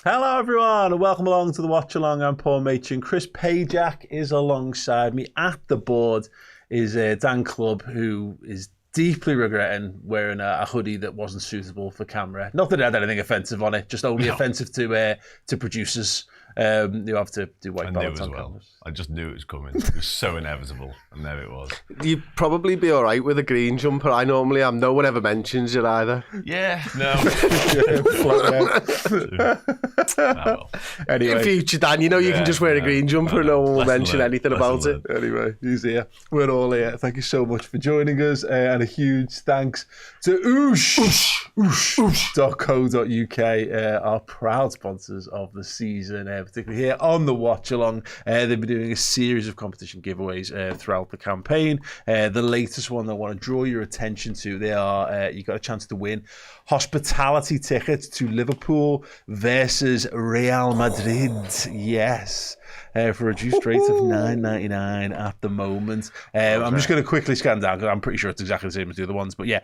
Hello everyone and welcome along to the Watchalong. I'm Paul Machin. Chris Pajak is alongside me. At the board is Dan Clubb, who is deeply regretting wearing a hoodie that wasn't suitable for camera. Not that it had anything offensive on it, just only offensive to producers who have to do white balance on cameras. I just knew it was coming. It was so inevitable, and there it was. You'd probably be all right with a green jumper. I normally am. No one ever mentions it either. Yeah, no. Well. Anyway. In future, Dan, you can just wear a green jumper and no one will mention anything about it. Anyway, he's here. We're all here. Thank you so much for joining us, and a huge thanks to oosh.co.uk, our proud sponsors of the season, particularly here on the Watchalong. They've been doing a series of competition giveaways throughout the campaign. The latest one I want to draw your attention to, you got a chance to win hospitality tickets to Liverpool versus Real Madrid. Yes. For a reduced rate of $9.99 at the moment. I'm just going to quickly scan down because I'm pretty sure it's exactly the same as the other ones. But yeah,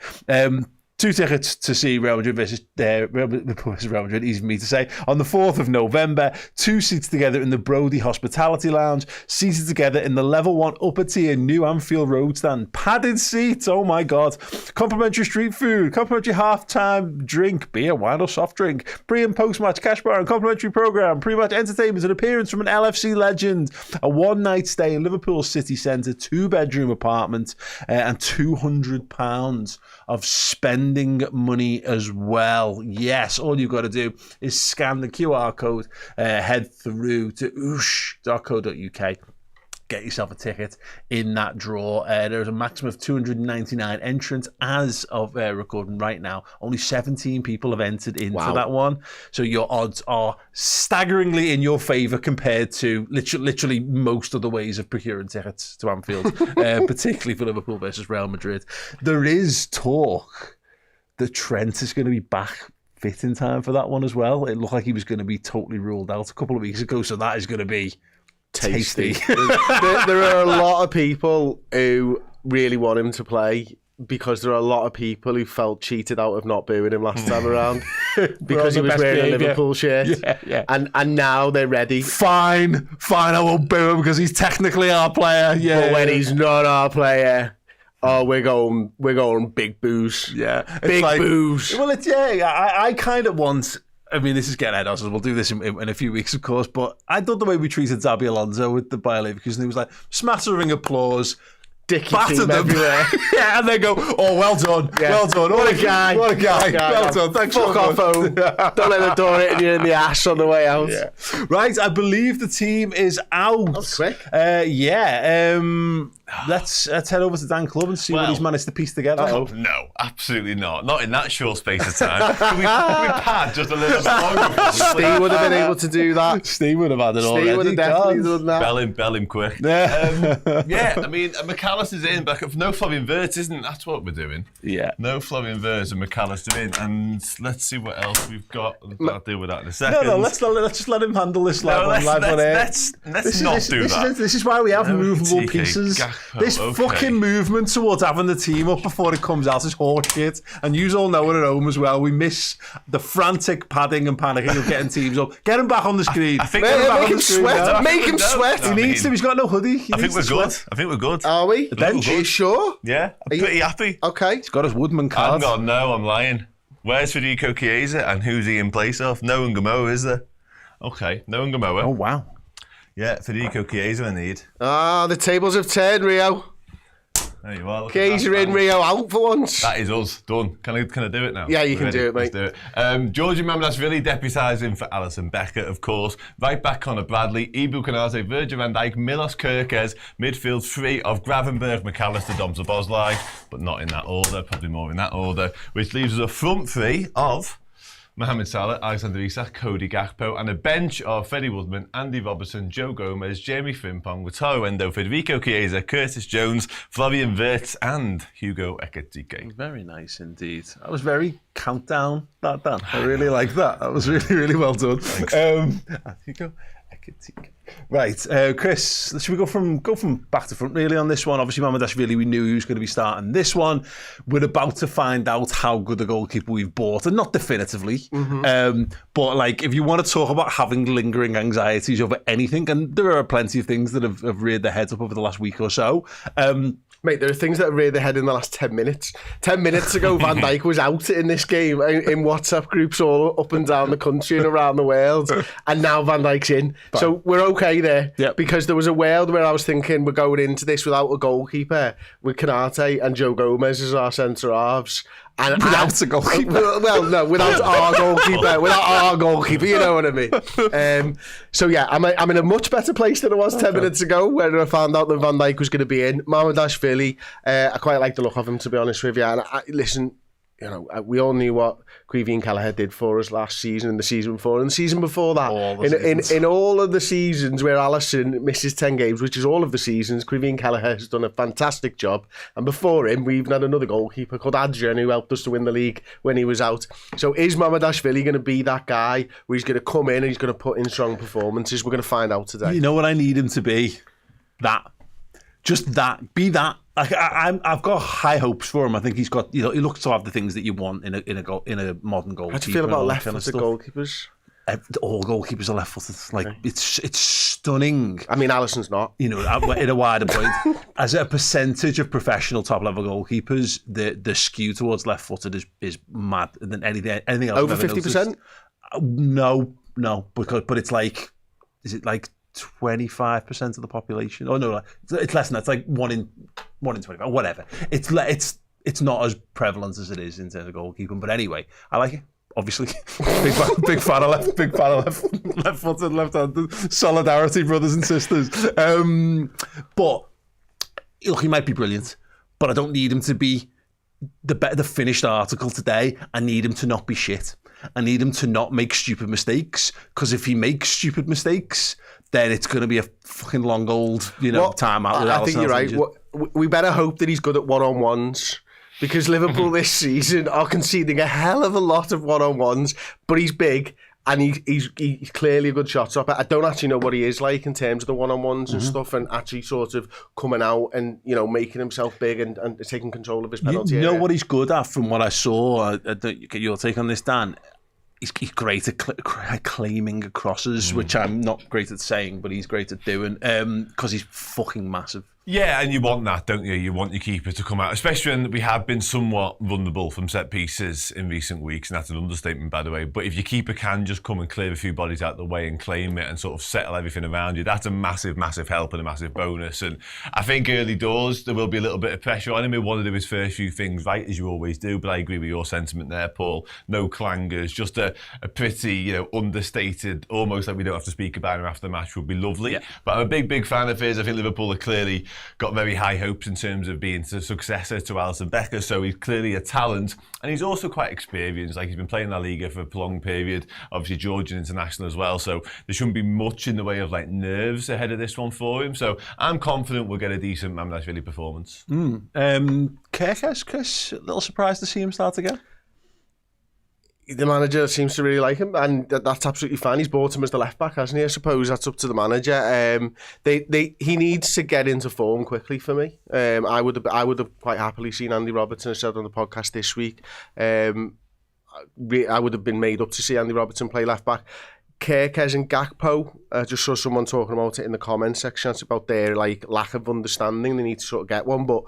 2 tickets to see Real Madrid versus Real Madrid, easy for me to say, on the 4th of November. 2 seats together in the Brody Hospitality Lounge, seated together in the level 1 upper tier new Anfield road stand. Padded seats, oh my God. Complimentary street food, complimentary half-time drink, beer, wine or soft drink, pre- and post-match cash bar and complimentary programme, pre-match entertainment, an appearance from an LFC legend, a one-night stay in Liverpool city centre, 2-bedroom apartment, and £200 of spending money as well. Yes, all you've got to do is scan the QR code, head through to oosh.co.uk, get yourself a ticket in that draw. There's a maximum of 299 entrants as of recording right now. Only 17 people have entered into that one. So your odds are staggeringly in your favour compared to literally most other ways of procuring tickets to Anfield, particularly for Liverpool versus Real Madrid. There is talk that Trent is going to be back fit in time for that one as well. It looked like he was going to be totally ruled out a couple of weeks ago, so that is going to be tasty. there are a lot of people who really want him to play because there are a lot of people who felt cheated out of not booing him last time around because he was wearing a Liverpool shirt. Yeah. And now they're ready. Fine, I won't boo him because he's technically our player. Yeah. But when he's not our player... Oh, we're going big booze. Yeah. Big booze. Well, I kind of want... I mean, this is getting ahead of us. We'll do this in a few weeks, of course, but I thought the way we treated Xabi Alonso with the Bayer Leverkusen, he was like, smattering applause, Dicky team everywhere. Yeah, and they go, oh, well done, well done. What a guy. Well done, thanks. Fuck off home. Don't let the door hit you in the ass on the way out. Yeah. Right, I believe the team is out. That was quick. Let's head over to Dan Clubb and see what he's managed to piece together. No, absolutely not. Not in that short space of time. Can we pad just a little bit longer? Steve would have been able to do that. Steve would have had it already. Steve would have definitely done that. Bell him quick. I mean, McAllister's in, but no Flavian Wirtz, isn't it? That's what we're doing. Yeah. No Flavian Wirtz and McAllister in. And let's see what else we've got. I'll deal with that in a second. No, let's just let him handle this live on air. Let's not do that. This is why we have movable pieces. This fucking movement towards having the team up before it comes out is horseshit, and you all know it at home as well. We miss the frantic padding and panicking of getting teams up. Get him back on the screen. I think make him sweat. Make him sweat. He needs to. He's got no hoodie. I think we're good. Are we? The bench. Are you sure? Yeah, I'm pretty happy. Okay. He's got his Woodman card. I'm lying. Where's Federico Chiesa and who's he in place of? No Ngamoa, is there? Okay, no Ngamoa. Oh, wow. Yeah, Federico Chiesa I need. The tables have turned, Rio. There you are. Chiesa in, Rio out for once. That is us. Done. Can I do it now? Yeah, you can do it, mate. Let's do it. Georgie Mamdashvili deputising for Alisson Becker, of course. Right back, Conor Bradley, Ibu Konate, Virgil van Dijk, Milos Kerkez. Midfield 3 of Gravenberg, McAllister, Domzabozlai, but not in that order, probably more in that order, which leaves us a front 3 of Mohamed Salah, Alexander Isak, Cody Gakpo, and a bench of Freddie Woodman, Andy Robertson, Joe Gomez, Jamie Frimpong, Wataru Endo, Federico Chiesa, Curtis Jones, Flavian Wirtz, and Hugo Ekitike. Very nice indeed. That was very countdown, Dan. I really like that. That was really, really well done. Thanks. Hugo. Right, Chris, should we go from back to front really on this one? Obviously, Mamardashvili, we knew he was going to be starting this one. We're about to find out how good a goalkeeper we've bought, and not definitively. But like, if you want to talk about having lingering anxieties over anything, and there are plenty of things that have reared their heads up over the last week or so. Mate, there are things that have reared their head in the last 10 minutes. 10 minutes ago, Van Dijk was out in this game in WhatsApp groups all up and down the country and around the world. And now Van Dijk's in. Fine. So we're okay there. Yep. Because there was a world where I was thinking we're going into this without a goalkeeper, with Canate and Joe Gomez as our centre-halves. And without a goalkeeper? Well, no, without our goalkeeper. Without our goalkeeper, you know what I mean? So yeah, I'm in a much better place than I was 10 minutes ago when I found out that Van Dijk was going to be in. Mamardashvili, I quite like the look of him, to be honest with you. And listen, you know, we all knew what Caoimhín Kelleher did for us last season and the season before. And the season before that, in all of the seasons where Alisson misses 10 games, which is all of the seasons, Caoimhín Kelleher has done a fantastic job. And before him, we even had another goalkeeper called Adrian who helped us to win the league when he was out. So is Mamardashvili going to be that guy where he's going to come in and he's going to put in strong performances? We're going to find out today. You know what I need him to be? That. Just that. Be that. Like, I've got high hopes for him. I think he's got, you know, he looks to have the things that you want in a modern goalkeeper. How do you feel about left-footed goalkeepers? All goalkeepers are left-footed. Like, okay. It's stunning. I mean, Alisson's not. You know, in a wider point, as a percentage of professional top-level goalkeepers, the skew towards left-footed is mad than anything else. Over 50%? No, but it's like, is it like 25% of the population? Oh no, it's less than that. It's like 1 in 25, whatever. It's not as prevalent as it is in terms of goalkeeping. But anyway, I like it. Obviously, big fan of left-footed, left-handed. Solidarity, brothers and sisters. But look, he might be brilliant, but I don't need him to be the finished article today. I need him to not be shit. I need him to not make stupid mistakes, because if he makes stupid mistakes, then it's going to be a fucking long old, time out. I think you're right. We better hope that he's good at one-on-ones, because Liverpool this season are conceding a hell of a lot of one-on-ones, but he's big and he's clearly a good shot stopper. I don't actually know what he is like in terms of the one-on-ones and stuff, and actually sort of coming out and, you know, making himself big and taking control of his penalty area. You know what he's good at from what I saw? Get your take on this, Dan. He's great at claiming crosses, which I'm not great at saying, but he's great at doing, because he's fucking massive. Yeah, and you want that, don't you? You want your keeper to come out, especially when we have been somewhat vulnerable from set pieces in recent weeks, and that's an understatement, by the way. But if your keeper can just come and clear a few bodies out of the way and claim it and sort of settle everything around you, that's a massive, massive help and a massive bonus. And I think early doors, there will be a little bit of pressure on him. He'll want to do his first few things right, as you always do. But I agree with your sentiment there, Paul. No clangers, just a pretty, understated, almost like we don't have to speak about him after the match would be lovely. Yeah. But I'm a big, big fan of his. I think Liverpool are clearly got very high hopes in terms of being the successor to Alisson Becker, so he's clearly a talent, and he's also quite experienced. Like, he's been playing La Liga for a prolonged period, obviously Georgian international as well, so there shouldn't be much in the way of like nerves ahead of this one for him. So I'm confident we'll get a decent Mamardashvili performance. Kerkez, Chris, a little surprised to see him start again. The manager seems to really like him, and that's absolutely fine. He's bought him as the left back, hasn't he? I suppose that's up to the manager. He needs to get into form quickly for me. I would have quite happily seen Andy Robertson, as said on the podcast this week. I would have been made up to see Andy Robertson play left back. Kerkez and Gakpo, I just saw someone talking about it in the comments section. It's about their lack of understanding. They need to sort of get one, but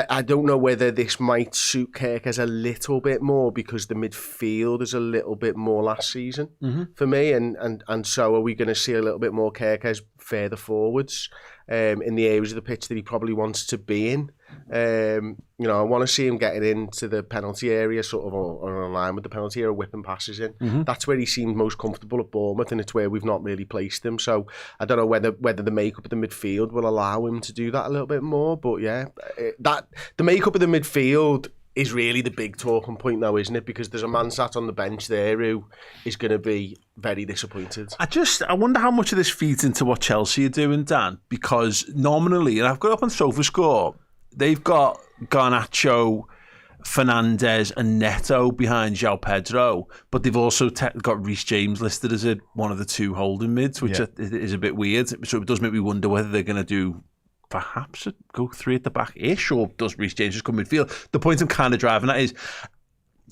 I don't know whether this might suit Kerkez a little bit more, because the midfield is a little bit more last season for me, and so are we going to see a little bit more Kerkez further forwards in the areas of the pitch that he probably wants to be in. I want to see him getting into the penalty area, sort of or in line with the penalty area, whipping passes in. That's where he seemed most comfortable at Bournemouth, and it's where we've not really placed him. So I don't know whether the makeup of the midfield will allow him to do that a little bit more. But yeah, the makeup of the midfield is really the big talking point now, isn't it? Because there's a man sat on the bench there who is going to be very disappointed. I wonder how much of this feeds into what Chelsea are doing, Dan, because nominally, and I've got up on SofaScore, they've got Garnacho, Fernandes and Neto behind João Pedro, but they've also got Reece James listed as one of the 2 holding mids, which is a bit weird. So it does make me wonder whether they're going to do perhaps go 3 at the back-ish, or does Reece James just come midfield? The point I'm kind of driving at is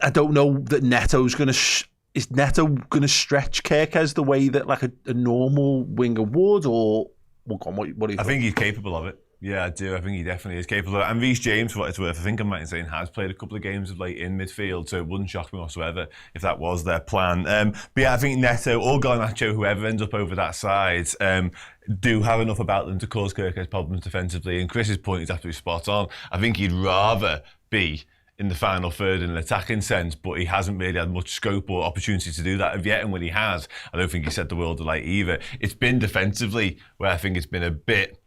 I don't know that Neto's going to... Is Neto going to stretch Kerkez the way that like a normal winger would, or what do you think? I think he's capable of it. Yeah, I do. I think he definitely is capable of it. And Reece James, for what it's worth, I think I'm right in saying, has played a couple of games of late in midfield, so it wouldn't shock me whatsoever if that was their plan. But yeah, I think Neto or Garnacho, whoever ends up over that side, do have enough about them to cause Kerkez problems defensively. And Chris's point is absolutely spot on. I think he'd rather be in the final third in an attacking sense, but he hasn't really had much scope or opportunity to do that yet. And when he has, I don't think he set the world alight either. It's been defensively where I think it's been a bit...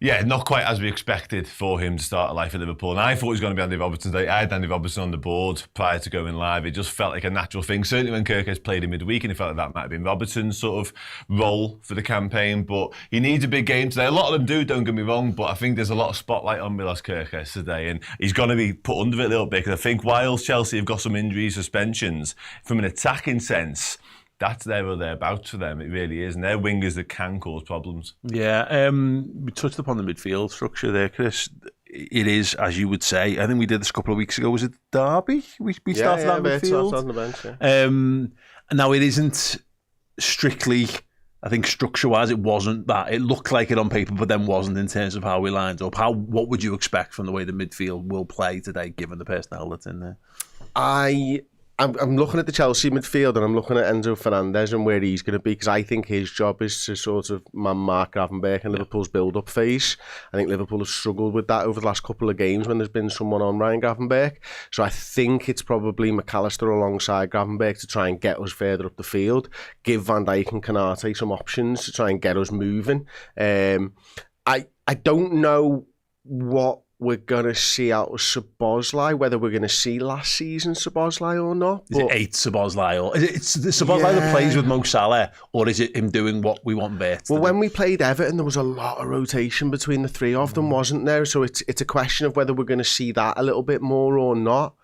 Yeah, not quite as we expected for him to start a life at Liverpool. And I thought he was going to be Andy Robertson today. I had Andy Robertson on the board prior to going live. It just felt like a natural thing. Certainly when Kerkez played in midweek, and it felt like that might have been Robertson's sort of role for the campaign. But he needs a big game today. A lot of them do, don't get me wrong, but I think there's a lot of spotlight on Milos Kerkez today. And he's going to be put under it a little bit, because I think whilst Chelsea have got some injuries, suspensions, from an attacking sense, that's there or thereabouts for them. It really is. And they're wingers that can cause problems. Yeah, we touched upon the midfield structure there, Chris. It is, as you would say, I think we did this a couple of weeks ago. Was it Derby? We started that midfield. On the bench, now, it isn't strictly, I think structure-wise, it wasn't that. It looked like it on paper, but then wasn't in terms of how we lined up. What would you expect from the way the midfield will play today, given the personnel that's in there? I'm looking at the Chelsea midfield, and I'm looking at Enzo Fernandez and where he's going to be, because I think his job is to sort of mark Gravenberch in Liverpool's build-up phase. I think Liverpool have struggled with that over the last couple of games when there's been someone on Ryan Gravenberch. So I think it's probably McAllister alongside Gravenberch to try and get us further up the field, give Van Dijk and Konate some options to try and get us moving. I don't know what we're going to see out of Szoboszlai, whether we're going to see last season's Szoboszlai or not. Is it 8 Szoboszlai? Or is it the Szoboszlai that plays with Mo Salah, or is it him doing what we want Bert to do? When we played Everton, there was a lot of rotation between the 3 of them, wasn't there? So it's a question of whether we're going to see that a little bit more or not.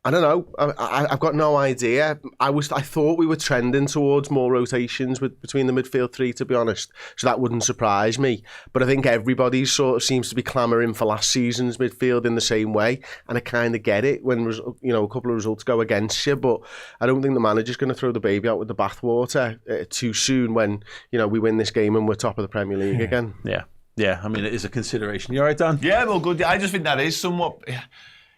I don't know. I've got no idea. I thought we were trending towards more rotations between the midfield 3, to be honest. So that wouldn't surprise me. But I think everybody sort of seems to be clamouring for last season's midfield in the same way, and I kind of get it when a couple of results go against you. But I don't think the manager's going to throw the baby out with the bathwater too soon when we win this game and we're top of the Premier League again. Yeah. I mean, it is a consideration. You all right, Dan? Yeah, well, good. I just think that is somewhat.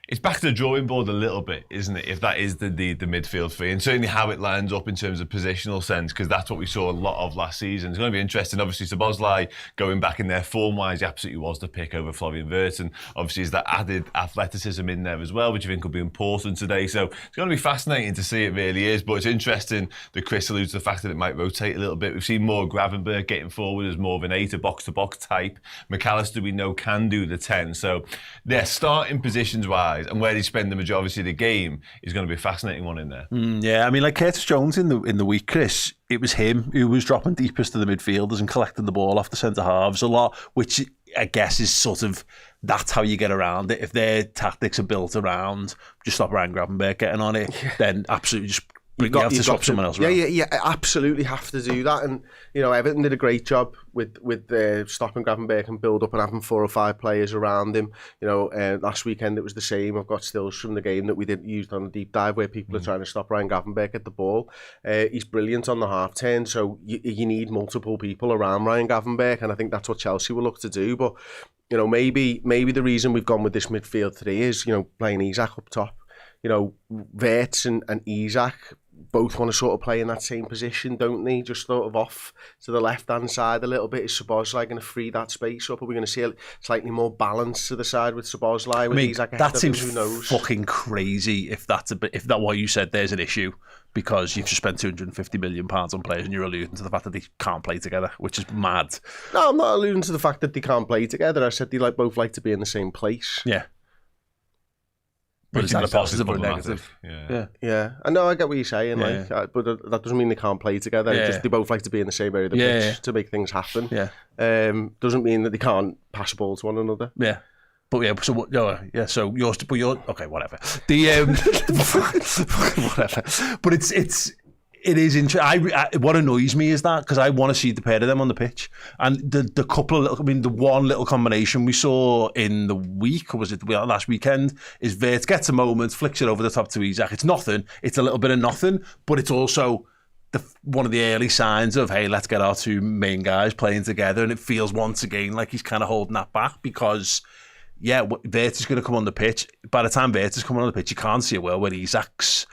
It's back to the drawing board a little bit, isn't it? If that is the midfield three, and certainly how it lines up in terms of positional sense, because that's what we saw a lot of last season. It's going to be interesting. Obviously, Szoboszlai going back in there form-wise, he absolutely was the pick over Florian Wirtz, and obviously is that added athleticism in there as well, which I think will be important today. So it's going to be fascinating to see. It really is. But it's interesting that Chris alludes to the fact that it might rotate a little bit. We've seen more Gravenberch getting forward as more of an 8, a box-to-box type. McAllister, we know, can do the 10. So they're starting positions-wise, and where they spend the majority of the game is going to be a fascinating one in there. Yeah, I mean, like Curtis Jones in the week, Chris, it was him who was dropping deepest to the midfielders and collecting the ball off the centre halves a lot, which I guess is sort of, that's how you get around it. If their tactics are built around just stop Ryan Gravenberch getting on it, then absolutely just you've got to swap someone else around. Yeah, absolutely have to do that. And Everton did a great job with stopping Gravenberch and build up and having 4 or 5 players around him. Last weekend it was the same. I've got stills from the game that we used on a deep dive where people are trying to stop Ryan Gravenberch at the ball. He's brilliant on the half turn, so you need multiple people around Ryan Gravenberch, and I think that's what Chelsea will look to do. But maybe the reason we've gone with this midfield 3 is playing Isak up top. Wirtz and Isak both want to sort of play in that same position, don't they? Just sort of off to the left-hand side a little bit. Is Szoboszlai going to free that space up? Are we going to see a slightly more balance to the side with Szoboszlai? With Isak ahead that seems of him? Who knows? Fucking crazy if that what you said there's an issue, because you've just spent £250 million on players and you're alluding to the fact that they can't play together, which is mad. No, I'm not alluding to the fact that they can't play together. I said they both like to be in the same place. Yeah. But is that a positive or a negative? Yeah. I know, I get what you're saying, but that doesn't mean they can't play together. They both like to be in the same area of the pitch to make things happen. Yeah. Doesn't mean that they can't pass the ball to one another. Yeah. But yeah, so so yours, but you're okay, whatever. The whatever. But it is interesting. What annoys me is that because I want to see the pair of them on the pitch, and the couple of little, the one little combination we saw in the week, or was it last weekend, is Vert gets a moment, flicks it over the top to Isak. It's nothing. It's a little bit of nothing, but it's also one of the early signs of, hey, let's get our two main guys playing together, and it feels once again like he's kind of holding that back because. Yeah, Vert is going to come on the pitch. By the time Vert is coming on the pitch, you can't see a world where Isak's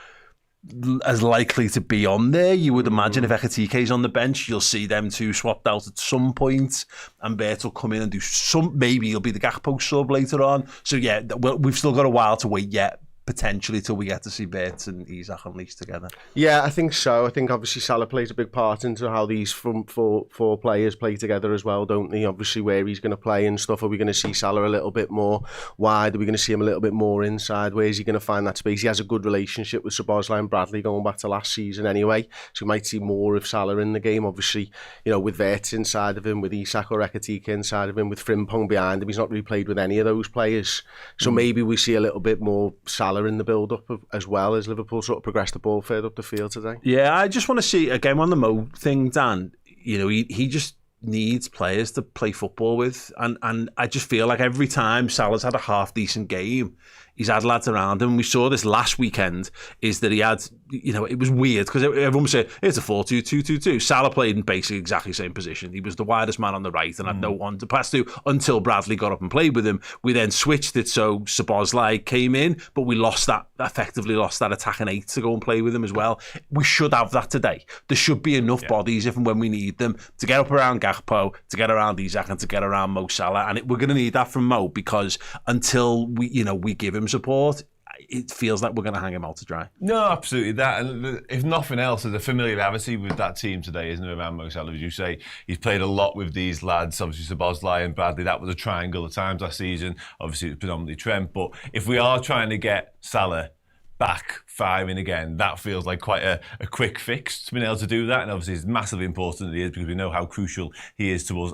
as likely to be on there. You would imagine if Ekitike's on the bench, you'll see them two swapped out at some point, and Vert will come in and do some. Maybe he'll be the Gakpo sub later on. So yeah, we've still got a while to wait yet. Potentially till we get to see Vert and Isak unleashed together. Yeah, I think so. I think obviously Salah plays a big part into how these four players play together as well, don't they? Obviously where he's going to play and stuff. Are we going to see Salah a little bit more wide? Are we going to see him a little bit more inside? Where is he going to find that space? He has a good relationship with Szoboszlai and Bradley going back to last season anyway. So we might see more of Salah in the game. Obviously, with Vert inside of him, with Isak or Ekitike inside of him, with Frimpong behind him. He's not really played with any of those players. So maybe we see a little bit more Salah in the build-up as well as Liverpool sort of progress the ball further up the field today. Yeah, I just want to see, again, on the Mo thing, Dan, he just needs players to play football with. And I just feel like every time Salah's had a half-decent game, he's had lads around him. We saw this last weekend, is that he had, it was weird because everyone was saying, it's a 4-2-2-2-2. Salah played in basically exactly the same position. He was the widest man on the right and had no one to pass to until Bradley got up and played with him. We then switched it so Szoboszlai came in, but we effectively lost that attacking 8 to go and play with him as well. We should have that today. There should be enough bodies if and when we need them to get up around Gakpo, to get around Isak and to get around Mo Salah. And we're going to need that from Mo because until we give him support, it feels like we're going to hang him out to dry. No, absolutely that. And if nothing else, there's a familiarity with that team today, isn't there, around Mo Salah? As you say, he's played a lot with these lads, obviously Szoboszlai and Bradley. That was a triangle at times last season. Obviously, it was predominantly Trent. But if we are trying to get Salah back firing again, that feels like quite a quick fix to being able to do that. And obviously it's massively important that he is, because we know how crucial he is towards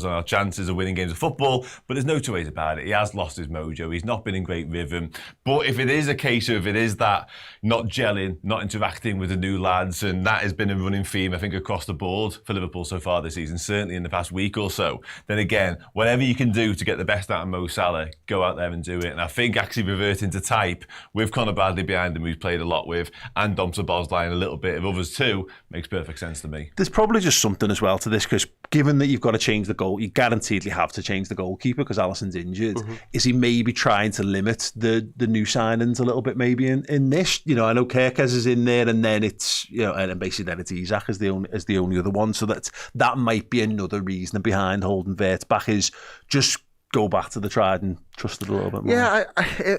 our chances of winning games of football. But there's no two ways about it. He has lost his mojo. He's not been in great rhythm. But if it is a case of it is that not gelling, not interacting with the new lads, and that has been a running theme, I think, across the board for Liverpool so far this season, certainly in the past week or so, then again, whatever you can do to get the best out of Mo Salah, go out there and do it. And I think actually reverting to type with Conor Bradley behind him, who's played a lot with, and Dom Szoboszlai and a little bit of others too, makes perfect sense to me. There's probably just something as well to this, because given that you've got to change the goal, you guaranteedly have to change the goalkeeper because Alisson's injured. Is he maybe trying to limit the new signings a little bit maybe in this? I know Kerkez is in there, and then it's and basically then it's Isak as the only other one. So that might be another reason behind holding Vert back, is just go back to the tried and trusted a little bit more. Yeah,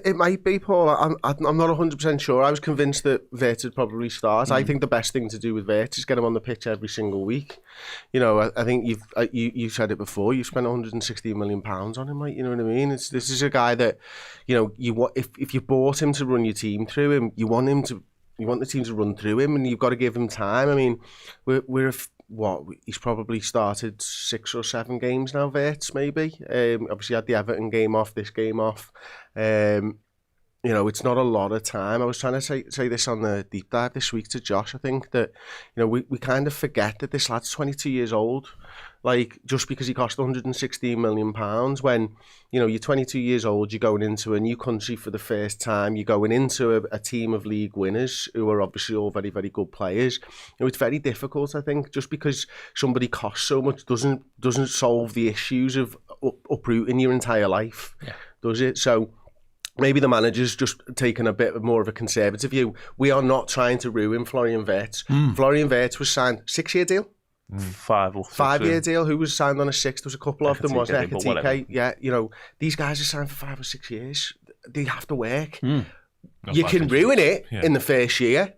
it might be, Paul. I'm not 100% sure. I was convinced that Vert would probably start. I think the best thing to do with Vert is get him on the pitch every single week. I think you've said it before. You've spent £160 million on him, mate. You know what I mean? This is a guy that if you bought him to run your team through him, you want the team to run through him, and you've got to give him time. I mean, he's probably started 6 or 7 games now, Verts, maybe. Obviously had the Everton game off, this game off. It's not a lot of time. I was trying to say this on the deep dive this week to Josh. I think that, we kind of forget that this lad's 22 years old. Like, just because he cost £116 million, when, you're 22 years old, you're going into a new country for the first time, you're going into a team of league winners who are obviously all very, very good players. It's very difficult, I think, just because somebody costs so much doesn't solve the issues of uprooting your entire life, does it? So maybe the manager's just taken a bit more of a conservative view. We are not trying to ruin Florian Wirtz. Florian Wirtz was signed 6-year deal. 5-year deal. Who was signed on a 6? There was a couple of them, wasn't it? Ekitike. Yeah, these guys are signed for 5 or 6 years. They have to work. You can ruin it in the first year.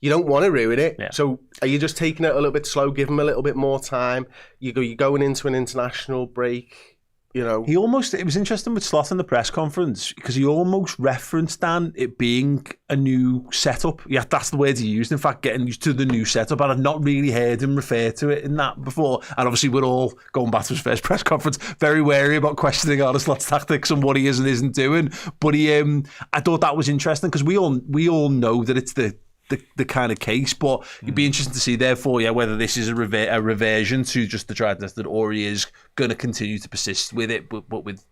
You don't want to ruin it. Yeah. So are you just taking it a little bit slow, give them a little bit more time? You're going into an international break. You know, it was interesting with Slot in the press conference because he almost referenced, Dan, it being a new setup. Yeah, that's the word he used. In fact, getting used to the new setup. And I've not really heard him refer to it in that before. And obviously, we're all, going back to his first press conference, very wary about questioning Arne Slot's tactics and what he is and isn't doing. But I thought that was interesting because we all know that it's the kind of case, but it'd be interesting to see, therefore, whether this is a reversion to just the tried and tested, or he is going to continue to persist with it, but with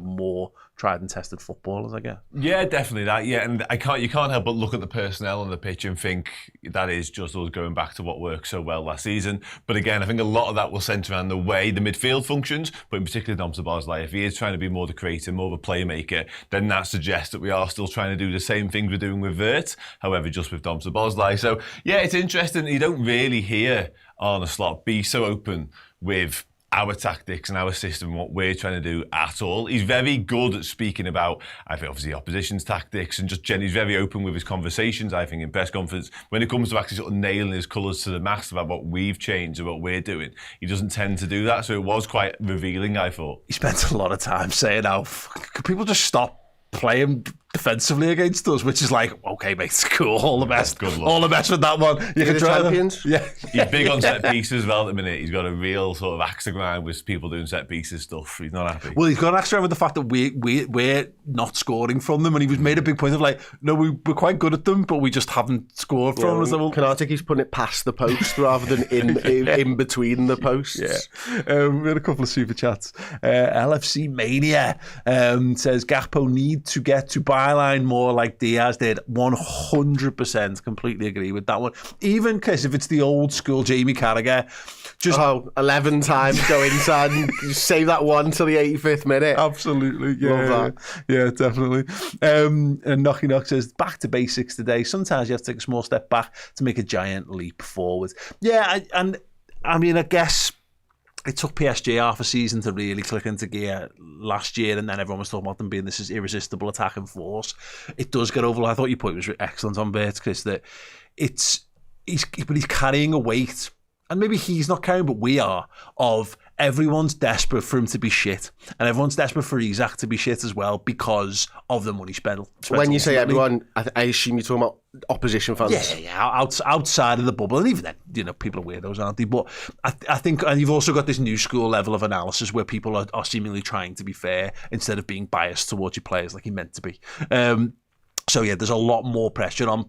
more tried and tested footballers, I guess. Yeah, definitely that. Yeah, and you can't help but look at the personnel on the pitch and think that is just us going back to what worked so well last season. But again, I think a lot of that will centre around the way the midfield functions, but in particular Dom Szoboszlai. If he is trying to be more the creator, more of a playmaker, then that suggests that we are still trying to do the same things we're doing with Wirtz, however, just with Dom Szoboszlai. So yeah, it's interesting. You don't really hear Arne Slot be so open with our tactics and our system, what we're trying to do at all. He's very good at speaking about, I think, obviously, opposition's tactics, and just he's very open with his conversations, I think, in press conference. When it comes to actually sort of nailing his colours to the mast about what we've changed and what we're doing, he doesn't tend to do that. So it was quite revealing, I thought. He spent a lot of time saying, could people just stop playing defensively against us, which is like, okay, mate, it's cool, all the best. Good luck. All the best with that one. You can try champions. Yeah. He's big on set pieces as well at the minute. He's got a real sort of axe to grind with people doing set pieces stuff. He's not happy. Well, he's got an axe to grind with the fact that we're not scoring from them, and he was made a big point of like, no, we're quite good at them, but we just haven't scored from them. Can't think he's putting it past the post rather than in between the posts. Yeah. We had a couple of super chats. LFC Mania says Gakpo need to get to byline more like Diaz did. 100% completely agree with that one. Even because if it's the old school Jamie Carragher, just 11 times go inside and save that one till the 85th minute. Absolutely, yeah. Love that. Yeah, definitely. And Knocky Knock says, back to basics today. Sometimes you have to take a small step back to make a giant leap forward. Yeah, I mean, I guess it took PSG half a season to really click into gear last year, and then everyone was talking about them being this irresistible attacking force. It does get over. I thought your point was excellent on Wirtz, Chris, that he's carrying a weight, and maybe he's not carrying, but we are, of everyone's desperate for him to be shit, and everyone's desperate for Isak to be shit as well because of the money spent. When you say everyone, I assume you're talking about opposition fans. Yeah, outside of the bubble, and even then, people are weirdos, aren't they? But I think, and you've also got this new school level of analysis where people are seemingly trying to be fair instead of being biased towards your players like he meant to be. So yeah, there's a lot more pressure on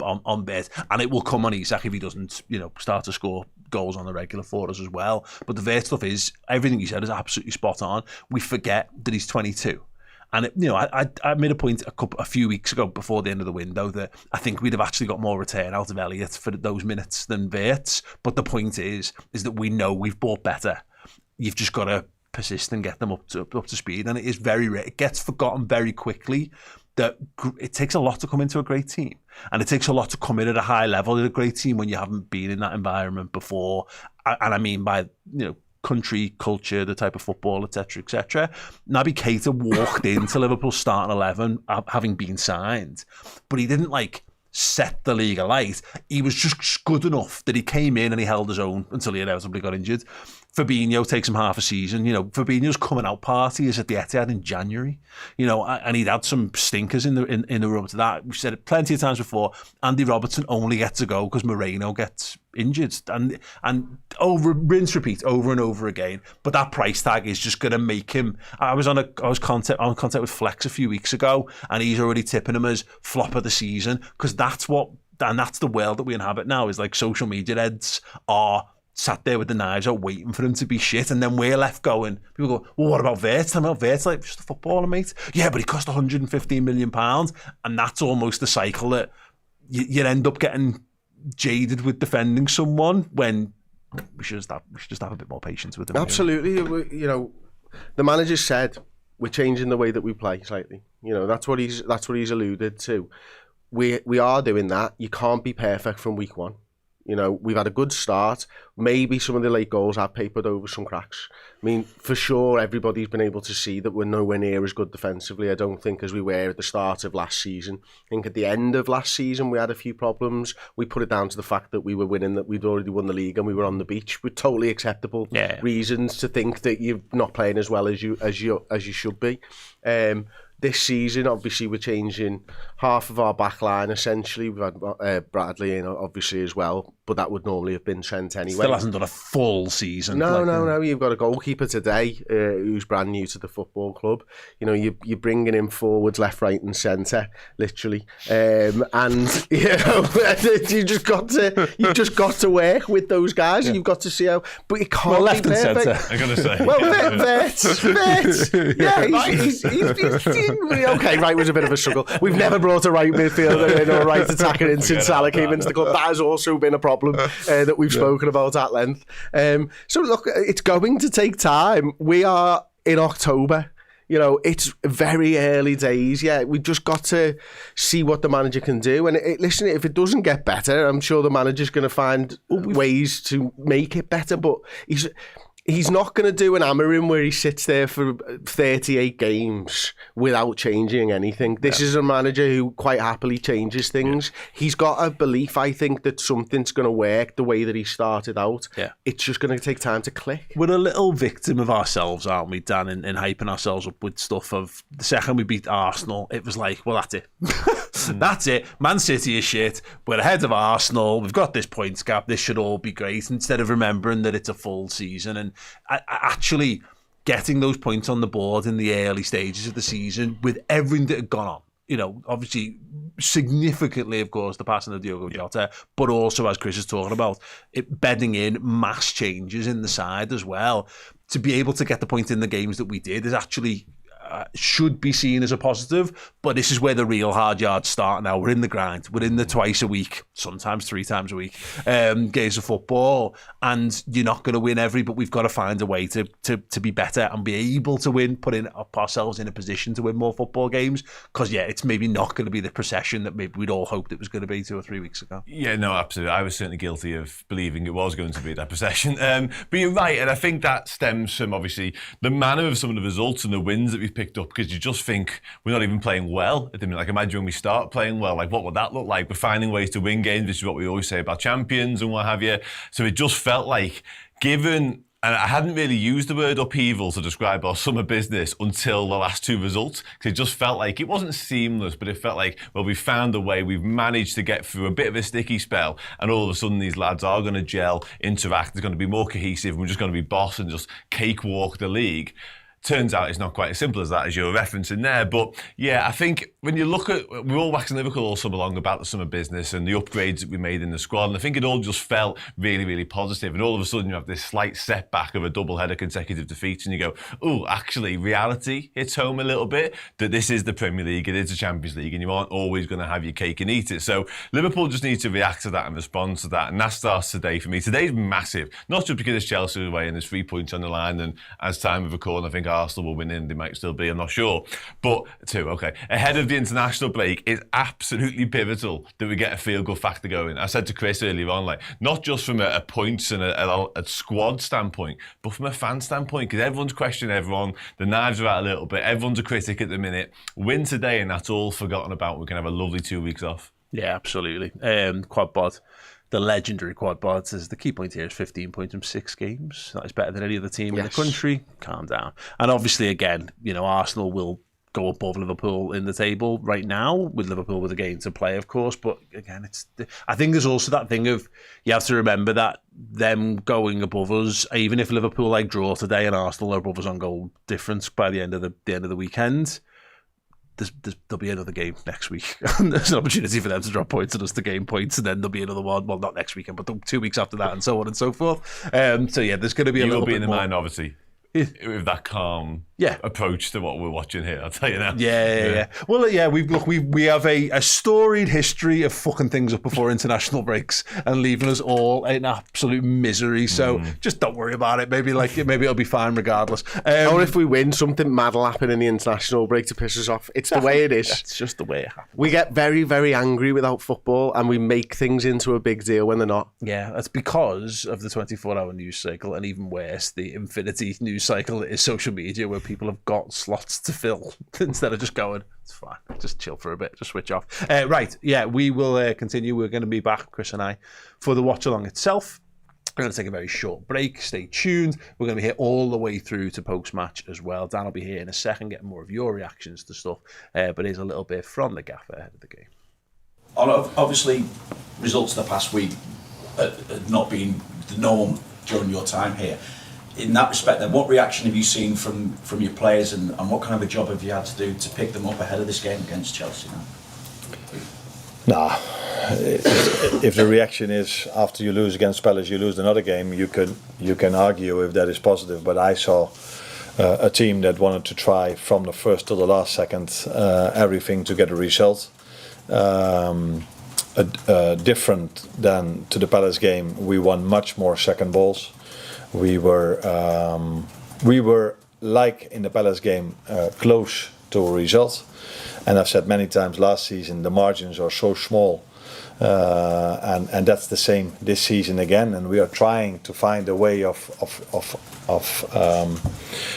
Bert, and it will come on Isak if he doesn't, start to score goals on the regular for us as well. But the Vert stuff is, everything he said is absolutely spot on. We forget that he's 22. And I made a point a few weeks ago before the end of the window that I think we'd have actually got more return out of Elliott for those minutes than Wirtz. But the point is that we know we've bought better. You've just got to persist and get them up to speed. And it is very rare. It gets forgotten very quickly that it takes a lot to come into a great team. And it takes a lot to come in at a high level in a great team when you haven't been in that environment before. And I mean by, country, culture, the type of football, etc., etc. Naby Keita walked into Liverpool's starting 11 having been signed, but he didn't set the league alight. He was just good enough that he came in and he held his own until he inevitably got injured. Fabinho takes him half a season. Fabinho's coming out party is at the Etihad in January. And he'd had some stinkers in the run to that. We've said it plenty of times before. Andy Robertson only gets to go because Moreno gets injured, and rinse repeat over and over again. But that price tag is just going to make him. I was on contact with Flex a few weeks ago, and he's already tipping him as flop of the season because that's the world that we inhabit now. Is like social media heads are sat there with the knives out waiting for him to be shit, and then we're left going, people go, well, what about Wirtz? I'm about Wirtz, just a footballer, mate. Yeah, but he cost £115 million, and that's almost the cycle that you end up getting jaded with defending someone when we should just have a bit more patience with him. Absolutely. The manager said we're changing the way that we play slightly. That's what he's alluded to. We are doing that. You can't be perfect from week one. You know, we've had a good start. Maybe some of the late goals have papered over some cracks. I mean, for sure, everybody's been able to see that we're nowhere near as good defensively, I don't think, as we were at the start of last season. I think at the end of last season, we had a few problems. We put it down to the fact that we were winning, that we'd already won the league and we were on the beach with totally acceptable reasons to think that you're not playing as well as you should be. This season, obviously, we're changing half of our back line, essentially. We've had Bradley in, obviously, as well, but that would normally have been Trent anyway. Still hasn't done a full season. No. You've got a goalkeeper today who's brand new to the football club. You know, you're bringing in forwards left, right and centre, literally. And, you know, you've just got to work with those guys. Yeah. You've got to see how... But it can't left be and centre. I'm going to say. Well, Vert. Yeah, he's okay, right was a bit of a struggle. We've never brought a right midfielder in or a right attacker in since Salah came into the club. That has also been a problem that we've spoken about at length. So look, it's going to take time. We are in October. You know, it's very early days. Yeah, we've just got to see what the manager can do. And listen, if it doesn't get better, I'm sure the manager's going to find ways to make it better. But he's not going to do an Amorim where he sits there for 38 games without changing anything. This is a manager who quite happily changes things. Yeah. He's got a belief, I think, that something's going to work the way that he started out. Yeah. It's just going to take time to click. We're a little victim of ourselves, aren't we, Dan, in hyping ourselves up with stuff of the second we beat Arsenal, it was like, well, that's it. That's it. Man City is shit. We're ahead of Arsenal. We've got this points gap. This should all be great, instead of remembering that it's a full season. And actually getting those points on the board in the early stages of the season with everything that had gone on. You know, obviously, significantly, of course, the passing of Diogo Jota, but also, as Chris is talking about, it bedding in mass changes in the side as well. To be able to get the point in the games that we did is actually... should be seen as a positive, but this is where the real hard yards start now. We're in the grind. We're in the twice a week, sometimes 3 times a week, games of football, and you're not going to win every, but we've got to find a way to be better and be able to win, putting ourselves in a position to win more football games, because, it's maybe not going to be the procession that maybe we'd all hoped it was going to be 2 or 3 weeks ago. Yeah, no, absolutely. I was certainly guilty of believing it was going to be that procession. But you're right, and I think that stems from, obviously, the manner of some of the results and the wins that we've picked up, because you just think we're not even playing well at the minute. Like, imagine when we start playing well, like, what would that look like? We're finding ways to win games. This is what we always say about champions and what have you. So it just felt like, given... And I hadn't really used the word upheaval to describe our summer business until the last 2 results, because it just felt like it wasn't seamless, but it felt like, well, we found a way, we've managed to get through a bit of a sticky spell, and all of a sudden these lads are going to gel, interact, they're going to be more cohesive, and we're just going to be boss and just cakewalk the league. Turns out it's not quite as simple as that, as you're referencing there. But yeah, I think when you look at, we're all waxing lyrical all summer long about the summer business and the upgrades that we made in the squad. And I think it all just felt really, really positive. And all of a sudden you have this slight setback of a double-header consecutive defeats and you go, oh, actually reality hits home a little bit, that this is the Premier League, it is the Champions League, and you aren't always going to have your cake and eat it. So Liverpool just need to react to that and respond to that. And that starts today for me. Today's massive, not just because it's Chelsea away and there's 3 points on the line, and as time of recording, I think Arsenal will win in, they might still be, I'm not sure. But 2, okay. Ahead of the international break, it's absolutely pivotal that we get a feel-good factor going. I said to Chris earlier on, like, not just from a points and a squad standpoint, but from a fan standpoint, because everyone's questioning everyone, the knives are out a little bit, everyone's a critic at the minute. Win today and that's all forgotten about. We can have a lovely 2 weeks off. Yeah, absolutely. Quad bod. The legendary Quad Bod says the key point here is 15 points from 6 games. That is better than any other team in the country. Calm down. And obviously, again, Arsenal will go above Liverpool in the table right now, with Liverpool with a game to play, of course. But again, I think there's also that thing of, you have to remember that them going above us, even if Liverpool draw today and Arsenal are above us on goal difference by the end of the weekend, there'll be another game next week. There's an opportunity for them to drop points and us to gain points, and then there'll be another one. Well, not next weekend, but 2 weeks after that, and so on and so forth. So yeah, there's going to be a little bit in the more. mind, obviously. with that calm approach to what we're watching here. I'll tell you now. Yeah. Well, we have a storied history of fucking things up before international breaks and leaving us all in absolute misery. So just don't worry about it. Maybe it'll be fine regardless. Or if we win, something mad will happen in the international break to piss us off. It's the way it is. It's just the way it happens. We get very, very angry without football, and we make things into a big deal when they're not. Yeah, that's because of the 24-hour news cycle, and even worse, the infinity news cycle that is social media, where people have got slots to fill instead of just going, it's fine, just chill for a bit, just switch off. We will continue. We're going to be back, Chris and I, for the watch-along itself. We're going to take a very short break. Stay tuned. We're going to be here all the way through to post-match as well. Dan will be here in a second, getting more of your reactions to stuff, but here's a little bit from the gaffer ahead of the game. Obviously, results of the past week had not been the norm during your time here. In that respect, then, what reaction have you seen from your players, and what kind of a job have you had to do to pick them up ahead of this game against Chelsea now? If the reaction is after you lose against Palace, you lose another game, you can argue if that is positive. But I saw a team that wanted to try from the first to the last second everything to get a result. Different than to the Palace game, we won much more second balls. We were like in the Palace game close to a result, and I've said many times last season the margins are so small, and that's the same this season again. And we are trying to find a way of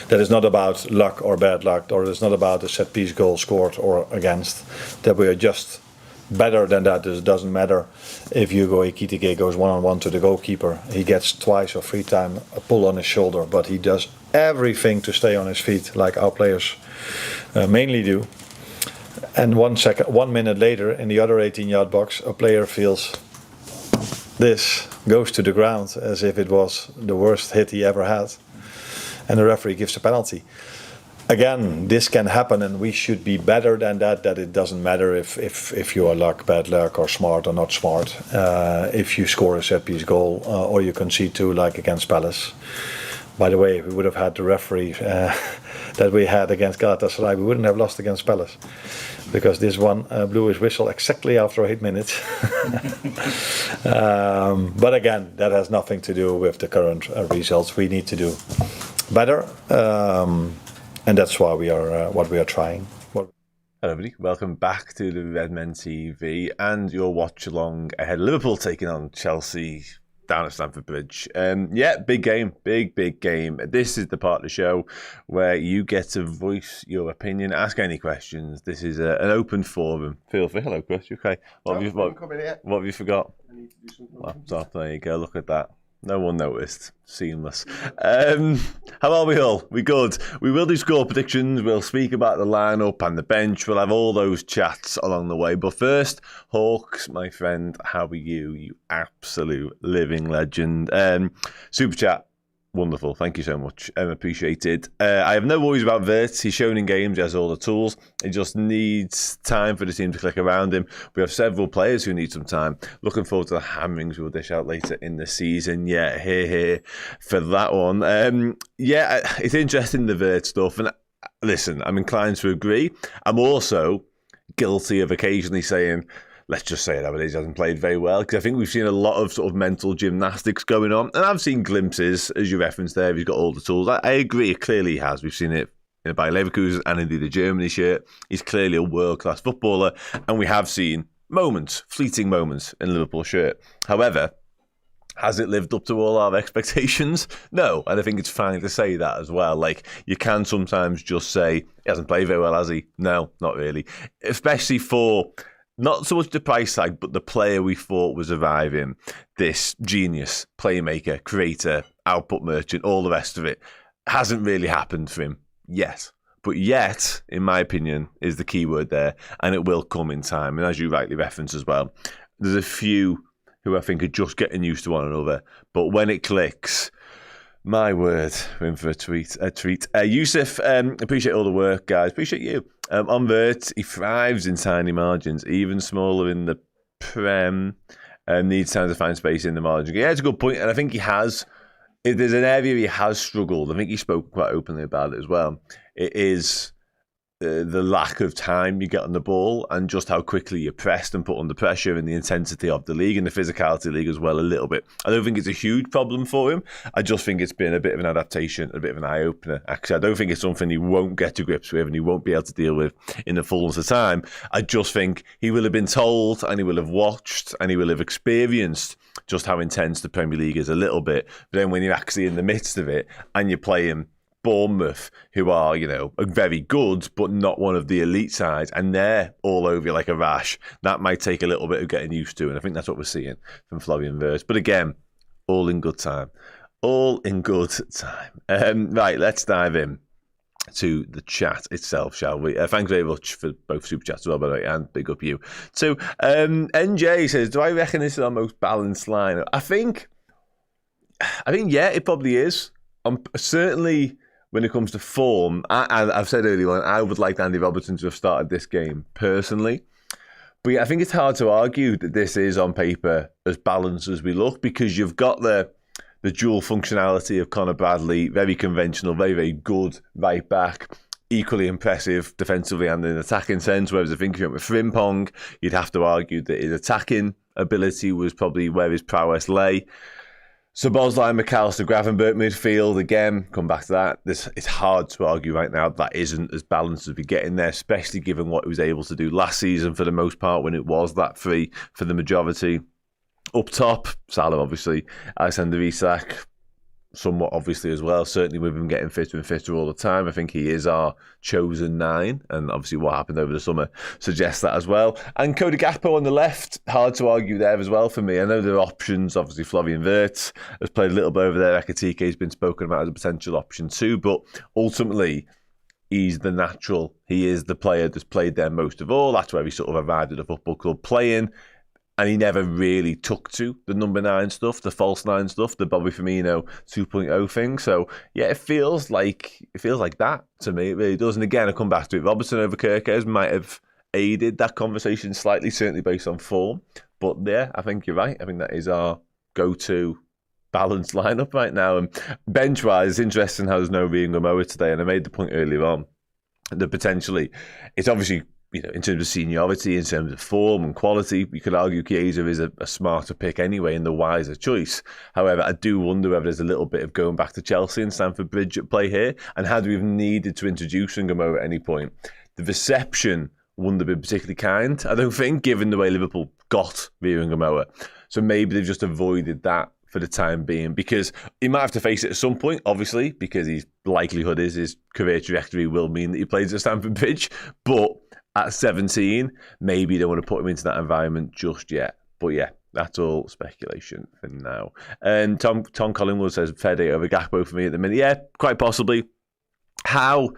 that is not about luck or bad luck, or it's not about a set piece goal scored or against. That we are just better than that. It doesn't matter if Hugo Ekitike goes one-on-one to the goalkeeper. He gets twice or three times a pull on his shoulder, but he does everything to stay on his feet, like our players mainly do. And 1 minute later, in the other 18-yard box, a player feels this, goes to the ground as if it was the worst hit he ever had, and the referee gives a penalty. Again, this can happen, and we should be better than that. That it doesn't matter if you are luck, bad luck, or smart or not smart. If you score a set piece goal or you concede two, like against Palace. By the way, if we would have had the referee that we had against Galatasaray, we wouldn't have lost against Palace, because this one blew his whistle exactly after 8 minutes. But again, that has nothing to do with the current results. We need to do better. And that's why we are what we are trying. Hello everybody, welcome back to the Redmen TV and your watch along ahead of Liverpool taking on Chelsea down at Stamford Bridge. Big game, big game. This is the part of the show where you get to voice your opinion, ask any questions. This is an open forum. Feel free. Hello Chris, you okay? What have you forgot? I need to do something. Laptop, there you go, look at that. No one noticed. Seamless. How are we all? We good? We will do score predictions. We'll speak about the lineup and the bench. We'll have all those chats along the way. But first, Hawks, my friend, how are you? You absolute living legend. Super chat. Wonderful. Thank you so much. Appreciated. I have no worries about Wirtz. He's shown in games, he has all the tools. He just needs time for the team to click around him. We have several players who need some time. Looking forward to the hammerings we'll dish out later in the season. Yeah, here for that one. It's interesting, the Wirtz stuff. And listen, I'm inclined to agree. I'm also guilty of occasionally saying, let's just say it how it is, he hasn't played very well, because I think we've seen a lot of sort of mental gymnastics going on, and I've seen glimpses, as you referenced there, he's got all the tools. I agree, clearly he has. We've seen it by Leverkusen and indeed the Germany shirt. He's clearly a world-class footballer, and we have seen fleeting moments in Liverpool shirt. However, has it lived up to all our expectations? No, and I think it's fine to say that as well. Like, you can sometimes just say, he hasn't played very well, has he? No, not really. Especially for not so much the price tag, but the player we thought was arriving, this genius, playmaker, creator, output merchant, all the rest of it, hasn't really happened for him yet. But yet, in my opinion, is the key word there, and it will come in time. And as you rightly reference as well, there's a few who I think are just getting used to one another, but when it clicks, my word, we're in for a treat. Yusuf, appreciate all the work, guys. Appreciate you. On Wirtz, he thrives in tiny margins, even smaller in the Prem. Needs time to find space in the margin. Yeah, it's a good point, and I think he has if there's an area he has struggled, I think he spoke quite openly about it as well, it is the lack of time you get on the ball and just how quickly you're pressed and put under pressure, and the intensity of the league and the physicality of the league as well a little bit. I don't think it's a huge problem for him. I just think it's been a bit of an adaptation, a bit of an eye-opener. Actually, I don't think it's something he won't get to grips with and he won't be able to deal with in the fullness of time. I just think he will have been told and he will have watched and he will have experienced just how intense the Premier League is a little bit. But then when you're actually in the midst of it and you're playing Bournemouth, who are, very good, but not one of the elite sides, and they're all over you like a rash, that might take a little bit of getting used to, and I think that's what we're seeing from Florian Wirtz. But again, all in good time. All in good time. Right, let's dive in to the chat itself, shall we? Thanks very much for both super chats as well, by the way, and big up you. So, NJ says, do I reckon this is our most balanced lineup? I think, yeah, it probably is. Certainly, when it comes to form, I've said earlier on, I would like Andy Robertson to have started this game personally. But yeah, I think it's hard to argue that this is on paper as balanced as we look, because you've got the dual functionality of Conor Bradley, very conventional, very, very good right back, equally impressive defensively and in an attacking sense. Whereas I think if you went with Frimpong, you'd have to argue that his attacking ability was probably where his prowess lay. So Bosley, McAllister, Gravenberch midfield, again, come back to that. It's hard to argue right now that isn't as balanced as we get in there, especially given what he was able to do last season for the most part when it was that free for the majority. Up top, Salah obviously, Alexander Isak, somewhat obviously as well. Certainly with him getting fitter and fitter all the time. I think he is our chosen 9, and obviously what happened over the summer suggests that as well. And Cody Gakpo on the left, hard to argue there as well for me. I know there are options. Obviously Florian Wirtz has played a little bit over there. Ekitike has been spoken about as a potential option too, but ultimately he's the natural. He is the player that's played there most of all. That's where he sort of arrived at a football club playing. And he never really took to the number 9 stuff, the false 9 stuff, the Bobby Firmino 2.0 thing. So yeah, it feels like that to me. It really does. And again, I come back to it. Robertson over Kerkez might have aided that conversation slightly, certainly based on form. But yeah, I think you're right. I think that is our go-to balanced lineup right now. And bench-wise, it's interesting how there's no Ryan Gamoa today. And I made the point earlier on that potentially it's obviously, in terms of seniority, in terms of form and quality, you could argue Chiesa is a smarter pick anyway and the wiser choice. However, I do wonder whether there's a little bit of going back to Chelsea and Stamford Bridge at play here, and had we even needed to introduce Ngamo at any point, the reception wouldn't have been particularly kind, I don't think, given the way Liverpool got Ryan Gamoa. So maybe they've just avoided that for the time being, because he might have to face it at some point, obviously, because his likelihood is his career trajectory will mean that he plays at Stamford Bridge, but at 17, maybe you don't want to put him into that environment just yet. But yeah, that's all speculation for now. And Tom Collingwood says Fede over Gakpo for me at the minute. Yeah, quite possibly. How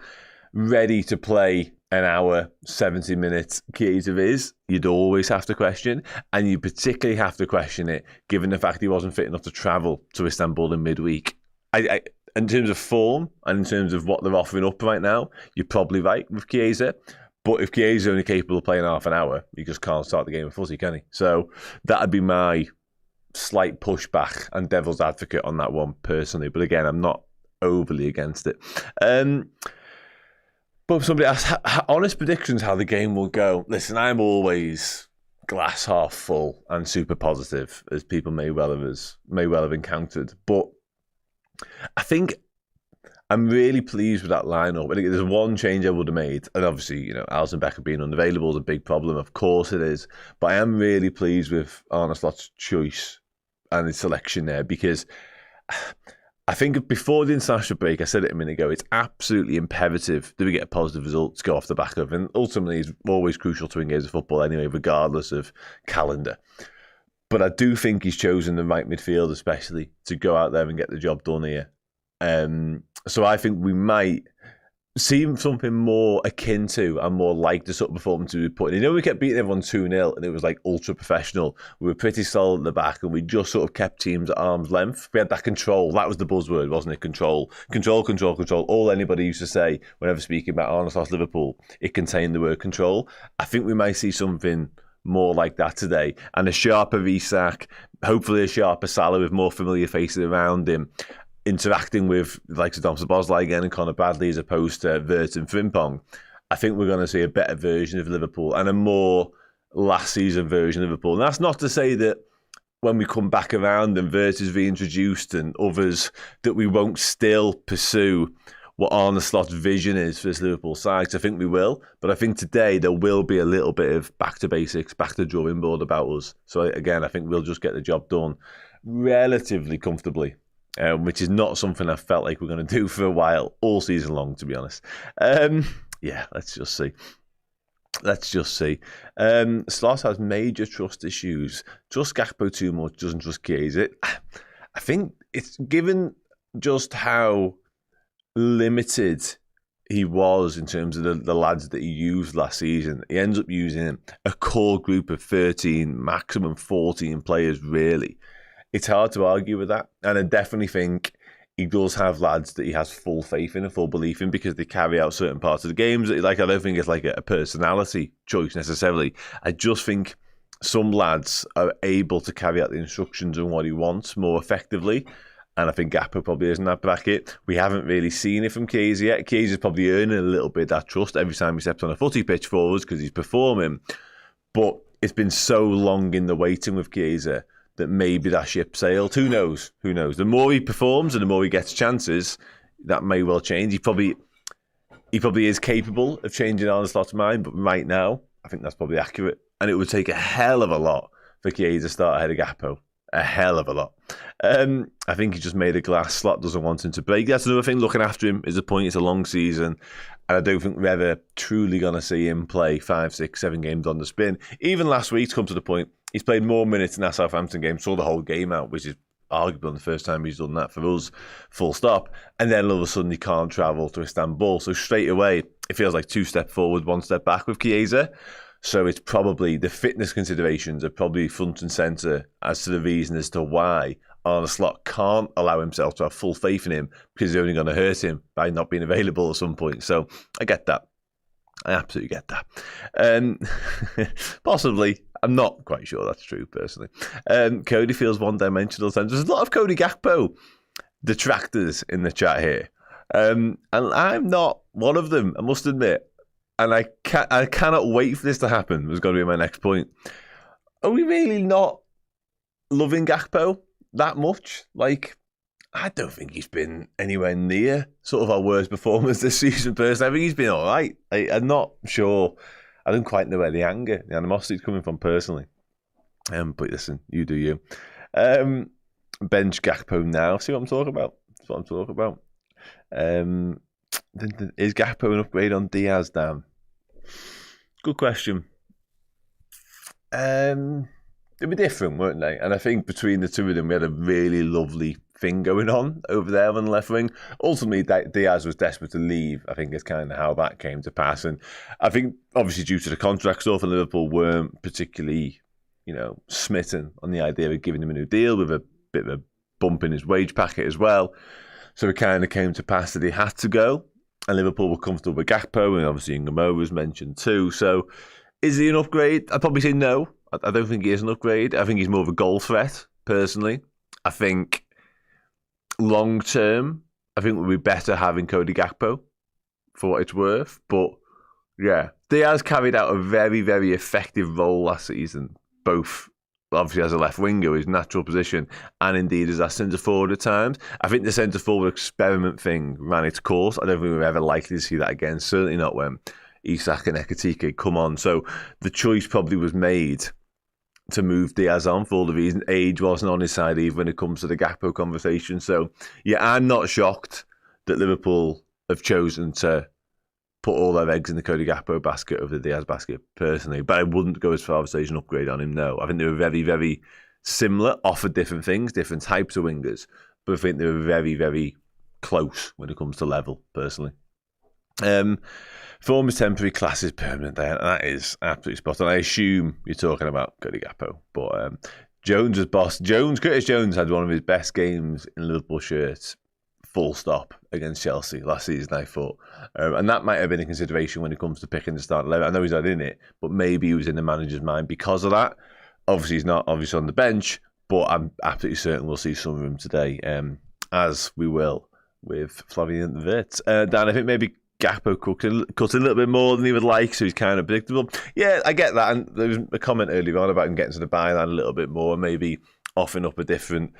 ready to play an hour, 70 minutes Chiesa is, you'd always have to question. And you particularly have to question it, given the fact he wasn't fit enough to travel to Istanbul in midweek. In terms of form and in terms of what they're offering up right now, you're probably right with Chiesa. But if Chiesa is only capable of playing half an hour, you just can't start the game with footy, can he? So that'd be my slight pushback and devil's advocate on that one personally. But again, I'm not overly against it. But somebody asked, honest predictions how the game will go. Listen, I'm always glass half full and super positive, as people may well have encountered. But I think I'm really pleased with that lineup. I think there's one change I would have made, and obviously, Alisson Becker being unavailable is a big problem. Of course it is, but I am really pleased with Arne Slot's choice and his selection there, because I think before the international break, I said it a minute ago, it's absolutely imperative that we get a positive result to go off the back of, and ultimately it's always crucial to engage with football anyway, regardless of calendar. But I do think he's chosen the right midfield, especially, to go out there and get the job done here. So I think we might see something more akin to and more like the sort of performance we put in. We kept beating everyone 2-0 and it was like ultra professional. We were pretty solid at the back and we just sort of kept teams at arm's length. We had that control. That was the buzzword, wasn't it? Control. All anybody used to say whenever speaking about Arne Slot's Liverpool, it contained the word control. I think we might see something more like that today. And a sharper Isak, hopefully a sharper Salah with more familiar faces around him. interacting with like Dom Szoboszlai again and Conor Bradley as opposed to Wirtz and Frimpong, I think we're going to see a better version of Liverpool and a more last season version of Liverpool. And that's not to say that when we come back around and Wirtz is reintroduced and others, that we won't still pursue what Arne Slot's vision is for this Liverpool side. I think we will, but I think today there will be a little bit of back to basics, back to the drawing board about us. So again, I think we'll just get the job done relatively comfortably, which is not something I felt like we're going to do for a while, all season long, to be honest. Yeah, let's just see. Slot has major trust issues. Trusts Gakpo too much, doesn't trust Chiesa. I think it's given just how limited he was in terms of the lads that he used last season. He ends up using a core group of 13, maximum 14 players, really. It's hard to argue with that. And I definitely think he does have lads that he has full faith in and full belief in because they carry out certain parts of the games. Like, I don't think it's like a personality choice necessarily. I just think some lads are able to carry out the instructions and what he wants more effectively. And I think Gakpo probably is in that bracket. We haven't really seen it from Chiesa yet. Chiesa's probably earning a little bit of that trust every time he steps on a footy pitch for us because he's performing. But it's been so long in the waiting with Chiesa that maybe that ship sailed. Who knows? The more he performs and the more he gets chances, that may well change. He probably is capable of changing Arne Slot's mind, but right now, I think that's probably accurate. And it would take a hell of a lot for Chiesa to start ahead of Gakpo. A hell of a lot. I think he just made a glass. Slot doesn't want him to break. That's another thing. Looking after him is the point. It's a long season. And I don't think we're ever truly going to see him play 5, 6, 7 games on the spin. Even last week, to come to the point, he's played more minutes in that Southampton game, saw the whole game out, which is arguably the first time he's done that for us, full stop. And then all of a sudden he can't travel to Istanbul. So straight away, it feels like 2 steps forward, 1 step back with Chiesa. So it's probably the fitness considerations are probably front and centre as to the reason as to why Arne Slot can't allow himself to have full faith in him because he's only going to hurt him by not being available at some point. So I get that. I absolutely get that. Possibly. I'm not quite sure that's true, personally. Cody feels one-dimensional. There's a lot of Cody Gakpo detractors in the chat here. And I'm not one of them, I must admit. And I cannot wait for this to happen, was going to be my next point. Are we really not loving Gakpo that much? Like, I don't think he's been anywhere near sort of our worst performance this season, personally. I think he's been all right. I'm not sure. I don't quite know where the animosity is coming from, personally. But listen, you do you. Bench Gakpo now. See what I'm talking about? That's what I'm talking about. Is Gakpo an upgrade on Diaz, Dan? Good question. They'd be different, weren't they? And I think between the two of them, we had a really lovely thing going on over there on the left wing. Ultimately, Diaz was desperate to leave. I think it's kind of how that came to pass. And I think, obviously, due to the contract stuff, and Liverpool weren't particularly, smitten on the idea of giving him a new deal with a bit of a bump in his wage packet as well. So it kind of came to pass that he had to go. And Liverpool were comfortable with Gakpo, and obviously Ngamo was mentioned too. So is he an upgrade? I'd probably say no. I don't think he is an upgrade. I think he's more of a goal threat, personally. I think long term, I think it would be better having Cody Gakpo for what it's worth. But yeah, Diaz carried out a very, very effective role last season, both obviously as a left winger, his natural position, and indeed as a centre forward at times. I think the centre forward experiment thing ran its course. I don't think we're ever likely to see that again. Certainly not when Isak and Ekitike come on. So the choice probably was made to move Diaz on for all the reasons. Age wasn't on his side either when it comes to the Gakpo conversation. So yeah, I'm not shocked that Liverpool have chosen to put all their eggs in the Cody Gakpo basket over the Diaz basket, personally. But I wouldn't go as far as saying an upgrade on him, no. I think they were very, very similar, offered different things, different types of wingers. But I think they were very, very close when it comes to level, personally. Form is temporary, class is permanent. That is absolutely spot on. I assume you're talking about Cody Gakpo. But Jones was boss. Curtis Jones had one of his best games in Liverpool shirts, full stop, against Chelsea last season, I thought. And that might have been a consideration when it comes to picking the starting 11. I know he's not in it, but maybe he was in the manager's mind because of that. Obviously, he's not obviously on the bench, but I'm absolutely certain we'll see some of him today as we will with Flavian Wirtz. Dan, I think maybe Gakpo cuts a little bit more than he would like, so he's kind of predictable. Yeah, I get that. And there was a comment earlier on about him getting to the byline a little bit more, maybe offering up a different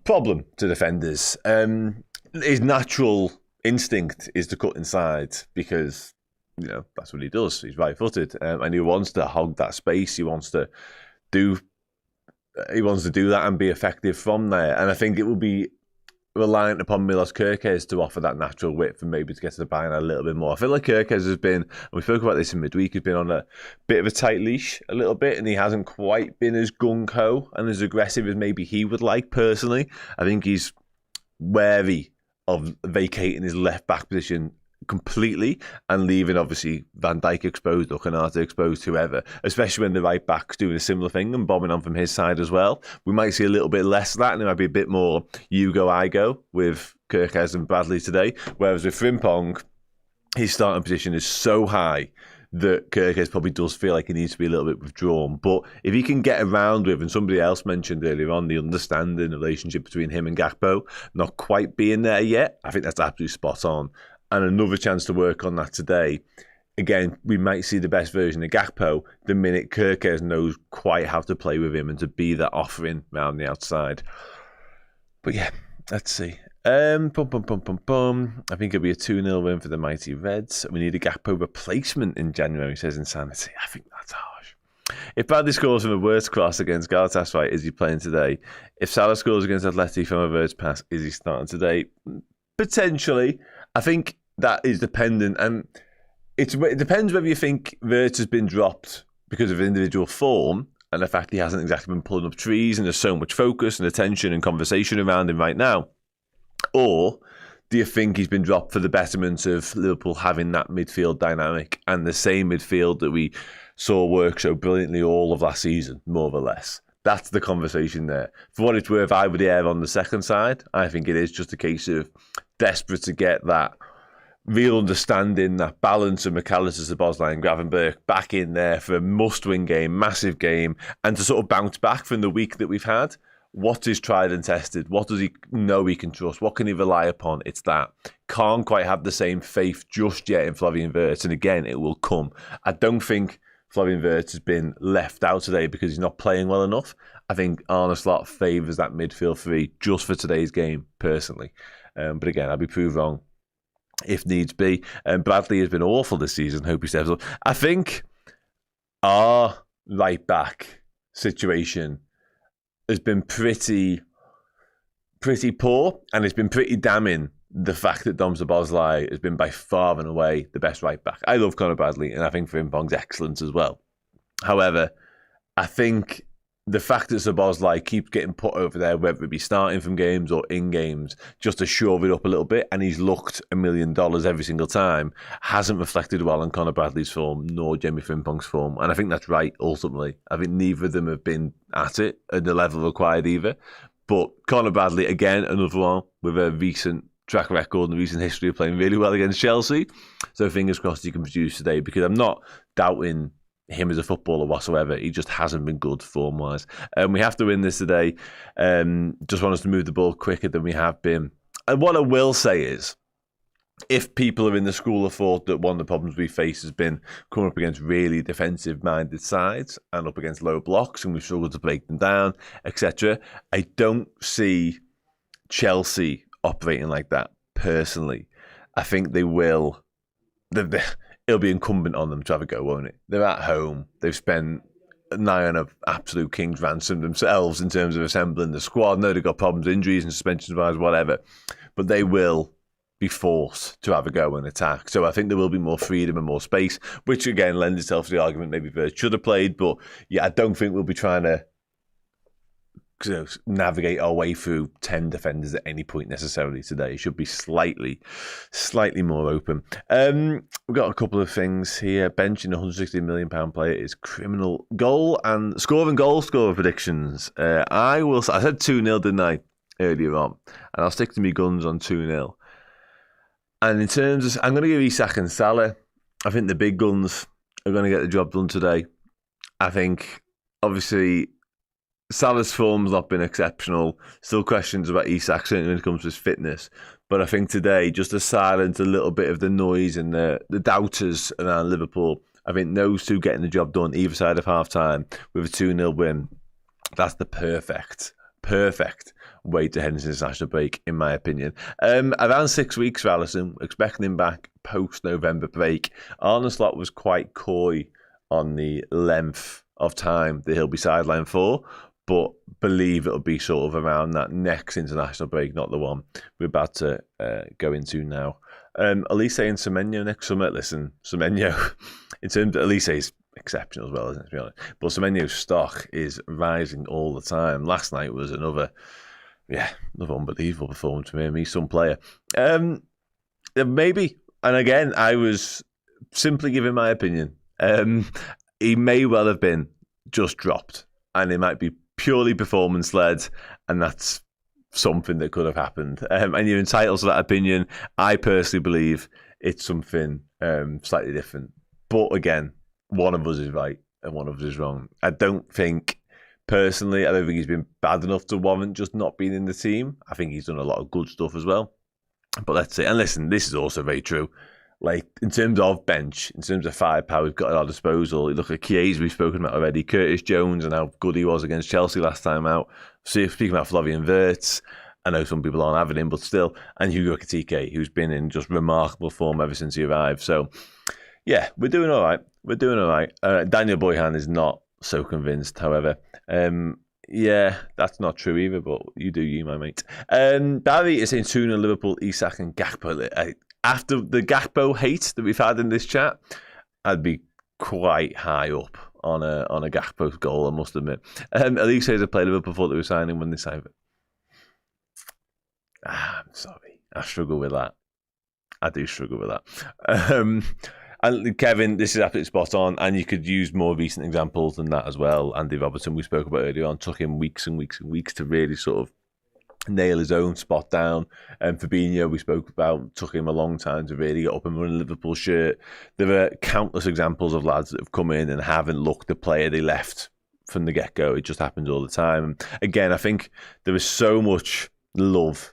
problem to defenders. His natural instinct is to cut inside because, that's what he does. He's right-footed, and he wants to hog that space. He wants to do that and be effective from there. And I think it will be reliant upon Milos Kerkez to offer that natural width and maybe to get to the byline a little bit more. I feel like Kerkez has been, and we spoke about this in midweek, has been on a bit of a tight leash a little bit, and he hasn't quite been as gung-ho and as aggressive as maybe he would like personally. I think he's wary of vacating his left-back position completely and leaving obviously Van Dijk exposed or Konate exposed, whoever, especially when the right back's doing a similar thing and bombing on from his side as well. We might see a little bit less of that, and it might be a bit more you go, I go with Kerkez and Bradley today, whereas with Frimpong, his starting position is so high that Kerkez probably does feel like he needs to be a little bit withdrawn. But if he can get around with, and somebody else mentioned earlier on, the understanding relationship between him and Gakpo not quite being there yet, I think that's absolutely spot on. And another chance to work on that today. Again, we might see the best version of Gakpo the minute Kerkez knows quite how to play with him and to be that offering around the outside. But yeah, let's see. I think it'll be a 2-0 win for the mighty Reds. We need a Gakpo replacement in January, says Insanity. I think that's harsh. If Bradley scores from a Wirtz cross against Galatasaray, is he playing today? If Salah scores against Atleti from a Wirtz pass, is he starting today? Potentially. I think that is dependent, and it depends whether you think Wirtz has been dropped because of individual form and the fact he hasn't exactly been pulling up trees and there's so much focus and attention and conversation around him right now. Or do you think he's been dropped for the betterment of Liverpool having that midfield dynamic and the same midfield that we saw work so brilliantly all of last season, more or less? That's the conversation there. For what it's worth, I would err on the second side. I think it is just a case of desperate to get that real understanding, that balance of McAllister, Szoboszlai and Gravenberch back in there for a must-win game, massive game, and to sort of bounce back from the week that we've had. What is tried and tested? What does he know he can trust? What can he rely upon? It's that. Can't quite have the same faith just yet in Flavian Wirtz, and again, it will come. I don't think Flavian Wirtz has been left out today because he's not playing well enough. I think Arne Slot favours that midfield three just for today's game, personally. But again, I'll be proved wrong if needs be. Bradley has been awful this season. Hope he steps up. I think our right back situation has been pretty poor, and it's been pretty damning. The fact that Dom Szoboszlai has been by far and away the best right back. I love Conor Bradley, and I think Frimpong's excellent as well. However, I think the fact that Szoboszlai keeps getting put over there, whether it be starting from games or in games, just to shove it up a little bit, and he's looked $1 million every single time, hasn't reflected well on Conor Bradley's form, nor Jamie Frimpong's form. And I think that's right, ultimately. I think neither of them have been at it at the level required either. But Conor Bradley, again, another one with a recent track record and recent history of playing really well against Chelsea. So fingers crossed he can produce today, because I'm not doubting him as a footballer whatsoever. He just hasn't been good form-wise. We have to win this today. Just want us to move the ball quicker than we have been. And what I will say is, if people are in the school of thought that one of the problems we face has been coming up against really defensive-minded sides and up against low blocks, and we've struggled to break them down, etc., I don't see Chelsea operating like that, personally. I think they will. It'll be incumbent on them to have a go, won't it? They're at home. They've spent nigh on an absolute king's ransom themselves in terms of assembling the squad. No, they've got problems, injuries and suspensions, whatever. But they will be forced to have a go and attack. So I think there will be more freedom and more space, which again lends itself to the argument maybe Wirtz should have played. But yeah, I don't think we'll be trying to navigate our way through 10 defenders at any point necessarily today. It should be slightly more open. We've got a couple of things here. Benching a £160 million player is criminal. Goal and goal scorer predictions. I said 2-0, didn't I, earlier on? And I'll stick to my guns on 2-0. And in terms of, I'm going to give Isak and Salah. I think the big guns are going to get the job done today. I think, obviously, Salah's form's not been exceptional. Still questions about Isak, certainly when it comes to his fitness. But I think today, just to silence a little bit of the noise and the doubters around Liverpool, I think those two getting the job done either side of half-time with a 2-0 win, that's the perfect way to head into this national break, in my opinion. Around 6 weeks for Alisson, expecting him back post-November break. Arne Slot was quite coy on the length of time that he'll be sidelined for, but believe it'll be sort of around that next international break, not the one we're about to go into now. Elise and Semenyo next summer. Listen, Semenyo, in terms of Elise's exceptional as well, isn't it, to be honest? But Semenyo's stock is rising all the time. Last night was another unbelievable performance from him. He's some player. Maybe, and again, I was simply giving my opinion. He may well have been just dropped, and it might be purely performance-led, and that's something that could have happened. And you're entitled to that opinion. I personally believe it's something slightly different. But again, one of us is right and one of us is wrong. I don't think he's been bad enough to warrant just not being in the team. I think he's done a lot of good stuff as well. But let's see. And listen, this is also very true. Like, in terms of bench, in terms of firepower we've got at our disposal, you look at Chiesa we've spoken about already, Curtis Jones and how good he was against Chelsea last time out. Speaking about Florian Wirtz, I know some people aren't having him, but still. And Hugo Ekitike, who's been in just remarkable form ever since he arrived. So, yeah, we're doing all right. Daniel Boyhan is not so convinced, however. Yeah, that's not true either, but you do you, my mate. Barry is saying 2-0 Liverpool, Isak and Gakpo. After the Gakpo hate that we've had in this chat, I'd be quite high up on a Gakpo goal, I must admit. Elise says I played Liverpool before they were signing when they signed it. I'm sorry. I struggle with that. I do struggle with that. And Kevin, this is absolutely spot on, and you could use more recent examples than that as well. Andy Robertson, we spoke about earlier on, took him weeks and weeks and weeks to really sort of nail his own spot down. And Fabinho, we spoke about, took him a long time to really get up and run a Liverpool shirt. There are countless examples of lads that have come in and haven't looked the player they left from the get-go. It just happens all the time. And again, I think there is so much love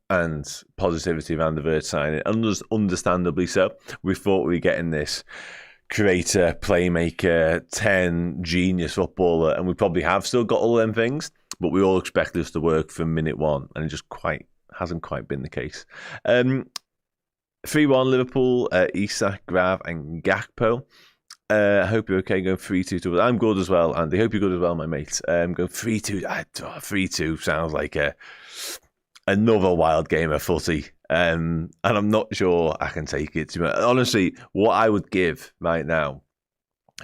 and positivity around the Wirtz signing, and understandably so. We thought we were getting this creator, playmaker, 10 genius footballer, and we probably have still got all them things, but we all expect this to work from minute one, and it just hasn't quite been the case. 3-1 Liverpool, Isak, Grav and Gakpo. I hope you're okay going 3-2. I'm good as well, Andy. Hope you're good as well, my mate. Going 3-2. 3-2 sounds like another wild game of footy. And I'm not sure I can take it. Honestly, what I would give right now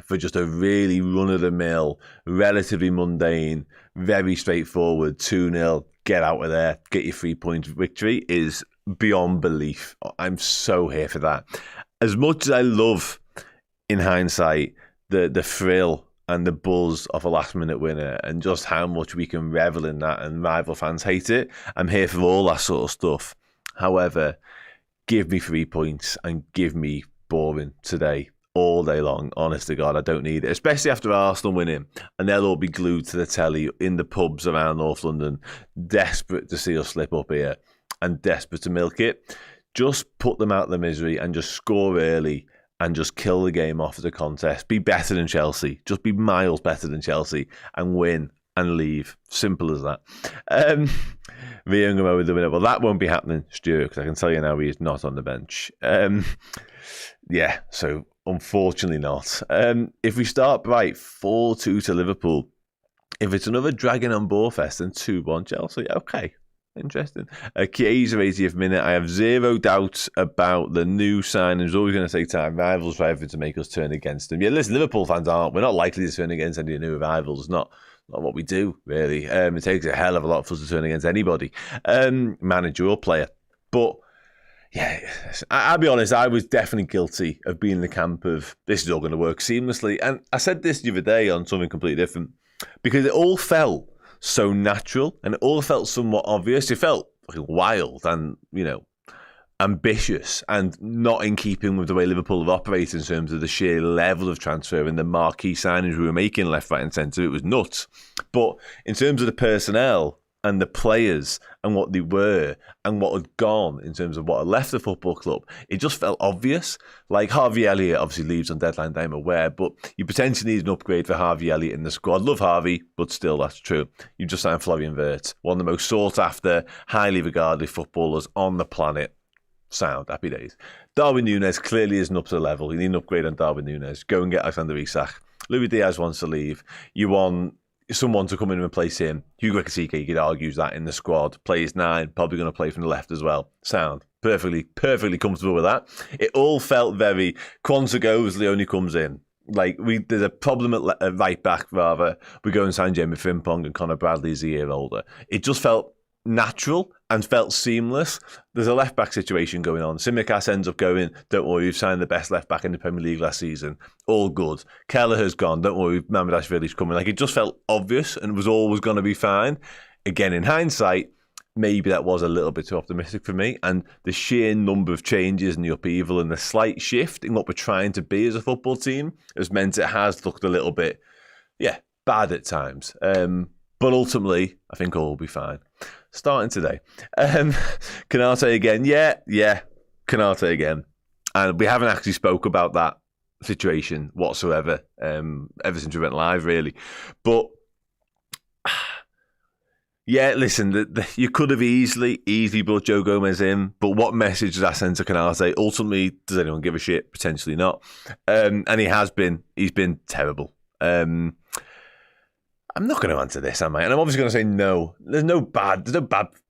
for just a really run-of-the-mill, relatively mundane, very straightforward 2-0, get out of there, get your 3-point victory is beyond belief. I'm so here for that. As much as I love, in hindsight, the thrill and the buzz of a last-minute winner and just how much we can revel in that and rival fans hate it, I'm here for all that sort of stuff. However, give me 3 points and give me boring today all day long. Honest to God, I don't need it, especially after Arsenal winning, and they'll all be glued to the telly in the pubs around North London, desperate to see us slip up here and desperate to milk it. Just put them out of the misery and just score early and just kill the game off as a contest. Be better than Chelsea. Just be miles better than Chelsea and win and leave. Simple as that. With the winner. Well, that won't be happening, Stuart, because I can tell you now he is not on the bench. Yeah, so unfortunately not. If we start right, 4-2 to Liverpool. If it's another dragging on ball fest, then 2-1 Chelsea. Okay. Interesting. Chiesa 80th minute. I have zero doubts about the new signings. Always going to take time. Rivals for everything to make us turn against them. Yeah, listen, Liverpool fans we're not likely to turn against any new rivals. It's not what we do, really. It takes a hell of a lot for us to turn against anybody, manager or player. But yeah, I'll be honest, I was definitely guilty of being in the camp of this is all going to work seamlessly. And I said this the other day on something completely different because it all felt so natural and it all felt somewhat obvious. It felt wild and, ambitious and not in keeping with the way Liverpool have operated in terms of the sheer level of transfer and the marquee signings we were making left, right and centre. It was nuts. But in terms of the personnel and the players and what they were and what had gone in terms of what had left the football club, it just felt obvious. Like Harvey Elliott obviously leaves on deadline day, I'm aware, but you potentially need an upgrade for Harvey Elliott in the squad. Love Harvey, but still that's true. You just signed Florian Wirtz, one of the most sought after, highly regarded footballers on the planet. Sound, happy days. Darwin Núñez clearly isn't up to the level. You need an upgrade on Darwin Núñez. Go and get Alexander Isak. Luis Diaz wants to leave. You want someone to come in and replace him. Hugo Ekitike, you could argue that in the squad. Plays 9, probably going to play from the left as well. Sound. Perfectly comfortable with that. It all felt very... Kwanzaa goes, Leone comes in. Like, there's a problem at right back, rather. We go and sign Jamie Frimpong and Conor Bradley's a year older. It just felt natural and felt seamless. There's a left-back situation going on. Tsimikas ends up going, don't worry, we've signed the best left-back in the Premier League last season. All good. Kelleher's gone, don't worry, Mamardashvili's coming. Like, it just felt obvious and was always going to be fine. Again, in hindsight, maybe that was a little bit too optimistic for me. And the sheer number of changes and the upheaval and the slight shift in what we're trying to be as a football team has meant it has looked a little bit, bad at times. But ultimately, I think all will be fine. Starting today. Konate again. Yeah. Konate again. And we haven't actually spoke about that situation whatsoever ever since we went live, really. But, yeah, listen, you could have easily brought Joe Gomez in, but what message does that send to Konate? Ultimately, does anyone give a shit? Potentially not. And he's been terrible. I'm not going to answer this, am I? And I'm obviously going to say no. There's no bad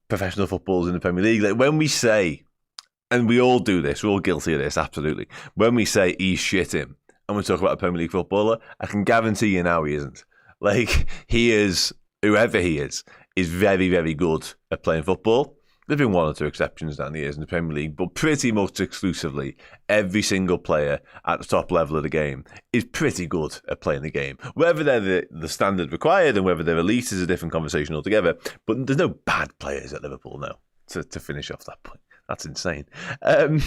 professional footballers in the Premier League. Like when we say, and we all do this, we're all guilty of this, absolutely. When we say he's shitting and we talk about a Premier League footballer, I can guarantee you now he isn't. Like he is, whoever he is very, very good at playing football. There's been one or two exceptions down the years in the Premier League, but pretty much exclusively, every single player at the top level of the game is pretty good at playing the game. Whether they're the standard required and whether they're elite is a different conversation altogether. But there's no bad players at Liverpool now, to finish off that point. That's insane. Konate,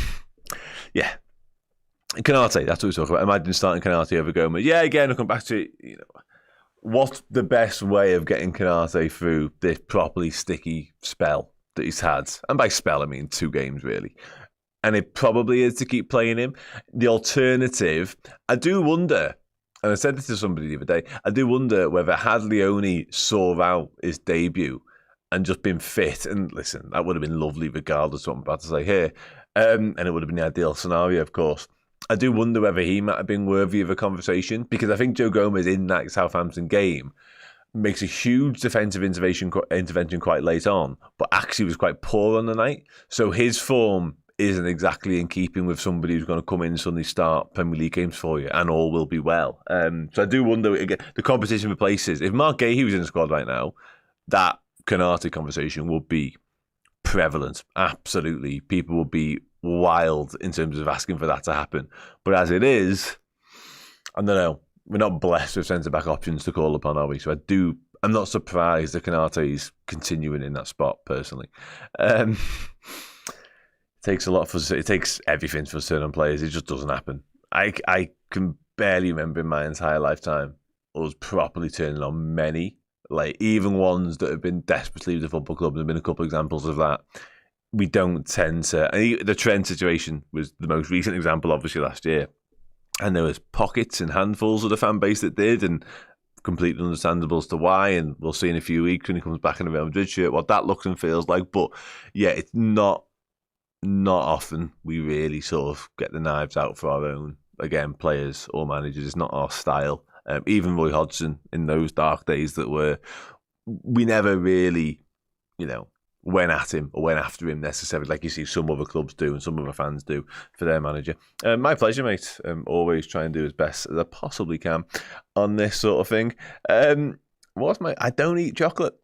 that's what we talk about. Imagine starting Konate over Gomez. Yeah, again, I'll come back to what's the best way of getting Konate through this properly sticky spell that he's had, and by spell I mean 2 games really, and it probably is to keep playing him. The alternative, I do wonder, and I said this to somebody the other day, I do wonder whether had Leone saw out his debut and just been fit, and listen, that would have been lovely regardless of what I'm about to say here, and it would have been the ideal scenario, of course. I do wonder whether he might have been worthy of a conversation, because I think Joe Gomez in that Southampton game makes a huge defensive intervention quite late on, but actually was quite poor on the night. So his form isn't exactly in keeping with somebody who's going to come in and suddenly start Premier League games for you, and all will be well. So I do wonder, again, the competition for places. If Mark Gahey was in the squad right now, that Konate conversation would be prevalent. Absolutely. People would be wild in terms of asking for that to happen. But as it is, I don't know. We're not blessed with centre-back options to call upon, are we? So I'm not surprised that Konate's continuing in that spot, personally. It takes a lot for it takes everything for certain players. It just doesn't happen. I can barely remember in my entire lifetime us properly turning on many, like even ones that have been desperately with the football club. There's been a couple of examples of that. We don't tend to... And the Trent situation was the most recent example, obviously, last year. And there was pockets and handfuls of the fan base that did, and completely understandable as to why. And we'll see in a few weeks when he comes back in a Real Madrid shirt what that looks and feels like. But yeah, it's not often we really sort of get the knives out for our own, again, players or managers. It's not our style. Even Roy Hodgson in those dark days we never really, went at him or went after him necessarily, like you see some other clubs do and some other fans do for their manager. My pleasure, mate. Always try and do as best as I possibly can on this sort of thing. I don't eat chocolate,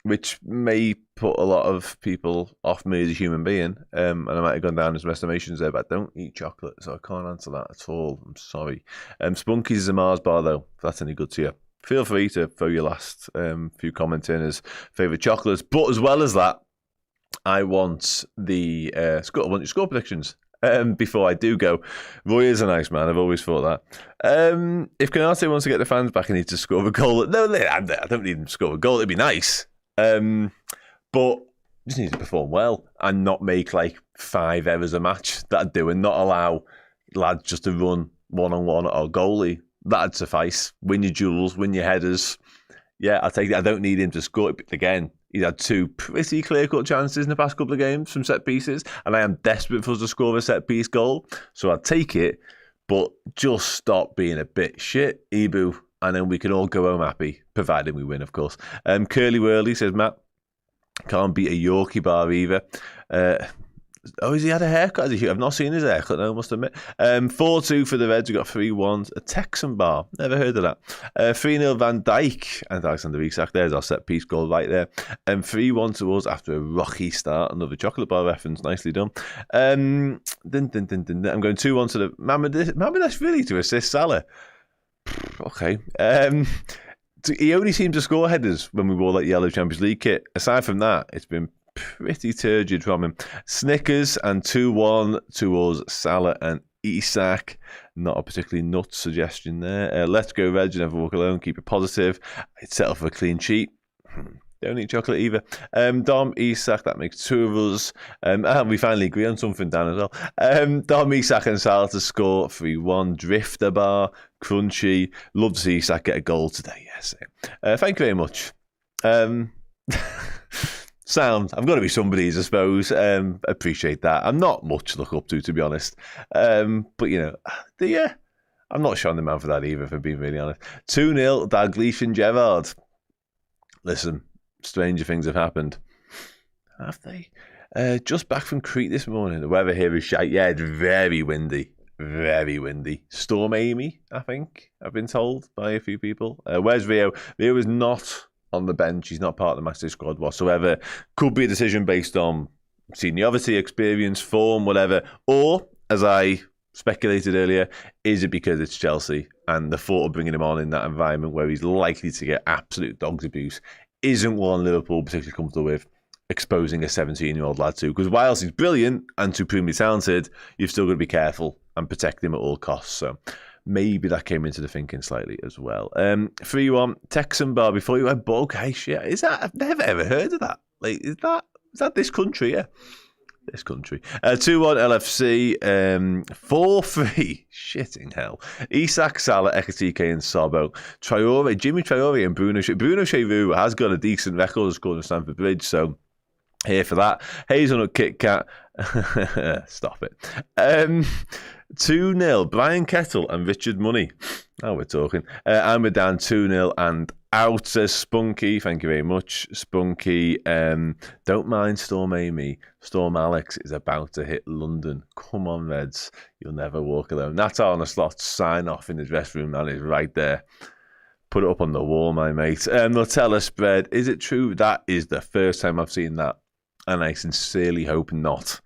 which may put a lot of people off me as a human being, and I might have gone down in some estimations there, but I don't eat chocolate, so I can't answer that at all. I'm sorry. Spunkies is a Mars bar, though, if that's any good to you. Feel free to throw your last few comments in as favourite chocolates. But as well as that, I want the score. I want your score predictions. Before I do go, Roy is a nice man. I've always thought that. If Canate wants to get the fans back, he needs to score a goal. No, I don't need him to score a goal. It'd be nice, but just needs to perform well and not make like 5 errors a match. That'd do, and not allow lads just to run one-on-one at our goalie. That'd suffice. Win your duels, win your headers. Yeah, I'll take it. I don't need him to score it again. He's had 2 pretty clear-cut chances in the past couple of games from set pieces, and I am desperate for us to score a set-piece goal, so I'll take it, but just stop being a bit shit, Ibu, and then we can all go home happy, providing we win, of course. Curly Whirly says, Matt, can't beat a Yorkie bar either. Has he had a haircut? I've not seen his haircut, no, I must admit. 4-2 for the Reds. We've got 3-1. A Texan bar. Never heard of that. 3-0 Van Dijk and Alexander Isak. There's our set-piece goal right there. 3-1 to us after a rocky start. Another chocolate bar reference. Nicely done. I'm going 2-1 to the Mamardashvili to assist Salah. Okay. He only seemed to score headers when we wore that yellow Champions League kit. Aside from that, it's been pretty turgid from him. Snickers and 2-1 to us, Salah and Isak. Not a particularly nuts suggestion there. Let's go, Reg. Never walk alone. Keep it positive. I'd settle for a clean sheet. Don't eat chocolate either. Dom, Isak, that makes 2 of us. And we finally agree on something, Dan, as well. Dom, Isak and Salah to score 3-1. Drifter bar, crunchy. Love to see Isak get a goal today. Yes. Thank you very much. Sound. I've got to be somebody's, I suppose. Appreciate that. I'm not much to look up to be honest. But, you know, I'm not showing the man for that either, if I'm being really honest. 2-0, Dalglish and Gerrard. Listen, stranger things have happened. Have they? Just back from Crete this morning. The weather here is shite. Yeah, it's very windy. Very windy. Storm Amy, I think, I've been told by a few people. Where's Rio? Rio is not on the bench. He's not part of the matchday squad whatsoever. Could be a decision based on seniority, experience, form, whatever. Or, as I speculated earlier, is it because it's Chelsea and the thought of bringing him on in that environment where he's likely to get absolute dog's abuse isn't one Liverpool particularly comfortable with exposing a 17-year-old lad to? Because whilst he's brilliant and supremely talented, you've still got to be careful and protect him at all costs. So maybe that came into the thinking slightly as well. 3-1 Texan bar before you went bug. Hey, shit, is that? I've never ever heard of that. Like, is that this country? Yeah, this country. 2-1 LFC. 4-3. Shitting hell. Isak, Salah, Ekatike, and Sabo. Jimmy Traore, and Bruno Chevu has got a decent record scoring at Stamford Bridge. So here for that. Hazelnut Kit Kat. Stop it. 2-0, Brian Kettle and Richard Money. Now we're talking. And we're down 2-0 and out, says Spunky. Thank you very much, Spunky. Don't mind Storm Amy. Storm Alex is about to hit London. Come on, Reds. You'll never walk alone. That's Arne Slot's sign off in the dressing room. That is right there. Put it up on the wall, my mate. Nutella spread. Is it true? That is the first time I've seen that. And I sincerely hope not.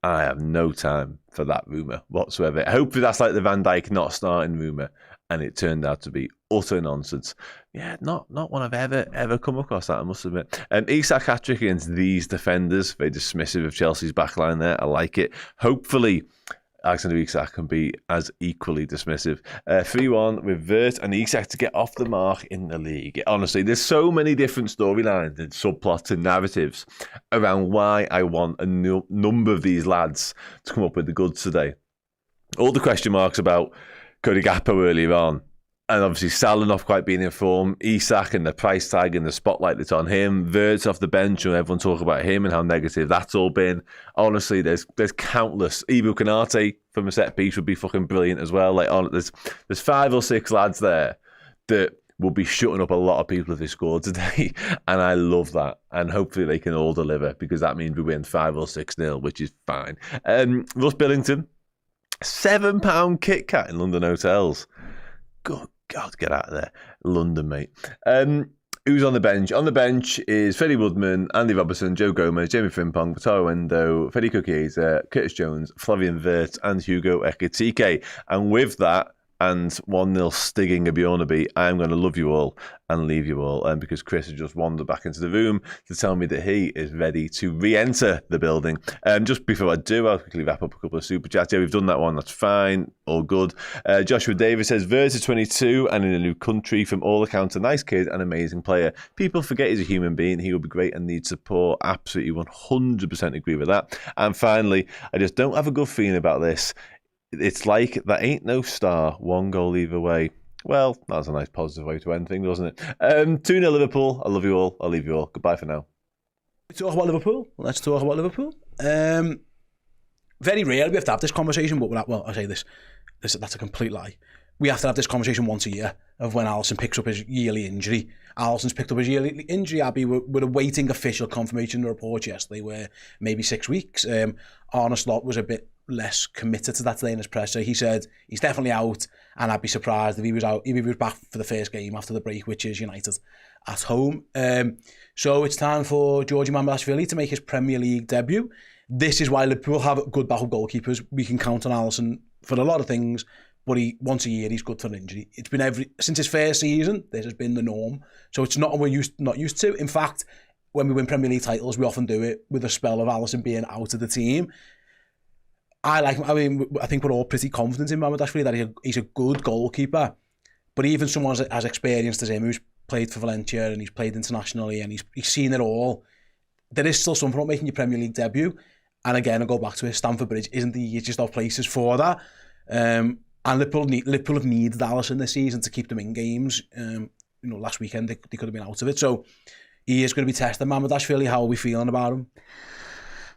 I have no time for that rumour whatsoever. Hopefully that's like the Van Dijk not starting rumour, and it turned out to be utter nonsense. Yeah, not one I've ever come across that, I must admit. Isak hat-trick against these defenders. Very dismissive of Chelsea's backline there. I like it. Hopefully Alexander Isak can be as equally dismissive. 3-1 with Vert and Isak to get off the mark in the league. Honestly, there's so many different storylines and subplots and narratives around why I want a number of these lads to come up with the goods today. All the question marks about Cody Gakpo earlier on, and obviously Salah not quite being in form, Isak and the price tag and the spotlight that's on him, Verts off the bench and everyone talk about him and how negative that's all been. Honestly, there's countless. Ibu Konate from a set piece would be fucking brilliant as well. Like, there's 5 or 6 lads there that will be shutting up a lot of people if they score today, and I love that. And hopefully they can all deliver, because that means we win 5 or 6-0, which is fine. Russ Billington, £7 Kit Kat in London hotels. Good God, get out of there. London, mate. Who's on the bench? On the bench is Freddie Woodman, Andy Robertson, Joe Gomez, Jamie Frimpong, Wataru Endo, Federico Chiesa, Curtis Jones, Flavian Wirtz, and Hugo Ekitike. And with that, and 1-0 Stigging of Bjornaby, I'm going to love you all and leave you all. And because Chris has just wandered back into the room to tell me that he is ready to re-enter the building. Just before I do, I'll quickly wrap up a couple of super chats. Yeah, we've done that one. That's fine. All good. Joshua Davis says, Verts is 22 and in a new country. From all accounts, a nice kid and amazing player. People forget he's a human being. He will be great and needs support. Absolutely 100% agree with that. And finally, I just don't have a good feeling about this. It's like there ain't no star, 1 goal either way. Well, that's a nice positive way to end things, wasn't it? 2-0 Liverpool. I love you all. I'll leave you all. Goodbye for now. Let's talk about Liverpool. Very rare we have to have this conversation, but well, I say this, that's a complete lie. We have to have this conversation once a year of when Alisson picks up his yearly injury. Alisson's picked up his yearly injury, Abby. We're awaiting official confirmation of the report yesterday, where maybe 6 weeks. Arne Slot was a bit less committed to that today in his presser. He said he's definitely out, and I'd be surprised if he was out, if he was back for the first game after the break, which is United at home. So it's time for Georgi Mamardashvili to make his Premier League debut. This is why Liverpool have good backup goalkeepers. We can count on Alisson for a lot of things, but once a year he's good for an injury. It's been since his first season, this has been the norm. So it's not what we're not used to. In fact, when we win Premier League titles, we often do it with a spell of Alisson being out of the team. I think we're all pretty confident in Mamardashvili that he's a good goalkeeper. But even someone as experienced as him, who's played for Valencia and he's played internationally and he's seen it all, there is still something about making your Premier League debut. And again, I'll go back to it, Stamford Bridge isn't the easiest of places for that. And Liverpool have needed Alisson this season to keep them in games. Last weekend they could have been out of it. So he is going to be testing Mamardashvili. How are we feeling about him?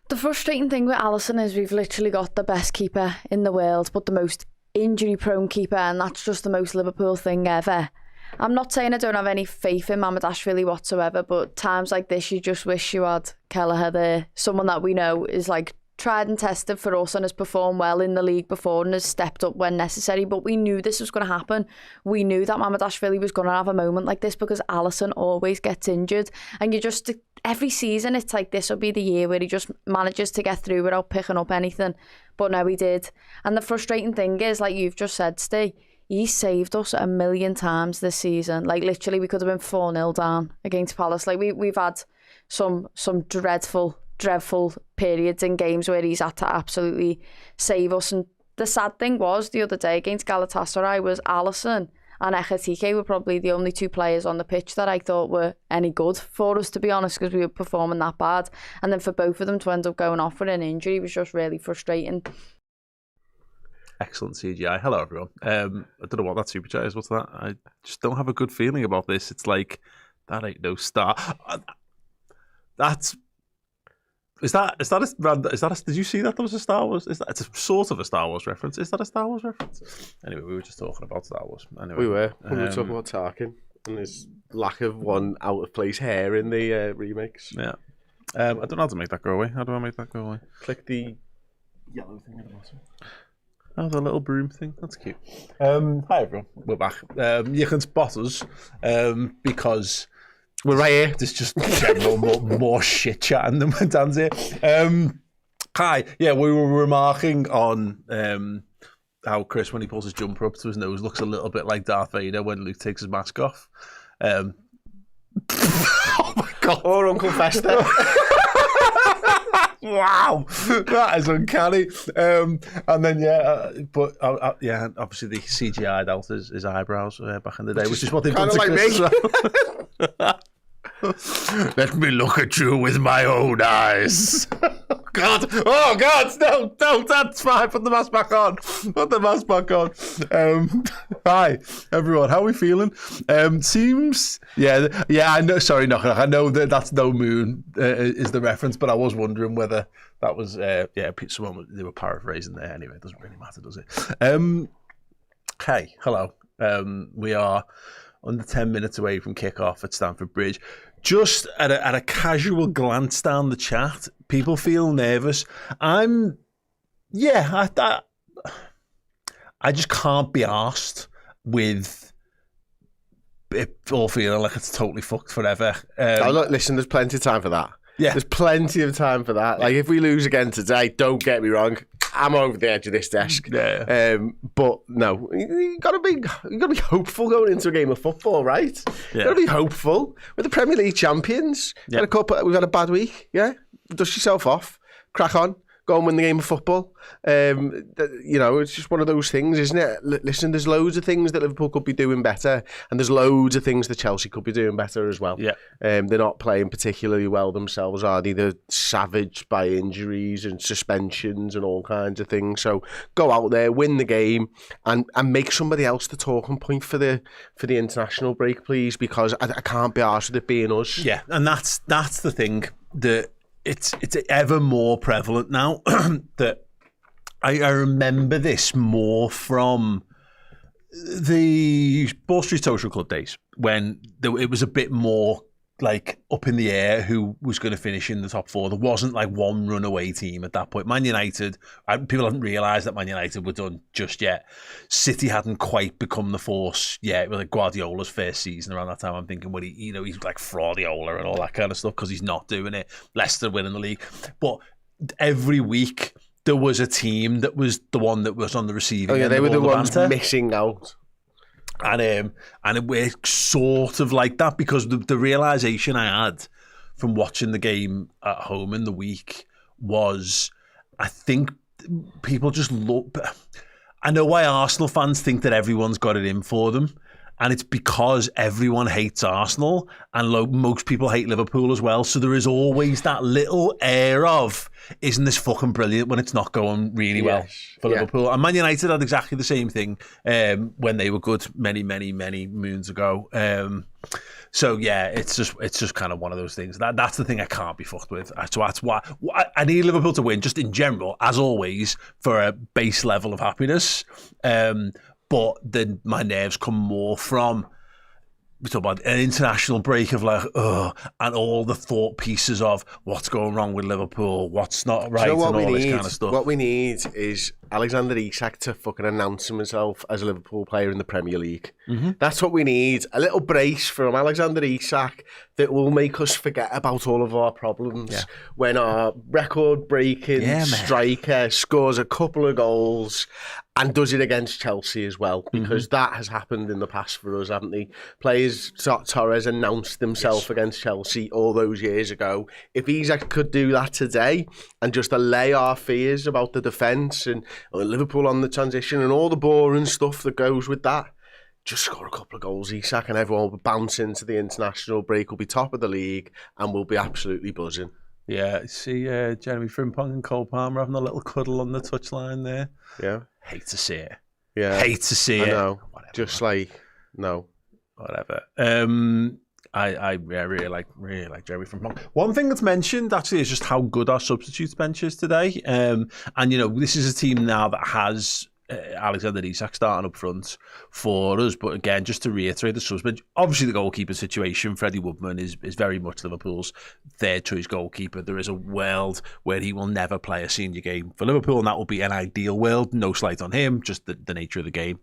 The frustrating thing with Alisson is we've literally got the best keeper in the world, but the most injury-prone keeper, and that's just the most Liverpool thing ever. I'm not saying I don't have any faith in Mamardashvili whatsoever, but times like this, you just wish you had Kelleher there, someone that we know is like tried and tested for us and has performed well in the league before and has stepped up when necessary. But we knew this was going to happen. We knew that Mamardashvili was going to have a moment like this because Alisson always gets injured, and you just every season it's like this will be the year where he just manages to get through without picking up anything. But no, he did. And the frustrating thing is, like you've just said, Steve, he saved us 1 million times this season. Like literally we could have been 4-0 down against Palace. Like we've had some dreadful periods in games where he's had to absolutely save us. And the sad thing was the other day against Galatasaray was Alisson and Ekitike were probably the only 2 players on the pitch that I thought were any good for us, to be honest, because we were performing that bad. And then for both of them to end up going off with an injury was just really frustrating. Excellent CGI. Hello, everyone. I don't know what that super chat is. What's that? I just don't have a good feeling about this. It's like, that ain't no star. Did you see that there was a Star Wars? It's a sort of a Star Wars reference. Is that a Star Wars reference? Anyway, we were just talking about Star Wars. Anyway, we were talking about Tarkin and his lack of one out of place hair in the remakes. Yeah. I don't know how to make that go away. How do I make that go away? Click the yellow thing at the bottom. Oh, the little broom thing. That's cute. Hi, everyone. We're back. You can spot us because we're right here. There's just general more shit chatting than when Dan's here. Hi. Yeah, we were remarking on how Chris, when he pulls his jumper up to his nose, looks a little bit like Darth Vader when Luke takes his mask off. Oh, my God. Or Uncle Fester. Wow, that is uncanny. And then yeah, obviously they CGI'd out his eyebrows back in the day, which is what they've done to Chris as well. Let me look at you with my own eyes. God, oh God, no, that's fine. Put the mask back on. Hi, everyone. How are we feeling? Seems, I know. Sorry, I know that's No Moon is the reference, but I was wondering whether that was someone they were paraphrasing there. Anyway, it doesn't really matter, does it? Hey, hello. We are under 10 minutes away from kick-off at Stamford Bridge. Just at a casual glance down the chat, people feel nervous. I just can't be arsed with it all feeling like it's totally fucked forever. Look, listen, there's plenty of time for that. Yeah. There's plenty of time for that. Like, if we lose again today, don't get me wrong, I'm over the edge of this desk. Yeah. But no, you got to be hopeful going into a game of football, right? Yeah. Got to be hopeful. We're the Premier League champions. Yeah. We've had a bad week. Yeah, dust yourself off, crack on. Go and win the game of football. It's just one of those things, isn't it? Listen, there's loads of things that Liverpool could be doing better, and there's loads of things that Chelsea could be doing better as well. Yeah. They're not playing particularly well themselves, are they? They're savaged by injuries and suspensions and all kinds of things. So go out there, win the game, and make somebody else the talking point for the international break, please, because I can't be arsed with it being us. Yeah, and that's the thing that. It's ever more prevalent now that I remember this more from the Ball Street Social Club days when it was a bit more like up in the air who was going to finish in the top four. There wasn't like one runaway team at that point. Man United, people haven't realised that Man United were done just yet. City hadn't quite become the force yet. It was like Guardiola's first season around that time. I'm thinking, well, he's like Fraudiola and all that kind of stuff because he's not doing it. Leicester winning the league. But every week there was a team that was the one that was on the receiving end. They were the ones banter. missing out. And it was sort of like that because the realisation I had from watching the game at home in the week was I think people just look... I know why Arsenal fans think that everyone's got it in for them. And it's because everyone hates Arsenal and most people hate Liverpool as well. So there is always that little air of, isn't this fucking brilliant when it's not going really well for Liverpool? And Man United had exactly the same thing when they were good many, many, many moons ago. So yeah, it's just kind of one of those things. That's the thing I can't be fucked with. So that's why I need Liverpool to win, just in general, as always, for a base level of happiness. But then my nerves come more from, we talk about an international break of like, and all the thought pieces of what's going wrong with Liverpool, what's not right, and all this kind of stuff. What we need is Alexander Isak to fucking announce himself as a Liverpool player in the Premier League. Mm-hmm. That's what we need. A little brace from Alexander Isak that will make us forget about all of our problems when our record-breaking striker scores a couple of goals and does it against Chelsea as well, because that has happened in the past for us, haven't they? Players, Torres announced himself against Chelsea all those years ago. If Isak could do that today and just allay our fears about the defence and Liverpool on the transition and all the boring stuff that goes with that, just score a couple of goals, Isak, and everyone will bounce into the international break, will be top of the league, and we'll be absolutely buzzing. Yeah, see Jeremy Frimpong and Cole Palmer having a little cuddle on the touchline there. Yeah. Hate to see it. Yeah. Hate to see it. I know. Whatever, just like, no. Whatever. I really like Jeremy Frimpong. One thing that's mentioned actually is just how good our substitutes bench is today. And this is a team now that has Alexander Isak starting up front for us, but again, just to reiterate the subs bench, obviously the goalkeeper situation, Freddie Woodman is very much Liverpool's third choice goalkeeper. There is a world where he will never play a senior game for Liverpool, and that will be an ideal world. No slight on him, just the nature of the game.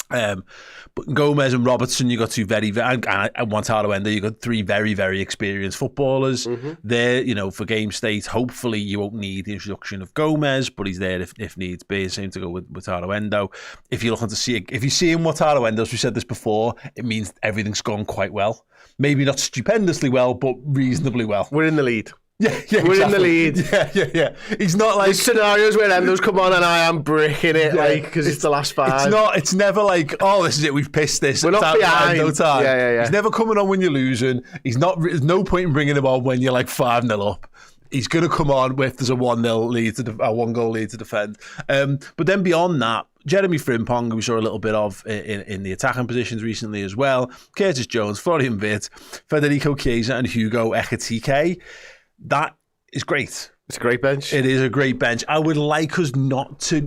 But Gomez and Robertson, you got two and Wantaro Endo, you got three very, very experienced footballers. There, for game state, hopefully you won't need the introduction of Gomez, but he's there if needs be. Same to go with Wantaro Endo. If you're looking to see, if you see in Wantaro Endo, as we said this before, it means everything's gone quite well. Maybe not stupendously well, but reasonably well. We're in the lead. Yeah, we're in the lead. Yeah. He's not like there's scenarios where Endo's come on and I am bricking it, because it's the last five. It's never like, oh, this is it. We've pissed this. We're not behind. No time. Yeah. He's never coming on when you're losing. There's no point in bringing him on when you're like 5-0 up. He's going to come on if there's a 1-0 lead a 1-goal lead to defend. But then beyond that, Jeremy Frimpong, who we saw a little bit of in the attacking positions recently as well. Curtis Jones, Florian Wirtz, Federico Chiesa, and Hugo Ekitike. That is great. It's a great bench. It is a great bench. I would like us not to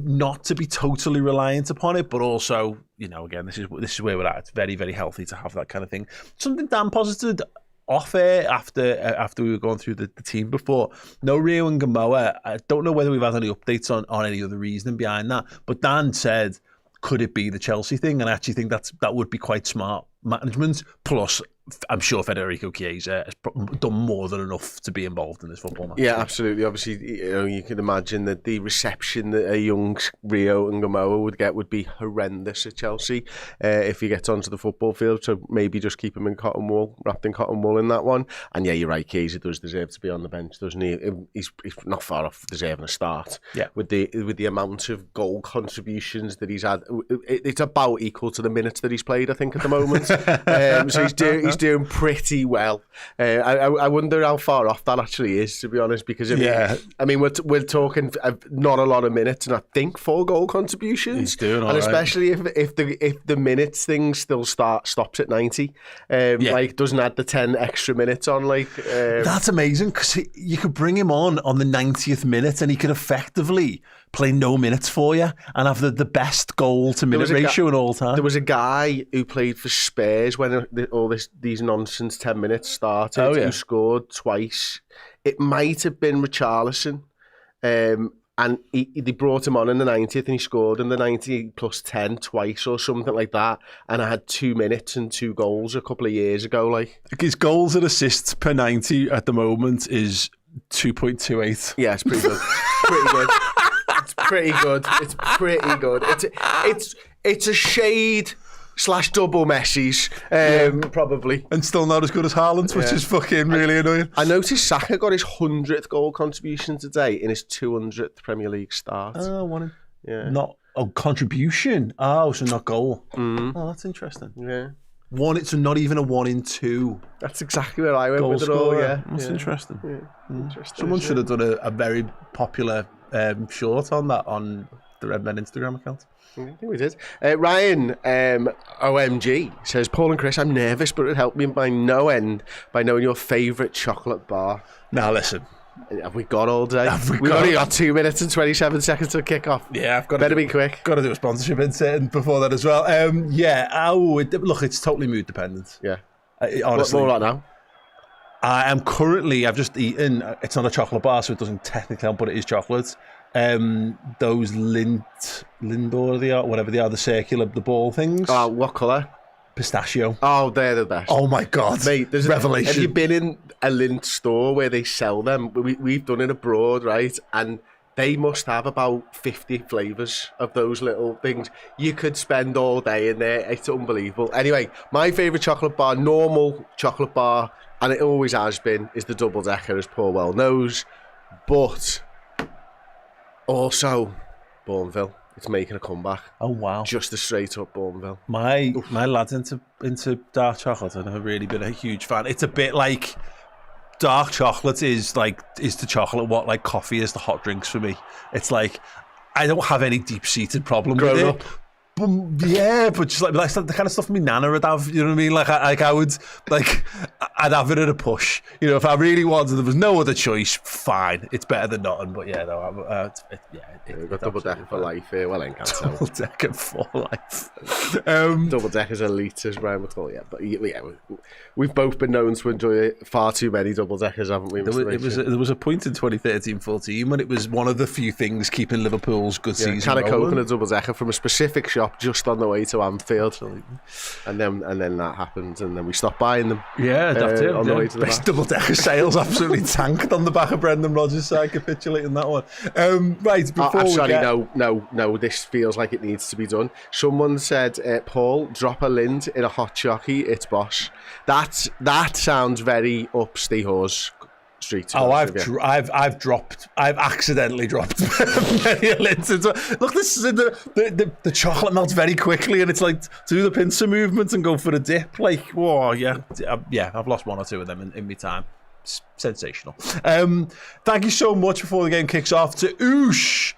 be totally reliant upon it, but also, again, this is where we're at. It's very, very healthy to have that kind of thing. Something Dan posited off air after we were going through the team before. No Rio and Gamoa. I don't know whether we've had any updates on any other reasoning behind that, but Dan said, could it be the Chelsea thing? And I actually think that would be quite smart management. Plus, I'm sure Federico Chiesa has done more than enough to be involved in this football match. Yeah, absolutely. Obviously, you can imagine that the reception that a young Rio and Gamoa would get would be horrendous at Chelsea if he gets onto the football field. So maybe just keep him in cotton wool, wrapped in cotton wool in that one. And yeah, you're right, Chiesa does deserve to be on the bench, doesn't he? He's not far off deserving a start. Yeah. With the amount of goal contributions that he's had, it's about equal to the minutes that he's played, I think, at the moment. So he's doing pretty well. I wonder how far off that actually is, to be honest, because I mean we're talking not a lot of minutes, and I think 4 goal contributions. He's doing all and right. especially if the minutes thing still stops at 90, like doesn't add the 10 extra minutes on. That's amazing, because you could bring him on the 90th minute, and he could effectively play no minutes for you and have the best goal to minute ratio in all time. There was a guy who played for Spurs when all these nonsense 10 minutes started, who scored twice. It might have been Richarlison, and they brought him on in the 90th, and he scored in the 90 plus 10 twice or something like that, and I had 2 minutes and 2 goals a couple of years ago. His goals and assists per 90 at the moment is 2.28. Yeah, it's pretty good. It's pretty good. It's pretty good. It's a shade / double Messi's, probably. And still not as good as Haaland's, which is fucking really annoying. I noticed Saka got his 100th goal contribution today in his 200th Premier League start. Oh, one. Yeah. Contribution. Oh, so not goal. Mm. Oh, that's interesting. Yeah. It's not even a 1 in 2. That's exactly where I went goal with it all, yeah. That's interesting. Yeah. Interesting. Someone should have done a very popular short on that on the Red Men Instagram account. I think we did. Ryan, OMG, says, Paul and Chris, I'm nervous, but it helped me by no end by knowing your favourite chocolate bar. Now listen. Have we got all day? We've only got 2 minutes and 27 seconds to kick off. Yeah, I've got Better be quick. Got to do a sponsorship insert before that as well. Look, it's totally mood dependent. Yeah. Honestly. What right now? I've just eaten, it's not a chocolate bar, so it doesn't technically count, but it is chocolate. Those Lindor, they are, whatever they are, the circular, the ball things. Oh, what colour? Pistachio. Oh, they're the best. Oh my God. Mate, there's revelation. Have you been in a Lindt store where they sell them? We've done it abroad, right? And they must have about 50 flavours of those little things. You could spend all day in there. It's unbelievable. Anyway, my favourite chocolate bar, normal chocolate bar, and it always has been, is the double decker, as Paul well knows. But also Bourneville. It's making a comeback. Oh wow! Just a straight up Bourneville. My lad's into dark chocolate, and I've really been a huge fan. It's a bit like dark chocolate is to chocolate what like coffee is to hot drinks for me. It's like I don't have any deep seated problem with it. Up. But just like the kind of stuff my nana would have, you know what I mean? I'd have it at a push. You know, if I really wanted, there was no other choice. Fine, it's better than nothing. But yeah, no, we've got double decker for life here. Well, I can't tell. Double decker for life. Double decker's elite, as Brian would call it. Yeah, but yeah, we've both been known to enjoy far too many double deckers, haven't we? There was a point in 2013-14 when it was one of the few things keeping Liverpool's good season. Can of Coke and a double decker from a specific shop just on the way to Anfield, and then that happened, and then we stopped buying them. Yeah, that's it. On the way to the best double decker sales absolutely tanked on the back of Brendan Rodgers' side, capitulating that one. Right before no, this feels like it needs to be done. Someone said, Paul, drop a Lind in a hot chockey, it's boss. That sounds very up Stehor's street. Oh, I've accidentally dropped many a Lindt. Look, this is the chocolate melts very quickly, and it's like do the pincer movement and go for a dip. Like, whoa, yeah, I've lost 1 or 2 of them in my time. Sensational. Thank you so much before the game kicks off to Oosh.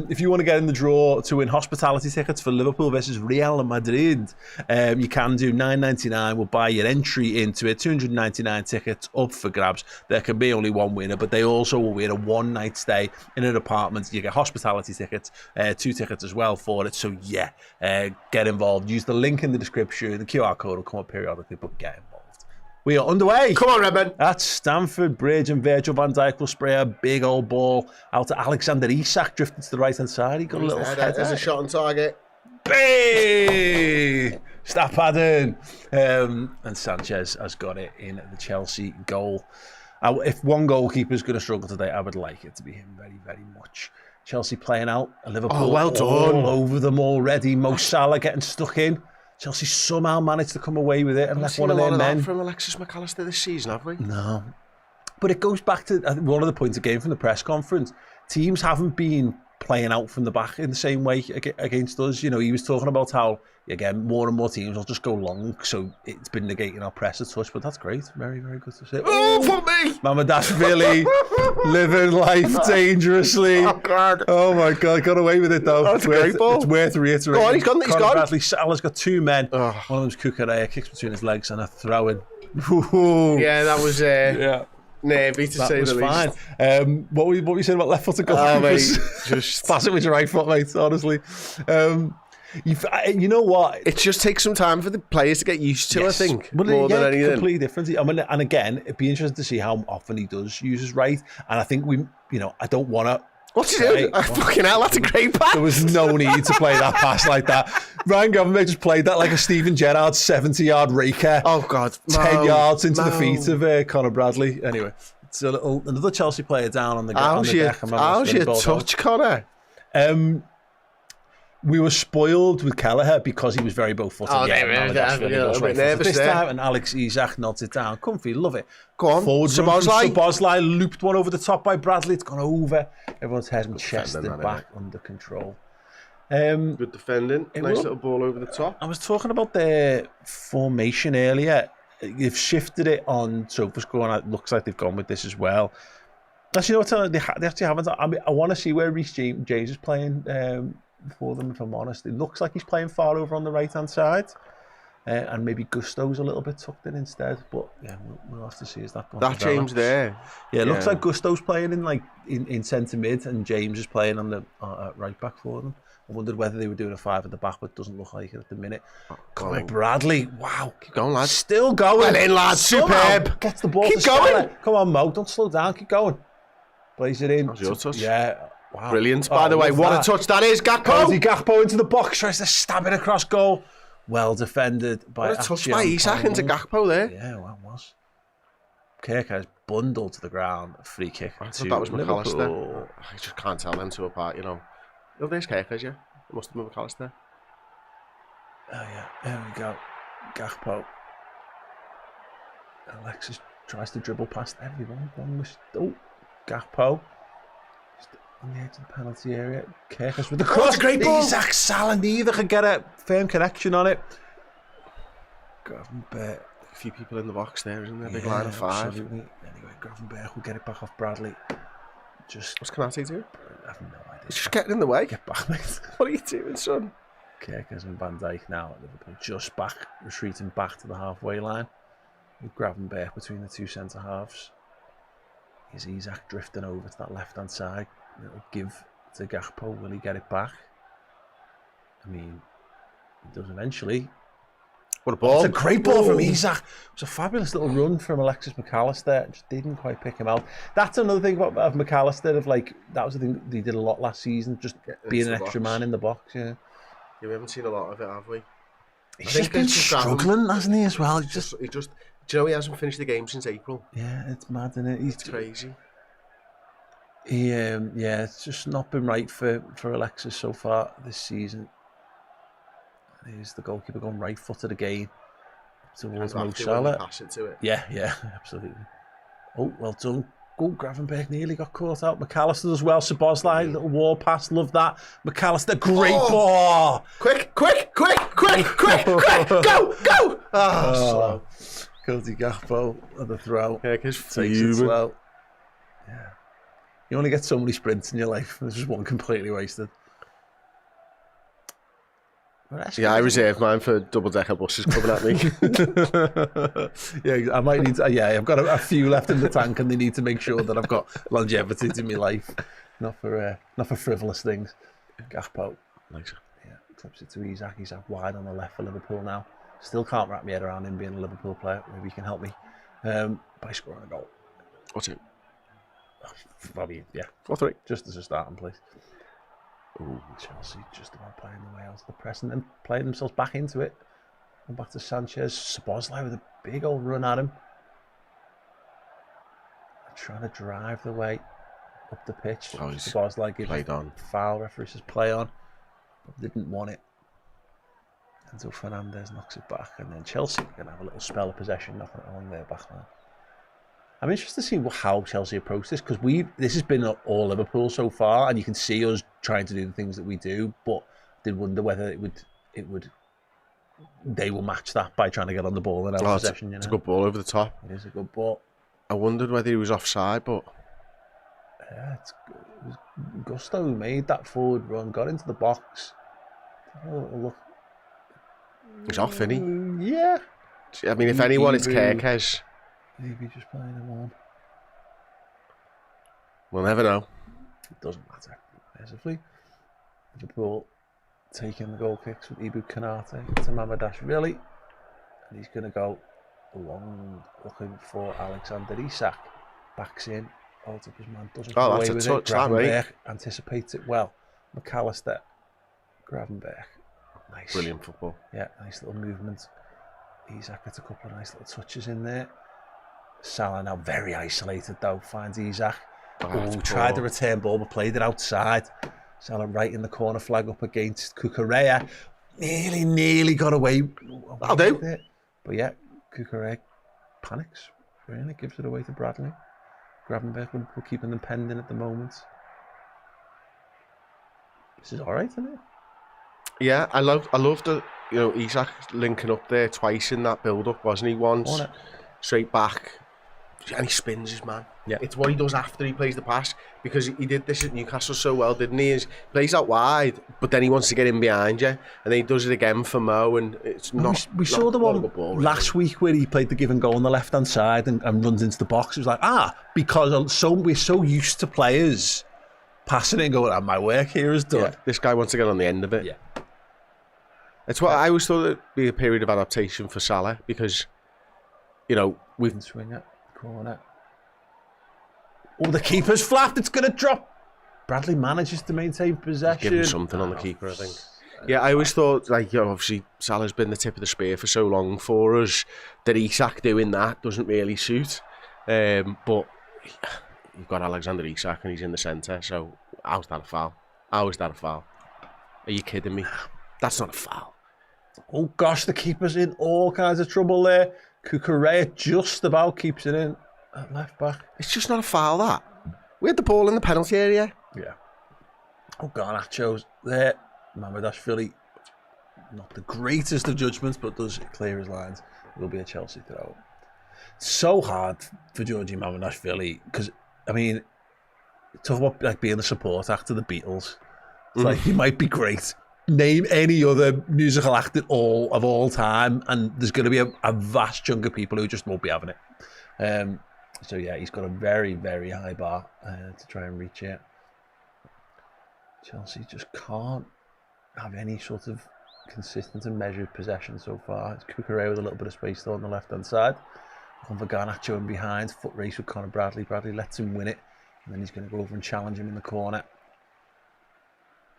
If you want to get in the draw to win hospitality tickets for Liverpool versus Real Madrid, you can do $9.99. We'll buy your entry into it. 299 tickets up for grabs. There can be only one winner, but they also will win a 1-night stay in an apartment. You get hospitality tickets, 2 tickets as well for it. So yeah, get involved. Use the link in the description. The QR code will come up periodically, but get involved. We are underway. Come on, Redmond. At Stamford Bridge, and Virgil van Dijk will spray a big old ball out to Alexander Isak, drifting to the right-hand side. He got a little header. There's a shot on target. Hey! Stop padding. And Sanchez has got it in the Chelsea goal. If one goalkeeper's going to struggle today, I would like it to be him very, very much. Chelsea playing out, Liverpool well done. all over them already. Mo Salah getting stuck in. Chelsea somehow managed to come away with it and left one of their men. From Alexis McAllister this season, have we? No. But it goes back to one of the points again from the press conference. Teams haven't been playing out from the back in the same way against us. You know, he was talking about how, again, more and more teams will just go long, so it's been negating our press a touch, but that's great. Very, very good to see. Oh, for me! Mama Dash Billy living life dangerously. Oh, God. Oh, my God. Got away with it, though. That's a great ball. It's worth reiterating. Go on, he's gone. Conor Bradley, Salah's got two men. One of them's Kukurea, kicks between his legs and a throw-in. Yeah, that was... yeah. Nervy to say the least. Fine. What were you saying about left-footed goalkeepers? Just pass it with your right foot, mate. Honestly, you know what? It just takes some time for the players to get used to. Yes. I think more than anything. Completely different. I mean, and again, it'd be interesting to see how often he does use his right. And I think I don't want to. What's he doing? Fucking hell, that's a great pass. There was no need to play that pass like that. Ryan Government just played that like a Steven Gerrard 70-yard raker. Oh, God. 10 yards into the feet of Conor Bradley. Anyway, it's another Chelsea player down on the deck. How's your touch, Conor? We were spoiled with Kelleher because he was very both-footed. Oh, nervous this time, and Alex Isak nods it down. Comfy, love it. Go on. Forward Szoboszlai looped one over the top by Bradley. It's gone over. Everyone's head and chested back under control. Good defending. Nice little ball over the top. I was talking about their formation earlier. They've shifted it on SofaScore, and it looks like they've gone with this as well. Actually, you know what? They actually haven't. I want to see where Reece James is playing for them, if I'm honest. It looks like he's playing far over on the right-hand side. And maybe Gusto's a little bit tucked in instead. But yeah, we'll have to see as that goes. That James there. Yeah, it looks like Gusto's playing in centre mid and James is playing on the right back for them. I wondered whether they were doing a 5 at the back, but it doesn't look like it at the minute. Conor Bradley, wow. Keep going, lad. Still going. Well in, lad. Superb. Gets the ball Keep to going. Stella. Come on, Mo. Don't slow down. Keep going. Plays it in. That was your touch. Yeah. Wow. Brilliant. By the way, what a touch that is. Gakpo into the box. Tries to stab it across goal. Well defended by What a touch by Isak into Gakpo there. Yeah, well, it was. Kirker's bundled to the ground. Free kick. I thought that was McAllister. I just can't tell them two apart, you know. Oh, there's Kirker's, yeah. It must have been McAllister. Oh, yeah. There we go. Gakpo. Alexis tries to dribble past everyone. Gakpo. Just on the edge of the penalty area. Kirker's with the cross. Great ball. Isak Salah neither could get a firm connection on it. Gravenberch. A few people in the box there, isn't there? Big line of 5. Absolutely. Anyway, Gravenberch will get it back off Bradley. What's Canate doing? I have no idea. He's just getting in the way. Get back, mate. What are you doing, son? Kirkers and Van Dijk now at Liverpool, just back, retreating back to the halfway line. With Gravenberch between the two centre halves. Is Isak drifting over to that left hand side? It'll give to Gakpo. Will he get it back? I mean, he does eventually. What a ball. It's a great ball from Isak. It was a fabulous little run from Alexis McAllister. Just didn't quite pick him out. That's another thing of McAllister, of like, that was the thing they did a lot last season, just being an extra man in the box. Yeah, we haven't seen a lot of it, have we? He's just been struggling, hasn't he, as well? Do you know he hasn't finished the game since April? Yeah, it's mad, isn't it? It's crazy. Yeah, it's just not been right for Alexis so far this season. Here's the goalkeeper going right-footed again towards Mo Salah. Pass it to it. Yeah, absolutely. Oh, well done. Oh, Gravenberch nearly got caught out. McAllister as well. Szoboszlai, little wall pass. Love that. McAllister, great ball. Quick. Go. Slow. Cody Gakpo at the throw. Yeah, takes it slow. Yeah. You only get so many sprints in your life. There's just one completely wasted. Yeah, I reserve mine for double-decker buses coming at me. Yeah, I might need to. Yeah, I've got a few left in the tank, and they need to make sure that I've got longevity to my life, not for frivolous things. Gakpo, Nice. Yeah, clips it to Isak. He's out wide on the left for Liverpool now. Still can't wrap my head around him being a Liverpool player. Maybe he can help me by scoring a goal. What's it? I mean, yeah, 4-3. just as a starting place. Ooh, Chelsea just about playing their way out of the press and then playing themselves back into it. And back to Sanchez. Szoboszlai with a big old run at him. Trying to drive the way up the pitch. Szoboszlai gives on. Foul, referee says play on. But didn't want it. Until Fernandes knocks it back. And then Chelsea are going to have a little spell of possession knocking it along their back line. I'm interested to see how Chelsea approach this, because this has been all Liverpool so far, and you can see us trying to do the things that we do, but I did wonder whether they will match that by trying to get on the ball and have possession. It's a good ball over the top. It is a good ball. I wondered whether he was offside, but yeah, it was Gusto who made that forward run, got into the box. Look. He's off, isn't he? Yeah. I mean, if anyone, it's Kerkez. Maybe just playing him on. We'll never know. It doesn't matter. Basically, Liverpool taking the goal kicks with Ibu Konate to Mamadashvili, and he's going to go along looking for Alexander Isak. Backs in, holds up his man, doesn't go away with it. Gravenberch anticipates it well. McAllister, Gravenberch. Nice. Brilliant football. Yeah, nice little movement. Isak gets a couple of nice little touches in there. Salah now very isolated though, finds Isak. Tried the return ball but played it outside. Salah right in the corner, flag up against Cucurella. Nearly got away. That'll do. With it. But yeah, Cucurella panics. Really gives it away to Bradley. Gravenberch will keeping them pending at the moment. This is alright, isn't it? Yeah, I love the Isak linking up there twice in that build up, wasn't he? Once straight back. And he spins his man. Yeah. It's what he does after he plays the pass, because he did this at Newcastle so well, didn't he? He plays out wide, but then he wants to get in behind you, and then he does it again for Mo, and it's not. We saw the one last week where he played the give and go on the left hand side and runs into the box. It was like, because we're so used to players passing it and going, my work here is done. Yeah, this guy wants to get on the end of it. Yeah. It's what I always thought it'd be a period of adaptation for Salah, because, we can swing it. Corner. Oh, the keeper's flapped. It's going to drop. Bradley manages to maintain possession. Give him something on the keeper, I think. Yeah, I always thought, obviously, Salah's been the tip of the spear for so long for us that Isak doing that doesn't really suit. But you've got Alexander Isak and he's in the centre, so how's that a foul? How is that a foul? Are you kidding me? That's not a foul. Oh, gosh, the keeper's in all kinds of trouble there. Cucurella just about keeps it in at left back. It's just not a foul, that. We had the ball in the penalty area. Yeah. Oh, Garnacho's there. Mamadashvili, not the greatest of judgments, but does clear his lines. It will be a Chelsea throw. So hard for Georgie Mamadashvili, because, talk about being the support act of the Beatles. It's like, he might be great. Name any other musical act of all time, and there's going to be a vast chunk of people who just won't be having it. So yeah, he's got a very, very high bar to try and reach it. Chelsea just can't have any sort of consistent and measured possession so far. It's Cucurella with a little bit of space still on the left-hand side. Looking for Garnacho in behind. Foot race with Conor Bradley. Bradley lets him win it, and then he's going to go over and challenge him in the corner.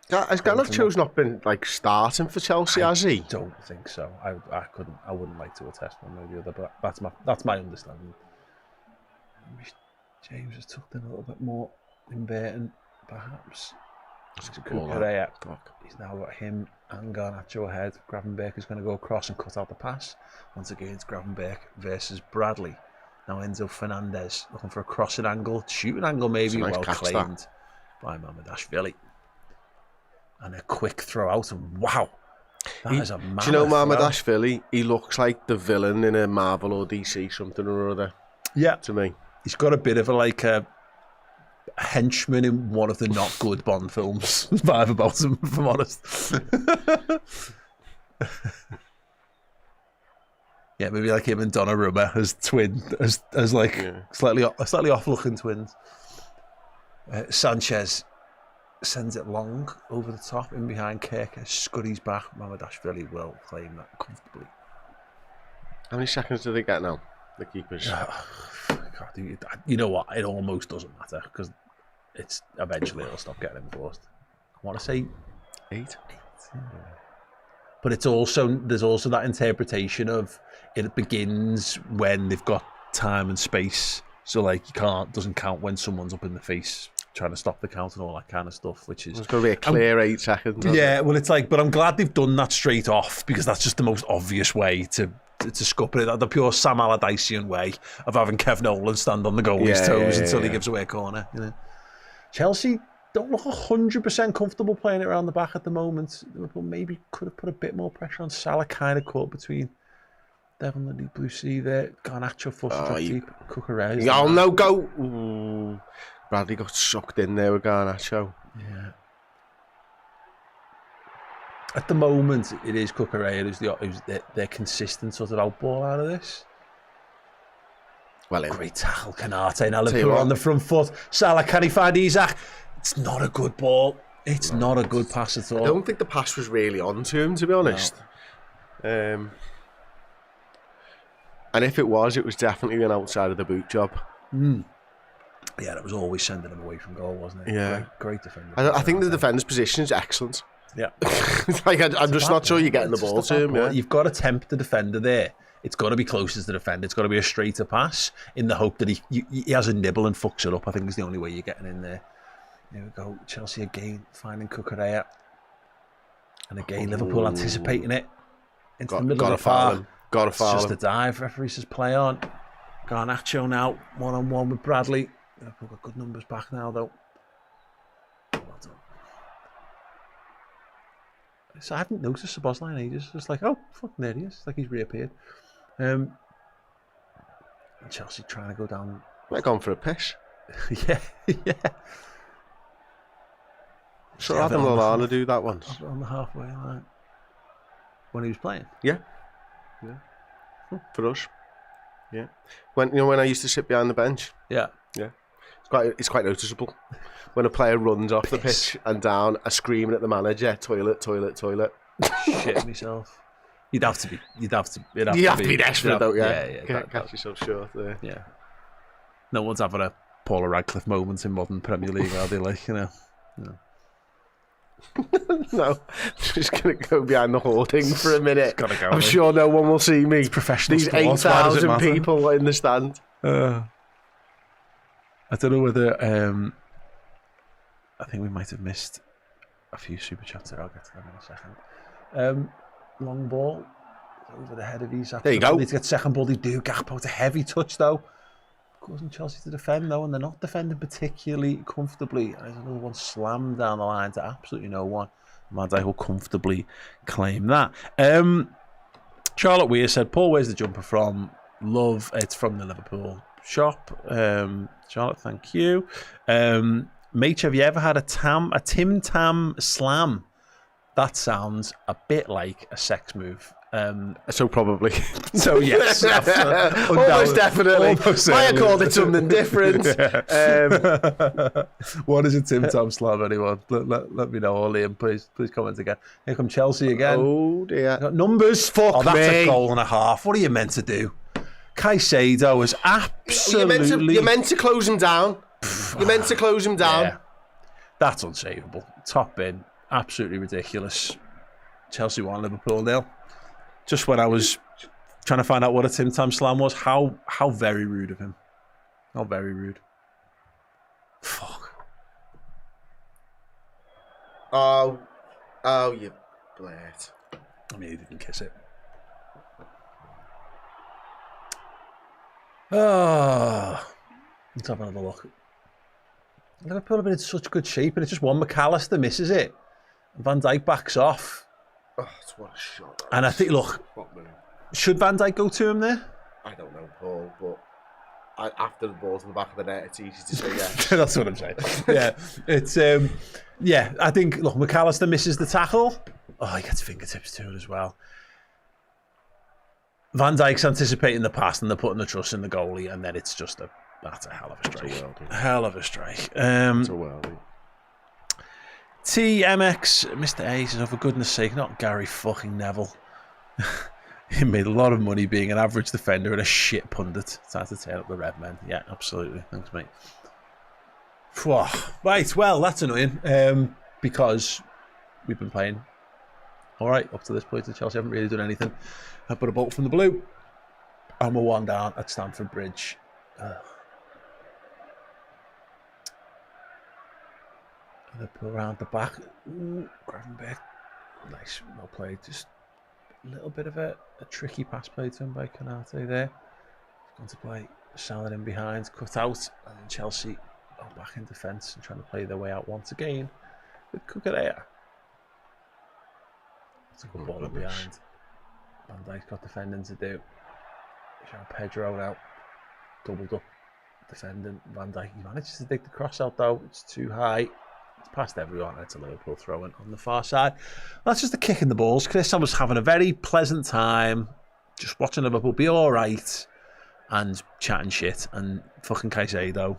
Has Garnacho's not been starting for Chelsea, has he? I don't think so. I wouldn't like to attest one way or the other, but that's my understanding. James has tucked in a little bit more in Burton, perhaps. He's now got him and Garnacho ahead. Gravenberch is going to go across and cut out the pass. Once again, it's Gravenberch versus Bradley. Now Enzo Fernandez looking for a crossing angle, shooting angle maybe, nice well claimed by Mamadashvili. And a quick throw out, and wow, that is a mammoth. Do you know Mamadashvili? He looks like the villain in a Marvel or DC something or other. Yeah, to me, he's got a bit of a henchman in one of the not good Bond films. Vibe about him, if I'm honest. Yeah, maybe like him and Donnarumma as twin, slightly off looking twins. Sanchez sends it long over the top, in behind Kirker, scurries back. Mamadashvili will claim that comfortably. How many seconds do they get now, the keepers? You know what? It almost doesn't matter, because eventually it'll stop getting enforced. want to say 8. But there's also that interpretation of it begins when they've got time and space. So like doesn't count when someone's up in the face trying to stop the count and all that kind of stuff, which is... It's going to be a clear 8 seconds. Yeah, well, it's like, but I'm glad they've done that straight off, because that's just the most obvious way to scupper it. The pure Sam Allardycean way of having Kev Nolan stand on the goalie's toes until he gives away a corner. You know? Chelsea don't look 100% comfortable playing it around the back at the moment. Liverpool maybe could have put a bit more pressure on Salah, kind of caught between Devon the Deep Blue Sea there. Garnacho forced to drop deep. Cucurella. Oh, no, go! Ooh. Bradley got sucked in there with Garnacho. Yeah. At the moment, it is Cucurella who's their consistent sort of outball out of this. Well, great tackle, Canate. Now Liverpool on the front foot. Salah, can he find Isak? It's not a good ball. It's not a good pass at all. I don't think the pass was really on to him, to be honest. No. And if it was definitely an outside of the boot job. Yeah, that was always sending him away from goal, wasn't it? Yeah. Great defender. I think the defender's position is excellent. Yeah. Like, I'm just not sure you're getting the ball to him. Yeah. You've got to tempt the defender there. It's got to be close to the defender. It's got to be a straighter pass in the hope that he has a nibble and fucks it up. I think is the only way you're getting in there. There we go. Chelsea again finding Cucurella. And again, Liverpool anticipating it. Into the middle of the park. Got to foul him. It's just a dive. Referee says play on. Garnacho now, 1-on-1 with Bradley. Liverpool got good numbers back now, though. Well done. So I haven't noticed Szoboszlai in ages. Just like, oh, fuck, there he is. It's like he's reappeared. Chelsea trying to go down. They're going for a piss. yeah. So Adam Lallana do that once. On the halfway line. When he was playing? Yeah. For us. Yeah. When I used to sit behind the bench. Yeah. It's quite noticeable when a player runs off the pitch and down, screaming at the manager, toilet. Shit myself. You'd have to be desperate, don't you? Yeah. Catch yourself short there. Yeah. No one's having a Paula Radcliffe moment in modern Premier League, are they? Like, you know. No. No, just gonna go behind the hoarding for a minute. Gotta go. I'm sure no one will see me. It's professional. These 8,000 people in the stand. I don't know whether. I think we might have missed a few super chats there. I'll get to them in a second. Long ball over the head of Isak. There you go. Need to get second ball. They do. Gakpo with a heavy touch though. Causing Chelsea to defend though, and they're not defending particularly comfortably. There's another one slammed down the line to absolutely no one. Van Dijk will comfortably claim that. Charlotte Weir said, Paul, where's the jumper from? Love, it's from the Liverpool shop. Charlotte, thank you. Mate, have you ever had a Tim Tam slam? That sounds a bit like a sex move. So probably. So yes, almost definitely. Might have called it something different. What is a Tim Tam slam? Anyone? Let me know, or Liam, please comment again. Here come Chelsea again. Oh dear. Got numbers. Fuck that's me. A goal and a half. What are you meant to do? Caicedo is absolutely. You're meant to close him down. You're meant to close him down. Yeah. That's unsavable. Top bin. Absolutely ridiculous. Chelsea 1, Liverpool 0. Just when I was trying to find out what a Tim Tam slam was, how very rude of him. How very rude. Fuck. Oh, you blurt. I mean, he didn't kiss it. Oh, let's have another look. Liverpool have been in such good shape, and it's just one McAllister misses it. Van Dijk backs off. Oh, it's what a shot. And I think, look, should Van Dijk go to him there? I don't know, Paul, but after the ball's in the back of the net, it's easy to say yes. That's what I'm saying. Yeah, it's I think, look, McAllister misses the tackle. Oh, he gets fingertips to it as well. Van Dijk's anticipating the pass, and they're putting the trust in the goalie, and then it's just that's a hell of a strike. Hell of a strike. It's a worldie. TMX, Mr. A says, oh, for goodness sake, not Gary fucking Neville. He made a lot of money being an average defender and a shit pundit. Time to turn up the red men. Yeah, absolutely. Thanks, mate. Right, well, that's annoying. because we've been playing all right up to this point. Chelsea haven't really done anything but a bolt from the blue, and we're 1 down at Stamford Bridge. Liverpool around the back. Gravenberch, nice, well played. Just a little bit of a tricky pass play to him by Konate there. He's going to play Salah in behind, cut out, and then Chelsea are back in defence and trying to play their way out once again with Cucurella. It's a good ball in behind. Van Dijk's got defending to do. João Pedro now doubled up defending. Van Dijk, he manages to dig the cross out though. It's too high. It's past everyone. It's a Liverpool throw-in on the far side. That's just a kick in the balls. Chris, I was having a very pleasant time just watching Liverpool be all right and chatting shit. And fucking Caicedo,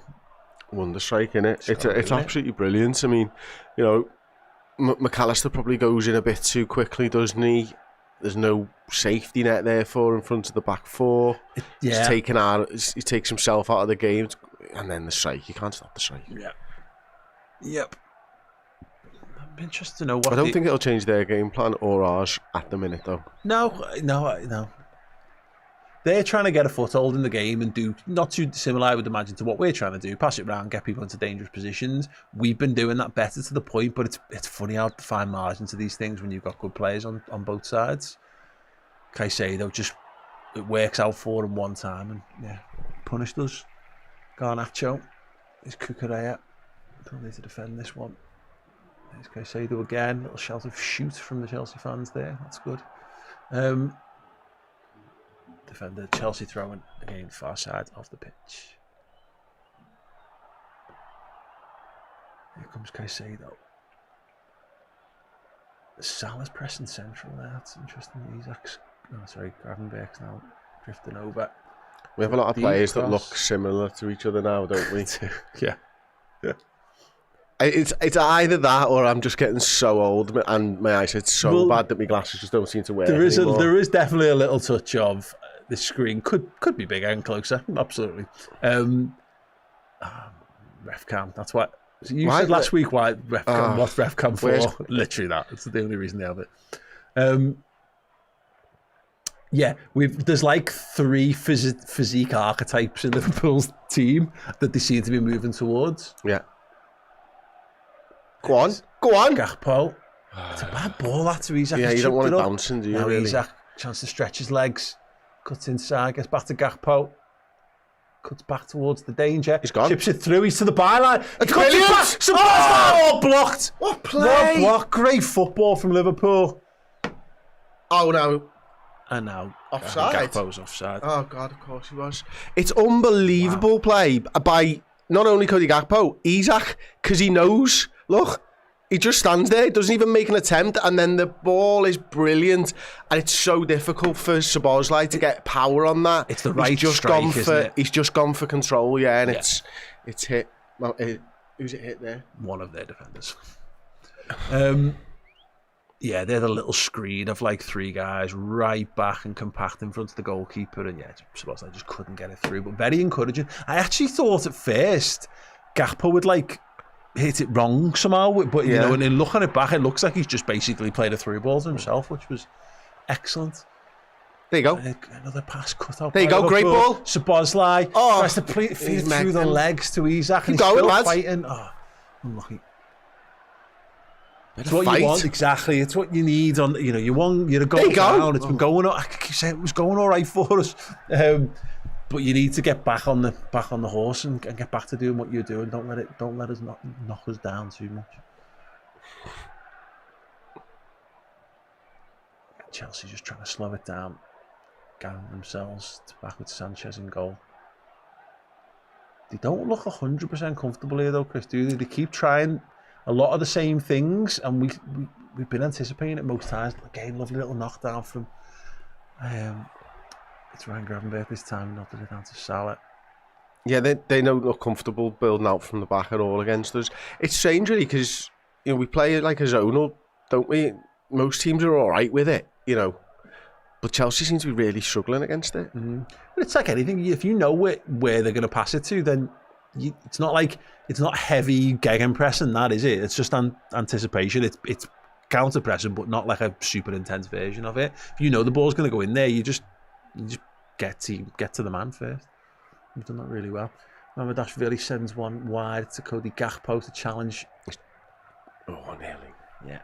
wonder strike, innit? It's absolutely brilliant. I mean, you know, McAllister probably goes in a bit too quickly, doesn't he? There's no safety net there for in front of the back four. Yeah. He takes himself out of the game, and then the strike. You can't stop the strike. Yeah. Yep. I'm interested to know what. I don't think it'll change their game plan or ours at the minute, though. No. They're trying to get a foothold in the game and do not too similar, I would imagine, to what we're trying to do. Pass it around, get people into dangerous positions. We've been doing that better to the point, but it's funny how to find margin to these things when you've got good players on both sides. Caicedo just, it works out for him one time and yeah, punished us. Garnacho is Cucurella. Don't need to defend this one. There's Caicedo again. Little shout of shoot from the Chelsea fans there. That's good. Defender Chelsea throwing again far side of the pitch. Here comes Caicedo. Salah's pressing central there. That's interesting. Gravenberch's now drifting over. We have a lot of players that look similar to each other now, don't we? Yeah. It's either that or I'm just getting so old and my eyesight's so bad that my glasses just don't seem to work anymore. There is definitely a little touch of the screen could be bigger and closer. Absolutely. RefCam. That's what you said last week. Why RefCam? What's RefCam for? Literally that. It's the only reason they have it. Yeah, there's like 3 physique archetypes in Liverpool's team that they seem to be moving towards. Yeah. Go on. Gakpo. It's a bad ball, that to Isak. Yeah, you don't want it bouncing, do you? Now really? Isak, chance to stretch his legs. Cuts inside, gets back to Gakpo. Cuts back towards the danger. He's gone. Chips it through, he's to the byline. It's brilliant! Blocked! What play? What block? Great football from Liverpool. Oh, no. And now offside. Gakpo's offside. Oh, God, of course he was. It's unbelievable play by not only Cody Gakpo, Isak, because he knows. Look, he just stands there, doesn't even make an attempt, and then the ball is brilliant, and it's so difficult for Szoboszlai to get power on that. It's the right strike, isn't it? He's just gone for control, yeah, and it's hit. Well, who's it hit there? One of their defenders. Yeah, they're the little screen of like 3 guys right back and compact in front of the goalkeeper, and yeah, Szoboszlai just couldn't get it through, but very encouraging. I actually thought at first Gakpo would like hit it wrong somehow, but you know, and then looking it back, it looks like he's just basically played a through ball to himself, which was excellent. There you go. Another pass cut out. There you go. Great ball. Szoboszlai tries to feed through the legs to Isak, and he's still fighting. Oh, unlucky. It's what you want, exactly. It's what you need on. You know, you're going down. It's been going. I keep saying it was going all right for us. But you need to get back on the horse and get back to doing what you're doing. Don't let us knock us down too much. Chelsea just trying to slow it down, getting themselves back with Sanchez in goal. They don't look 100% comfortable here though, Chris, do they? They keep trying a lot of the same things, and we've been anticipating it most times. Again, lovely little knockdown from. It's Ryan Gravenberch this time, not it down to Salah. Yeah, they don't look comfortable building out from the back at all against us. It's strange really because we play like a zonal, don't we? Most teams are all right with it, but Chelsea seems to be really struggling against it. Mm-hmm. But it's like anything. If you know where they're going to pass it to, then it's not heavy gegenpressing, that is it. It's just anticipation. It's counter pressing, but not like a super intense version of it. If you know the ball's going to go in there, you just get to the man first. You've done that really well. Mamardashvili sends one wide to Cody Gakpo to challenge. Oh, nearly. Yeah,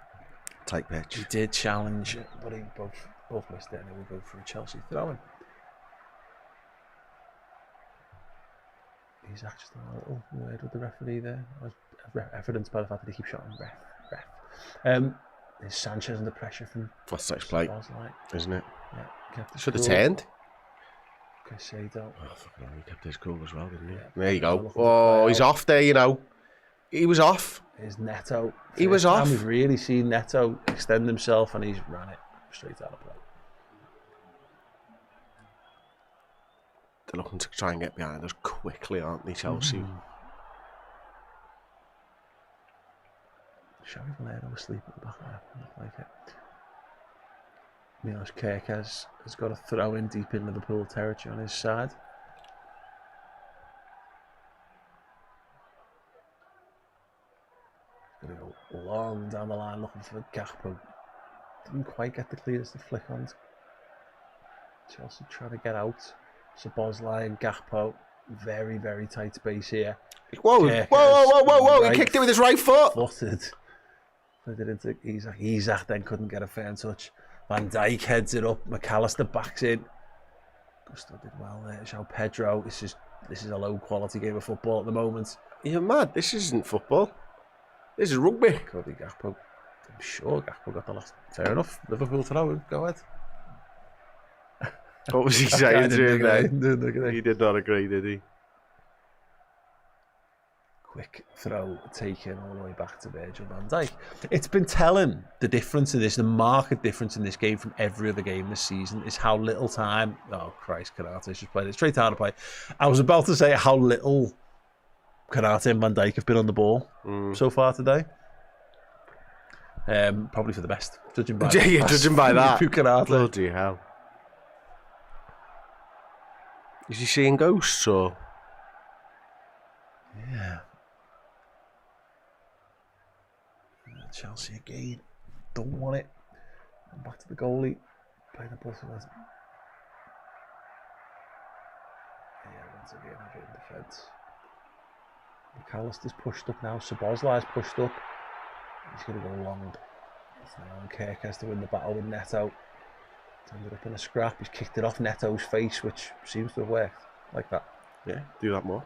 Tight pitch. he did challenge, but he both missed it, and it will go for a Chelsea throw-in. He's actually a little word with the referee there. Evidenced by the fact that he keeps shouting ref. There's Sanchez under pressure from. That's next play, isn't it? Yeah, Should have turned. Caicedo. Oh, fucking hell, he kept his cool as well, didn't he? Yeah. There you go. Oh, he's off there, you know. He was off. Here's Neto. He was off. We've really seen Neto extend himself, and he's ran it straight out of play. They're looking to try and get behind us quickly, aren't they, Chelsea? Xavi Valero asleep at the back there. Look like it. Milos Kerkez has got a throw in deep in Liverpool territory on his side. He's going to go long down the line looking for Gakpo. Didn't quite get the clearest to flick on. Chelsea trying to get out. Szoboszlai and Gakpo. Very, very tight space here. Whoa, Kerkez, whoa. right He kicked it with his right foot. Footed. Put it into Isak. Isak then couldn't get a fair touch. Van Dijk heads it up. McAllister backs in. Gusto did well there. João Pedro. This is a low quality game of football at the moment. You're mad. This isn't football. This is rugby. Cody Gakpo. I'm sure Gakpo got the last. Fair enough. Liverpool throw. Go ahead. What was he saying to him then? He He did not agree, did he? Quick throw taken all the way back to Virgil van Dijk. It's been telling the difference in this, the marked difference in this game from every other game this season is how little time. Oh Christ, Konate's just played it straight out of play. I was about to say how little Konate and Van Dijk have been on the ball so far today. Probably for the best, judging by judging by that. Konate. Bloody hell. Is he seeing ghosts or? Yeah. Chelsea again. Don't want it. Back to the goalie. Play the ball for us. Yeah, once again, I get in defence. McAllister's pushed up now. Szoboszlai's pushed up. He's going to go long. It's now on Kerkez to win the battle with Neto. It's ended up in a scrap. He's kicked it off Neto's face, which seems to have worked. Like that. Yeah, do that more.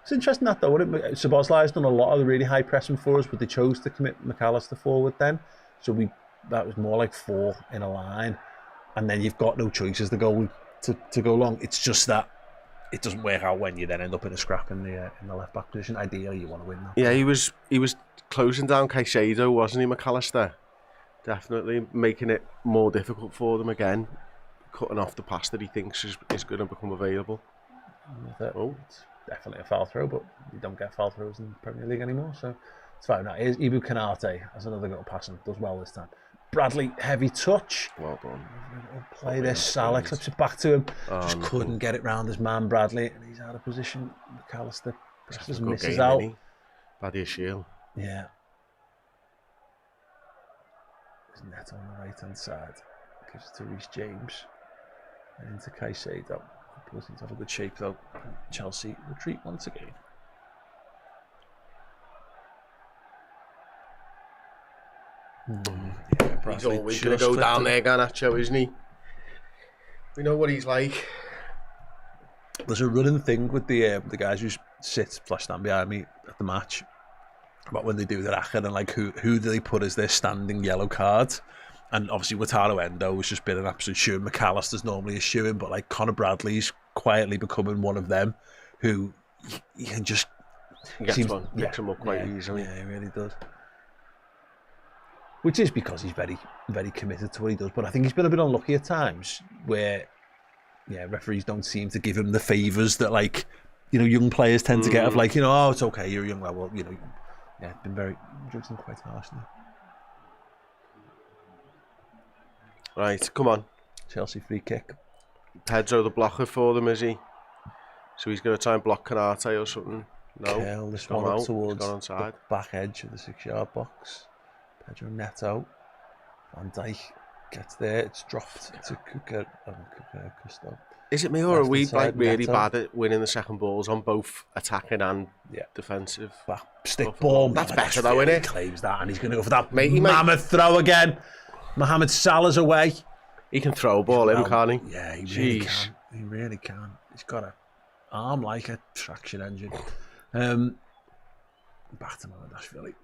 It's interesting that though, Szoboszlai's done a lot of the really high pressing for us, but they chose to commit McAllister forward then. So that was more like 4 in a line. And then you've got no choice as the goal to go long. It's just that it doesn't work out when you then end up in a scrap in the left back position. Ideally you want to win that. Yeah, he was closing down Caicedo, wasn't he, McAllister? Definitely making it more difficult for them again. Cutting off the pass that he thinks is going to become available. It's definitely a foul throw, but you don't get foul throws in the Premier League anymore, so it's fine. Now, here's Ibu Konate has another little pass and does well this time. Bradley, heavy touch. Well done. Play this, Salah clips it back to him. Just couldn't get it round his man, Bradley, and he's out of position. McAllister just misses out. Badia Shield. Yeah. There's Neto on the right hand side. Gives it to Reece James. And into Caicedo. Pulls into have a good shape though. Chelsea retreat once again. Yeah, he's always going to go down there, Garnacho, isn't he? We know what he's like. There's a running thing with the guys who stand behind me at the match about when they do their action and like who do they put as their standing yellow card. And obviously Wataru Endo has just been an absolute shoe. McAllister's normally a shoe, but like Conor Bradley's quietly becoming one of them who you can just picks him up quite easily. Yeah, he really does. Which is because he's very, very committed to what he does. But I think he's been a bit unlucky at times where referees don't seem to give him the favours that like, young players tend to get of like, oh, it's okay, you're a young lad. Well, been very judged him quite harshly. Right, come on. Chelsea free kick. Pedro the blocker for them, is he? So he's going to try and block Canate or something. No, Curl this he's gone one up out, towards he's gone onside. the back edge of the 6-yard box. Pedro Neto. Van Dijk gets there. It's dropped to Custo. Is it me or are Left we inside, like really Neto. bad at winning the second balls on both attacking and defensive? Back stick ball. That's better though, isn't He it? claims that, and he's going to go for that Matey, mammoth throw again. Mohamed Salah's away. He can throw a ball in, can't he? Yeah, he really can. He really can. He's got an arm like a traction engine. Back to Mamadashvili.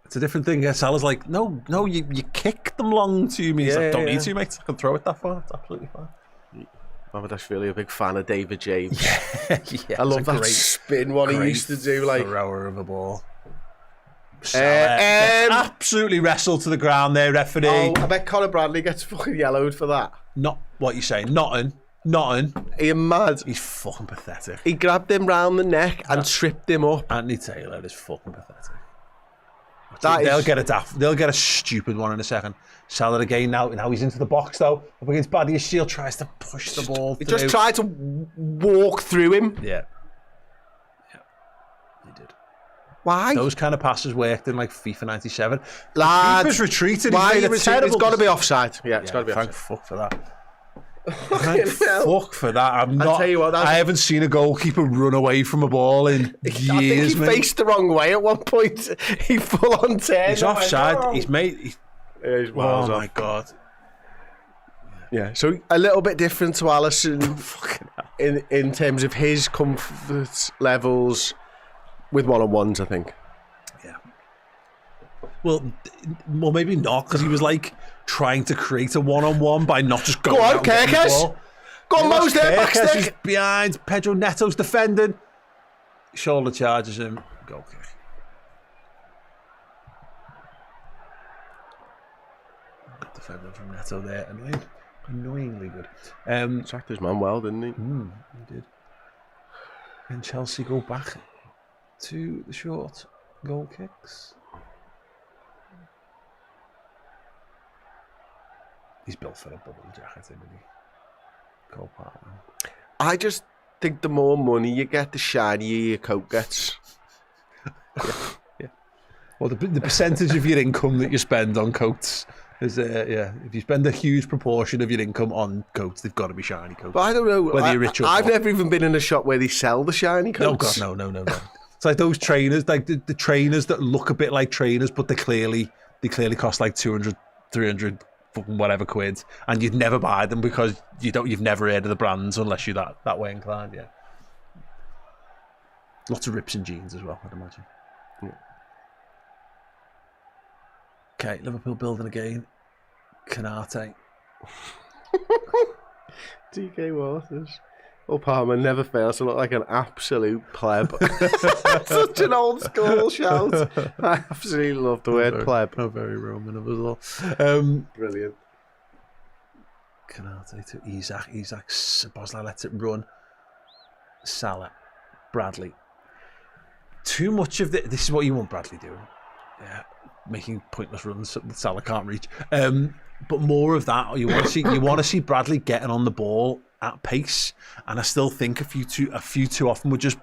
It's a different thing. Salah's like, no, you kicked them long to me. He's like, don't need to, mate. I can throw it that far. It's absolutely fine. Mamadashvili, a big fan of David James. Yeah, I love that spin one he used to do. Like thrower of a ball. Absolutely wrestled to the ground there, referee. Oh, I bet Conor Bradley gets fucking yellowed for that. Not what you saying. Notting. Are you mad? He's fucking pathetic. He grabbed him round the neck and tripped him up. Anthony Taylor is fucking pathetic. They'll get a stupid one in a second. Salah again now he's into the box though. Up against Badia Shield, tries to push the ball through. He just tried to walk through him. Yeah, he did. Why? Those kind of passes worked in like FIFA 97. Lads, the keeper's retreated. Why he's made it's got to be offside. Yeah, it's got to be offside. Thank fuck for that. Thank fuck for that. I'll tell you what, I haven't seen a goalkeeper run away from a ball in years. I think he faced the wrong way at one point. He full on turned. He's offside. He's made. He's oh my god. Yeah, so a little bit different to Alisson in terms of his comfort levels with one-on-ones, I think. Yeah. Well, maybe not, because he was like trying to create a one-on-one by not just going. Go on, Kirkes. Go on, Mo's there, back stick. He's behind. Pedro Neto's defending. Shoulder charges him. Goal kick. Good defending from Neto there. Annoyingly good. Sacked his man well, didn't he? He did. And Chelsea go back to the short goal kicks. He's built for a bubble jacket, isn't he? Cole Palmer. I just think the more money you get, the shinier your coat gets. Yeah. Well, the percentage of your income that you spend on coats is, if you spend a huge proportion of your income on coats, they've got to be shiny coats. But I don't know. Whether you're rich or I've not. never even been in a shop where they sell the shiny coats. No, God, no. It's like those trainers, like the trainers that look a bit like trainers, but they clearly cost like 200, 300 fucking whatever quid, and you'd never buy them because you've never heard of the brands unless you're that way inclined. Yeah. Lots of rips and jeans as well, I'd imagine. Yeah. Okay, Liverpool building again. Canate. DK Waters. Oh, Palmer never fails to look like an absolute pleb. Such an old school shout. I absolutely love the word pleb. Very Roman of us all. Brilliant. Canate to Isak. Bosla lets it run. Salah. Bradley. Too much of this is what you want Bradley doing. Yeah. Making pointless runs that Salah can't reach. But more of that. You want to see Bradley getting on the ball at pace, and I still think a few too often we're just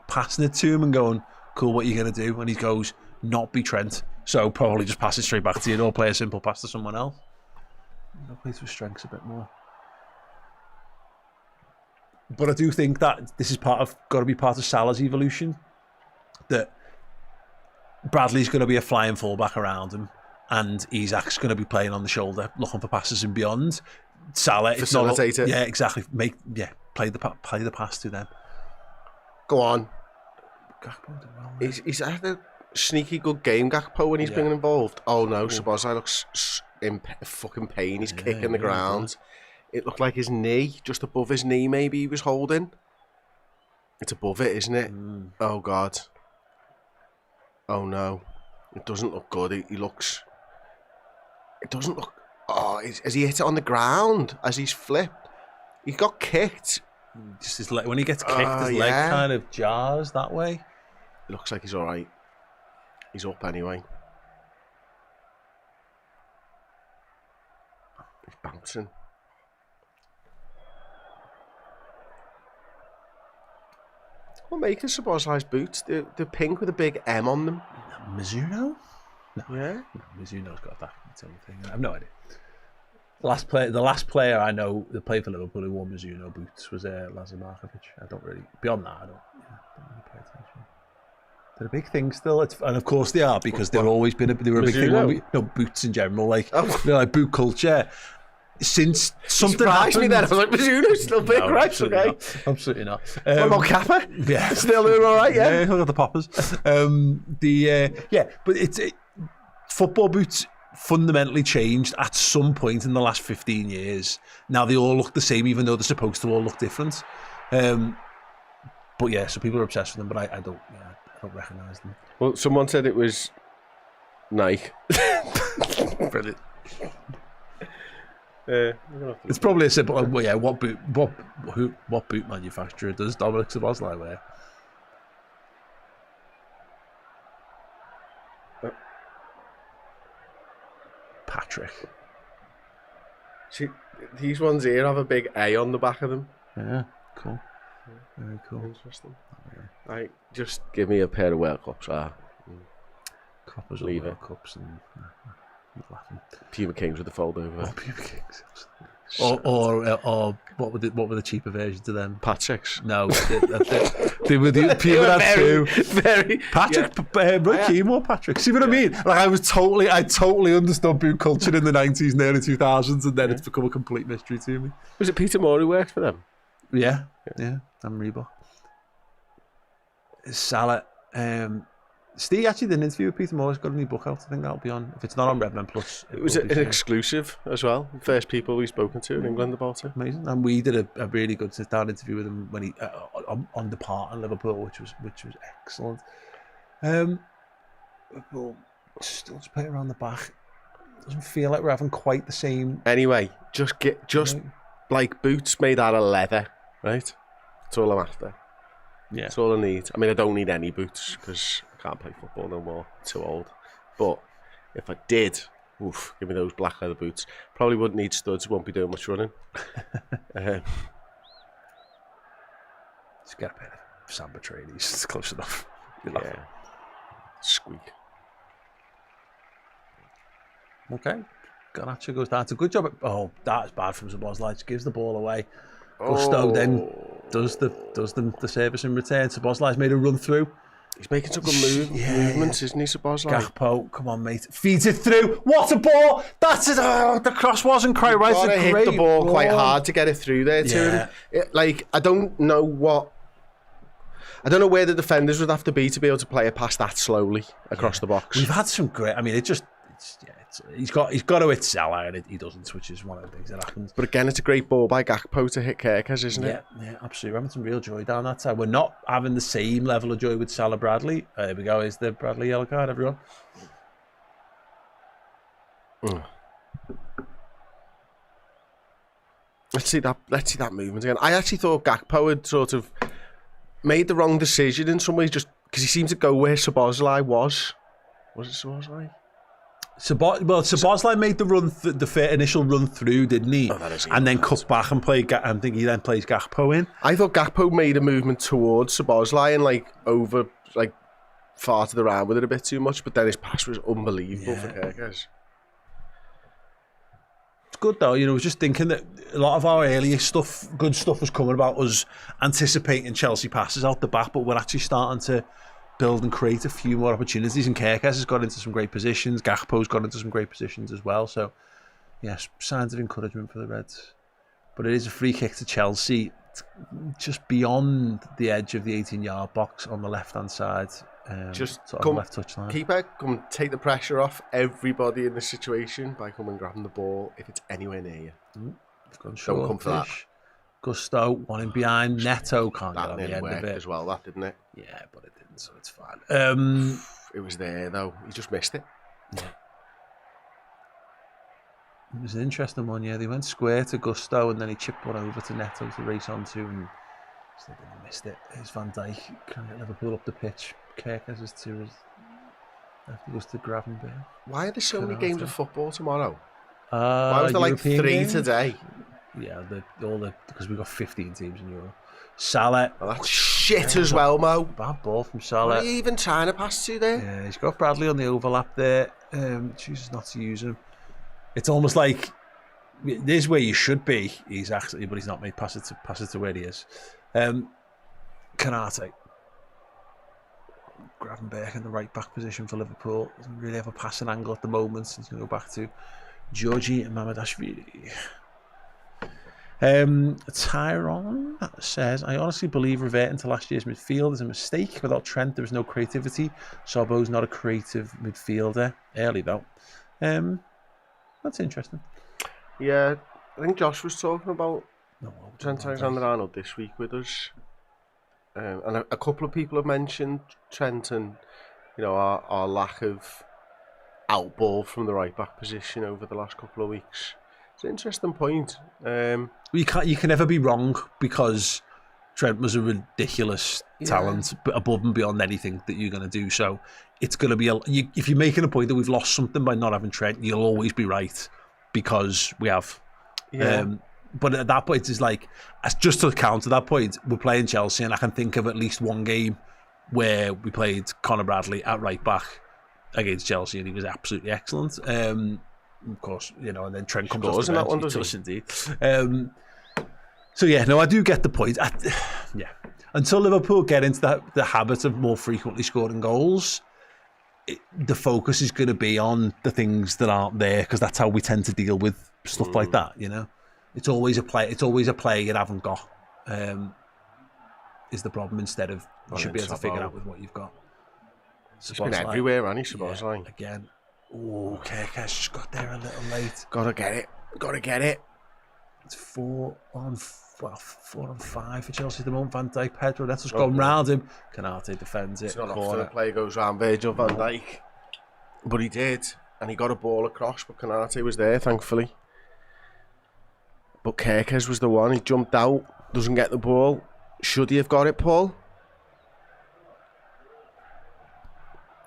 passing it to him and going, cool, what are you going to do? And he goes, not be Trent, so probably just pass it straight back to you or play a simple pass to someone else. Play to his strengths a bit more. But I do think that this is got to be part of Salah's evolution, that Bradley's going to be a flying fullback around him and Isak's going to be playing on the shoulder looking for passes and beyond. Salah, facilitate it. Yeah, exactly. Play the pass to them. Go on. He's had a sneaky good game, Gakpo, when he's been involved. Oh no, Szoboszlai looks in fucking pain. He's kicking the ground. It looked like his knee, just above his knee, maybe he was holding. It's above it, isn't it? Oh God. Oh no, it doesn't look good. It doesn't look. Oh, has he hit it on the ground as he's flipped? He got kicked. Just his leg, when he gets kicked, his leg kind of jars that way. It looks like he's all right. He's up anyway. He's bouncing. What make of Szoboszlai's boots? They're pink with a big M on them. Mizuno? No. Yeah. No, Mizuno's got that thing. I have no idea. The last player I know that played for Liverpool who wore Mizuno boots was Lazar Markovic. I don't really, beyond that, I don't really pay attention. They're a big thing still, and of course they are because they've always been they were a big thing. Boots in general, they're like boot culture. Since something surprised happened, me then. I was like, Mizuno's still big, right? Absolutely Okay. not. Absolutely not. What about Kappa? Yeah, still doing all right. Yeah, I got the poppers. But it's football boots fundamentally changed at some point in the last 15 years. Now they all look the same, even though they're supposed to all look different. But yeah, so people are obsessed with them, but I don't recognise them. Well, someone said it was Nike. Brilliant. It's probably a simple. Well, yeah, what boot manufacturer does Dominic Szoboszlai wear? Patrick. See, these ones here have a big A on the back of them. Yeah, cool. Very cool. Interesting. Right, just give me a pair of World Cups. Coppers leave World it. Cups and laughing. Puma Kings with the fold over. Oh, Puma Kings. Or what were the cheaper versions of them? Patrick's. No, they were the Puma had two. Very Patrick, Roy Keane wore Patrick. See what I mean? Like I totally understood boot culture in the 90s and early 2000s, and then it's become a complete mystery to me. Was it Peter Moore who worked for them? Yeah, and Reebok. Salah. Steve actually did an interview with Peter Moore. He's got a new book out. I think that'll be on. If it's not on Redman Plus, It was an exclusive as well. First people we've spoken to in England about it. Amazing. And we did a really good sit-down interview with him when he on the part in Liverpool, which was excellent. Liverpool still just play around the back. Doesn't feel like we're having quite the same. Anyway, just like boots made out of leather, right? That's all I'm after. Yeah, that's all I need. I mean, I don't need any boots because I can't play football no more. Too old. But if I did, give me those black leather boots. Probably wouldn't need studs. Won't be doing much running. Just get a pair of Samba trainees. It's close enough. Yeah. Squeak. Okay. Garnacho goes down. It's a good job. That's bad from Szoboszlai. Just gives the ball away. Gusto then does the service in return. Szoboszlai's made a run through. He's making some good movements, isn't he, Szoboszlai? Gakpo, come on, mate. Feeds it through. What a ball! That's it. The cross wasn't quite right. Gotta hit the ball quite hard to get it through there to him. I don't know where the defenders would have to be able to play it past that slowly across the box. We've had some great. I mean, he's got to hit Salah and he doesn't, which is one of the things that happens. But again, it's a great ball by Gakpo to hit Kerkez, isn't it? Yeah, absolutely. We're having some real joy down that side. We're not having the same level of joy with Salah Bradley. There we go. Is the Bradley yellow card, everyone? Let's see that movement again. I actually thought Gakpo had sort of made the wrong decision in some ways, just because he seemed to go where Szoboszlai was. Was it Szoboszlai? Szoboszlai made the initial run through, didn't he? And then cut back and played. I think he then plays Gakpo in. I thought Gakpo made a movement towards Szoboszlai and over farted around with it a bit too much, but then his pass was unbelievable for Kerkez. It's good though, I was just thinking that a lot of our earlier good stuff was coming about us anticipating Chelsea passes out the back, but we're actually starting to build and create a few more opportunities, and Kerkez has got into some great positions. Gakpo's got into some great positions as well. So, yes, signs of encouragement for the Reds. But it is a free kick to Chelsea, just beyond the edge of the 18-yard box on the left-hand side. Just sort of left touchline. Keeper, come take the pressure off everybody in this situation by coming and grabbing the ball if it's anywhere near you. Don't come for that. Gusto, one in behind. Neto can't get on the end of it as well. That didn't it? Yeah, but it didn't, so it's fine. It was there though. He just missed it. Yeah. It was an interesting one. Yeah, they went square to Gusto, and then he chipped one over to Neto to race onto, and still didn't missed it. Here's Van Dijk can't get Liverpool up the pitch. Kerkez is two. After goes to Gravenberg. Why are there so many games of football tomorrow? Why was there European 3 games? today? Yeah, because we've got 15 teams in Europe. Salah. Oh, that's shit as well, Mo. Bad ball from What Salah. are you even trying to pass to there? Yeah, he's got Bradley on the overlap there. Chooses not to use him. It's almost like this is where you should be. He's actually, but he's not made pass it to where he is. Kanate. Gravenberch in the right back position for Liverpool. Doesn't really have a passing angle at the moment. He's going to go back to Georgie and Mamadashvili. Tyrone says, I honestly believe reverting to last year's midfield is a mistake. Without Trent, there is no creativity. Sobbo's not a creative midfielder. Early, though. That's interesting. Yeah, I think Josh was talking about Trent Alexander-Arnold this week with us. And a couple of people have mentioned Trent and, you know, our lack of outball from the right back position over the last couple of weeks. It's an interesting point. You can never be wrong because Trent was a ridiculous talent, but above and beyond anything that you're going to do. So it's going to be if you're making a point that we've lost something by not having Trent, you'll always be right because we have. Yeah. But at that point, it's like, just to counter that point, we're playing Chelsea, and I can think of at least one game where we played Conor Bradley at right back against Chelsea, and he was absolutely excellent. Of course, you know, and then Trent comes off the bench. That one, he does indeed. So yeah, no, I do get the point. Until Liverpool get into the habit of more frequently scoring goals, the focus is going to be on the things that aren't there, because that's how we tend to deal with stuff like that. You know, it's always a play. It's always a play you haven't got. Is the problem, instead of you should be able to figure out with what you've got. It's been everywhere, hasn't he, Szoboszlai? Again. Oh, Kerkez just got there a little late. Gotta get it. It's 4 on 5 for Chelsea at the moment. Van Dijk, Pedro, let's just go round him. Kanate defends it. It's not often a play goes round Virgil van Dijk, but he did, and he got a ball across, but Kanate was there, thankfully. But Kerkez was the one. He jumped out, doesn't get the ball. Should he have got it, Paul?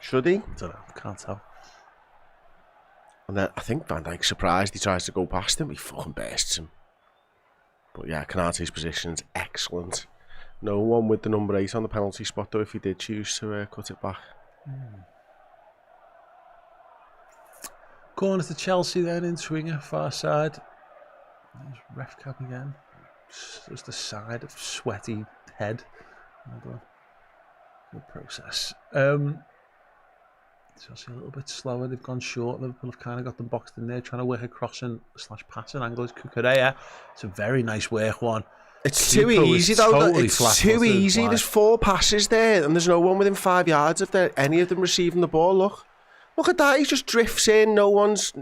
Should he? I don't know, can't tell. And then I think Van Dijk's surprised. He tries to go past him. He fucking bursts him. But yeah, Kanate's position's excellent. No one with the number 8 on the penalty spot, though, if he did choose to cut it back. Corner to Chelsea then in swinger, far side. There's ref cap again. Just the side of sweaty head. Well done. Good process. Chelsea a little bit slower. They've gone short. Liverpool have kind of got them boxed in there, trying to work a crossing / passing angle. It's Kukurea. It's a very nice work one. It's too easy, though. Totally it's too easy. There's 4 passes there, and there's no one within 5 yards of any of them receiving the ball. Look at that. He just drifts in. No one's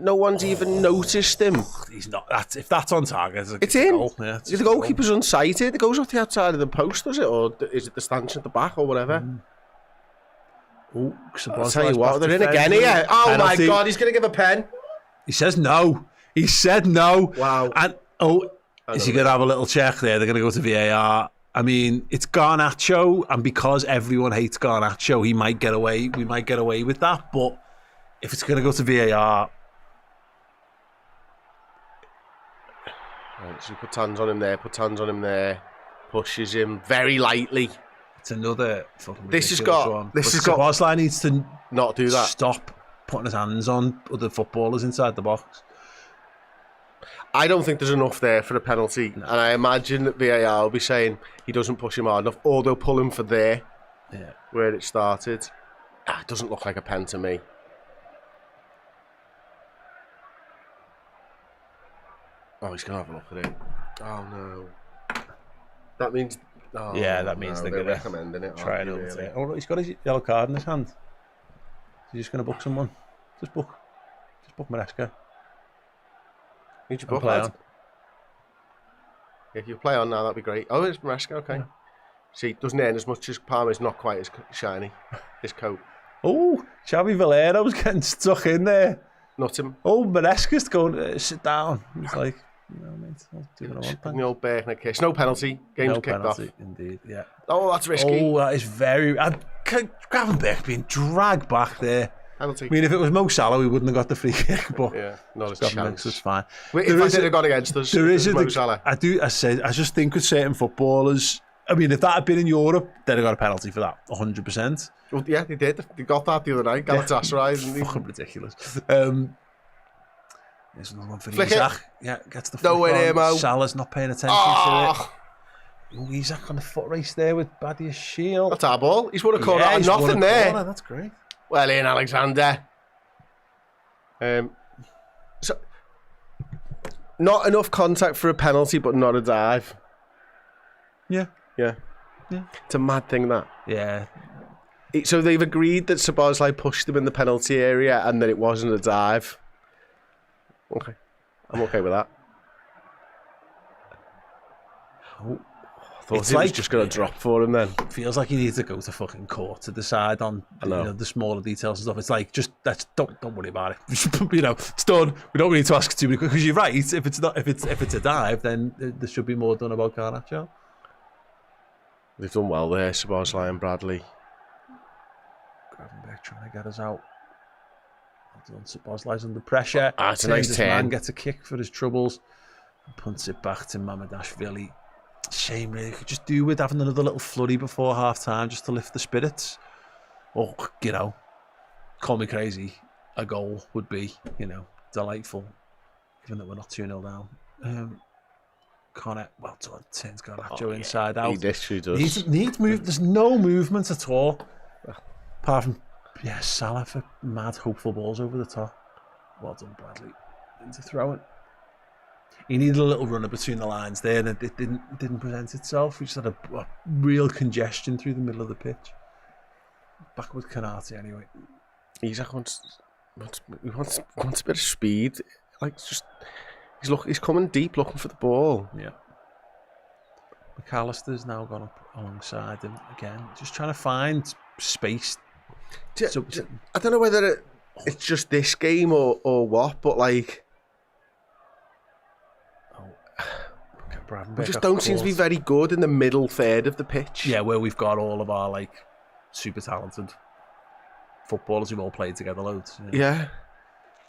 even noticed him. He's not. If that's on target, it's in. Goal. Yeah, the goalkeeper's unsighted. It goes off the outside of the post, does it, or is it the stanchion at the back, or whatever? Oh, I'll tell you what, they're in again here. Oh penalty. My God, he's going to give a pen. He says no. He said no. Wow. And is he going to have a little check there? They're going to go to VAR. I mean, it's Garnacho, and because everyone hates Garnacho, we might get away with that. But if it's going to go to VAR, right, so he puts hands on him there, pushes him very lightly. It's another fucking This has got. Szoboszlai needs to not do that. Stop putting his hands on other footballers inside the box. I don't think there's enough there for a penalty, and I imagine that VAR will be saying he doesn't push him hard enough, or they'll pull him for there, where it started. It doesn't look like a pen to me. Oh, he's gonna have a look at it. Oh no, that means. Oh, that means they're recommending it. Try and really? Oh, he's got his yellow card in his hand. He's just going to book someone. Just book Maresca. Who'd you book, lad? If you play on now, that'd be great. Oh, it's Maresca, okay. Yeah. See, doesn't earn as much as Palmer's not quite as shiny, his coat. Oh, Xavi Valero's getting stuck in there. Not him. Oh, Maresca's going, sit down. He's like... No, mate, I'll do what I want. The old Bergner kiss. No penalty. Game's kicked penalty, off. Indeed, yeah. Oh, that's risky. Oh, that is very... Gravenberch being dragged back there. Penalty. I mean, if it was Mo Salah, we wouldn't have got the free kick, but... Yeah, not a chance. It's fine. If I did have gone against us, there is Mo Salah. I just think with certain footballers, I mean, if that had been in Europe, they'd have got a penalty for that, 100%. Well, yeah, they did. They got that the other night. Galatasaray. Yeah. Fucking ridiculous. There's another one for Isak. Yeah, gets the flick on. Mo. Salah's not paying attention to it. Oh, Isak on the foot race there with Badia's shield. That's our ball. He's won a corner. Yeah, nothing there. Corner. That's great. Well in, Alexander. So, not enough contact for a penalty, but not a dive. Yeah. It's a mad thing, that. Yeah. So they've agreed that Szoboszlai pushed them in the penalty area and that it wasn't a dive. Okay. I'm okay with that. Oh, I thought he was just going to drop for him then. Feels like he needs to go to fucking court to decide on the smaller details and stuff. It's like, just don't worry about it. It's done. We don't need to ask too many, because you're right. If it's a dive, then there should be more done about Garnacho. They've done well there, Szoboszlai and Bradley. Gravenberch trying to get us out. Szoboszlai's under pressure. It's a nice turn. Man gets a kick for his troubles. And punts it back to Mamadashvili. Shame, really. Could just do with having another little flurry before half time just to lift the spirits. Or, call me crazy. A goal would be, delightful, given that we're not 2-0 down. Connor, well done, turns Garnacho inside out. He literally does. Needs move. There's no movement at all. Apart from, Salah for mad hopeful balls over the top. Well done, Bradley. Into throwing. He needed a little runner between the lines there, and it didn't present itself. We just had a real congestion through the middle of the pitch. Back with Canati anyway. Isak wants a bit of speed. He's coming deep looking for the ball. Yeah. McAllister's now gone up alongside him again, just trying to find space. I don't know whether it's just this game or what, but we just don't seem to be very good in the middle third of the pitch. Yeah, where we've got all of our super talented footballers who've all played together loads. Yeah.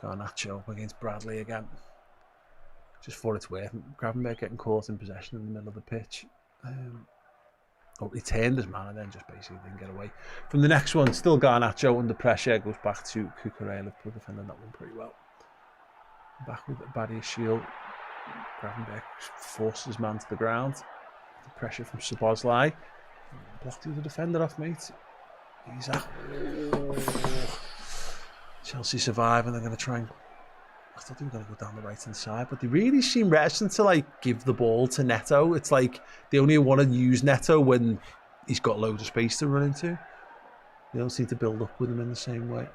Garnacho up against Bradley again. Just for its worth. Gravenberch getting caught in possession in the middle of the pitch. He turned his man and then just basically didn't get away from the next one. Still Garnacho under pressure. Goes back to Cucurella, Liverpool defending that one pretty well. Back with Badia's shield. Gravenberch forces his man to the ground. The pressure from Szoboszlai. Blocked the other defender off, mate. He's out. Chelsea survive and they're going to try and... I thought they were going to go down the right-hand side, but they really seem reticent to give the ball to Neto. It's like they only want to use Neto when he's got loads of space to run into. They don't seem to build up with him in the same way.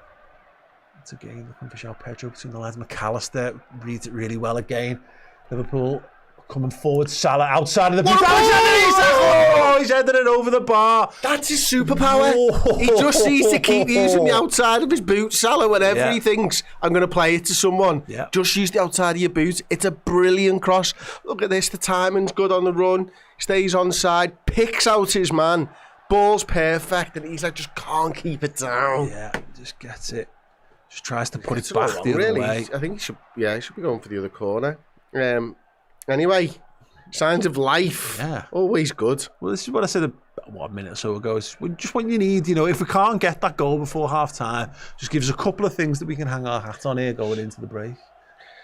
It's again looking for João Pedro between the lines. McAllister reads it really well again. Liverpool coming forward. Salah outside of the boot. He's headed it over the bar. That's his superpower. He just needs to keep using the outside of his boot, Salah, whenever he thinks, I'm going to play it to someone. Yeah. Just use the outside of your boot. It's a brilliant cross. Look at this. The timing's good on the run. Stays on side. Picks out his man. Ball's perfect. And he's just can't keep it down. Yeah, just gets it. Just tries to put it back the other way. I think he should be going for the other corner. Anyway, signs of life. Yeah. Always good. Well, this is what I said a minute or so ago. It's just when you need, if we can't get that goal before half time, just give us a couple of things that we can hang our hat on here going into the break.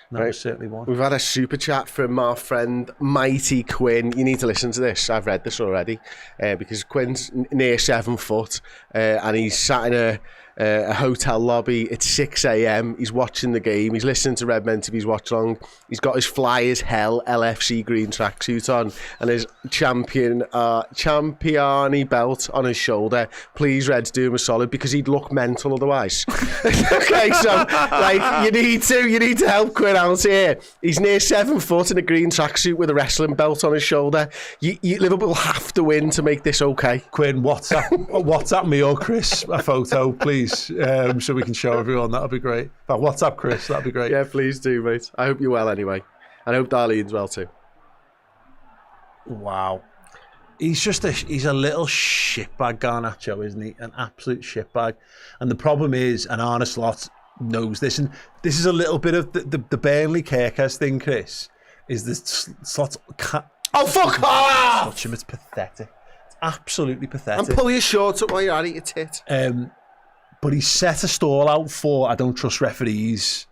And that was certainly one. We've had a super chat from our friend Mighty Quinn. You need to listen to this. I've read this already because Quinn's near 7 foot and he's sat in a hotel lobby. It's 6 a.m. He's watching the game. He's listening to Red Men TV's Watchalong. He's got his Fly as Hell LFC green tracksuit on and his Championi belt on his shoulder. Please, Reds, do him a solid because he'd look mental otherwise. Okay, so you need to help Quinn out here. He's near 7 foot in a green tracksuit with a wrestling belt on his shoulder. Liverpool have to win to make this okay. Quinn, WhatsApp me or Chris a photo, please. So we can show everyone. That'll be great. WhatsApp Chris, that'd be great. Yeah, please do, mate. I hope you're well anyway. And I hope Darlene's well too. Wow. He's a little shitbag, Garnacho, isn't he? An absolute shitbag. And the problem is, and Arne Slot knows this, and this is a little bit of the Burnley Kerkers thing, Chris, is this Slot... Oh, fuck off! Touch him, it's pathetic. Absolutely pathetic. And pull your shorts up while you're at it, you tit. But he's set a stall out for I don't trust referees.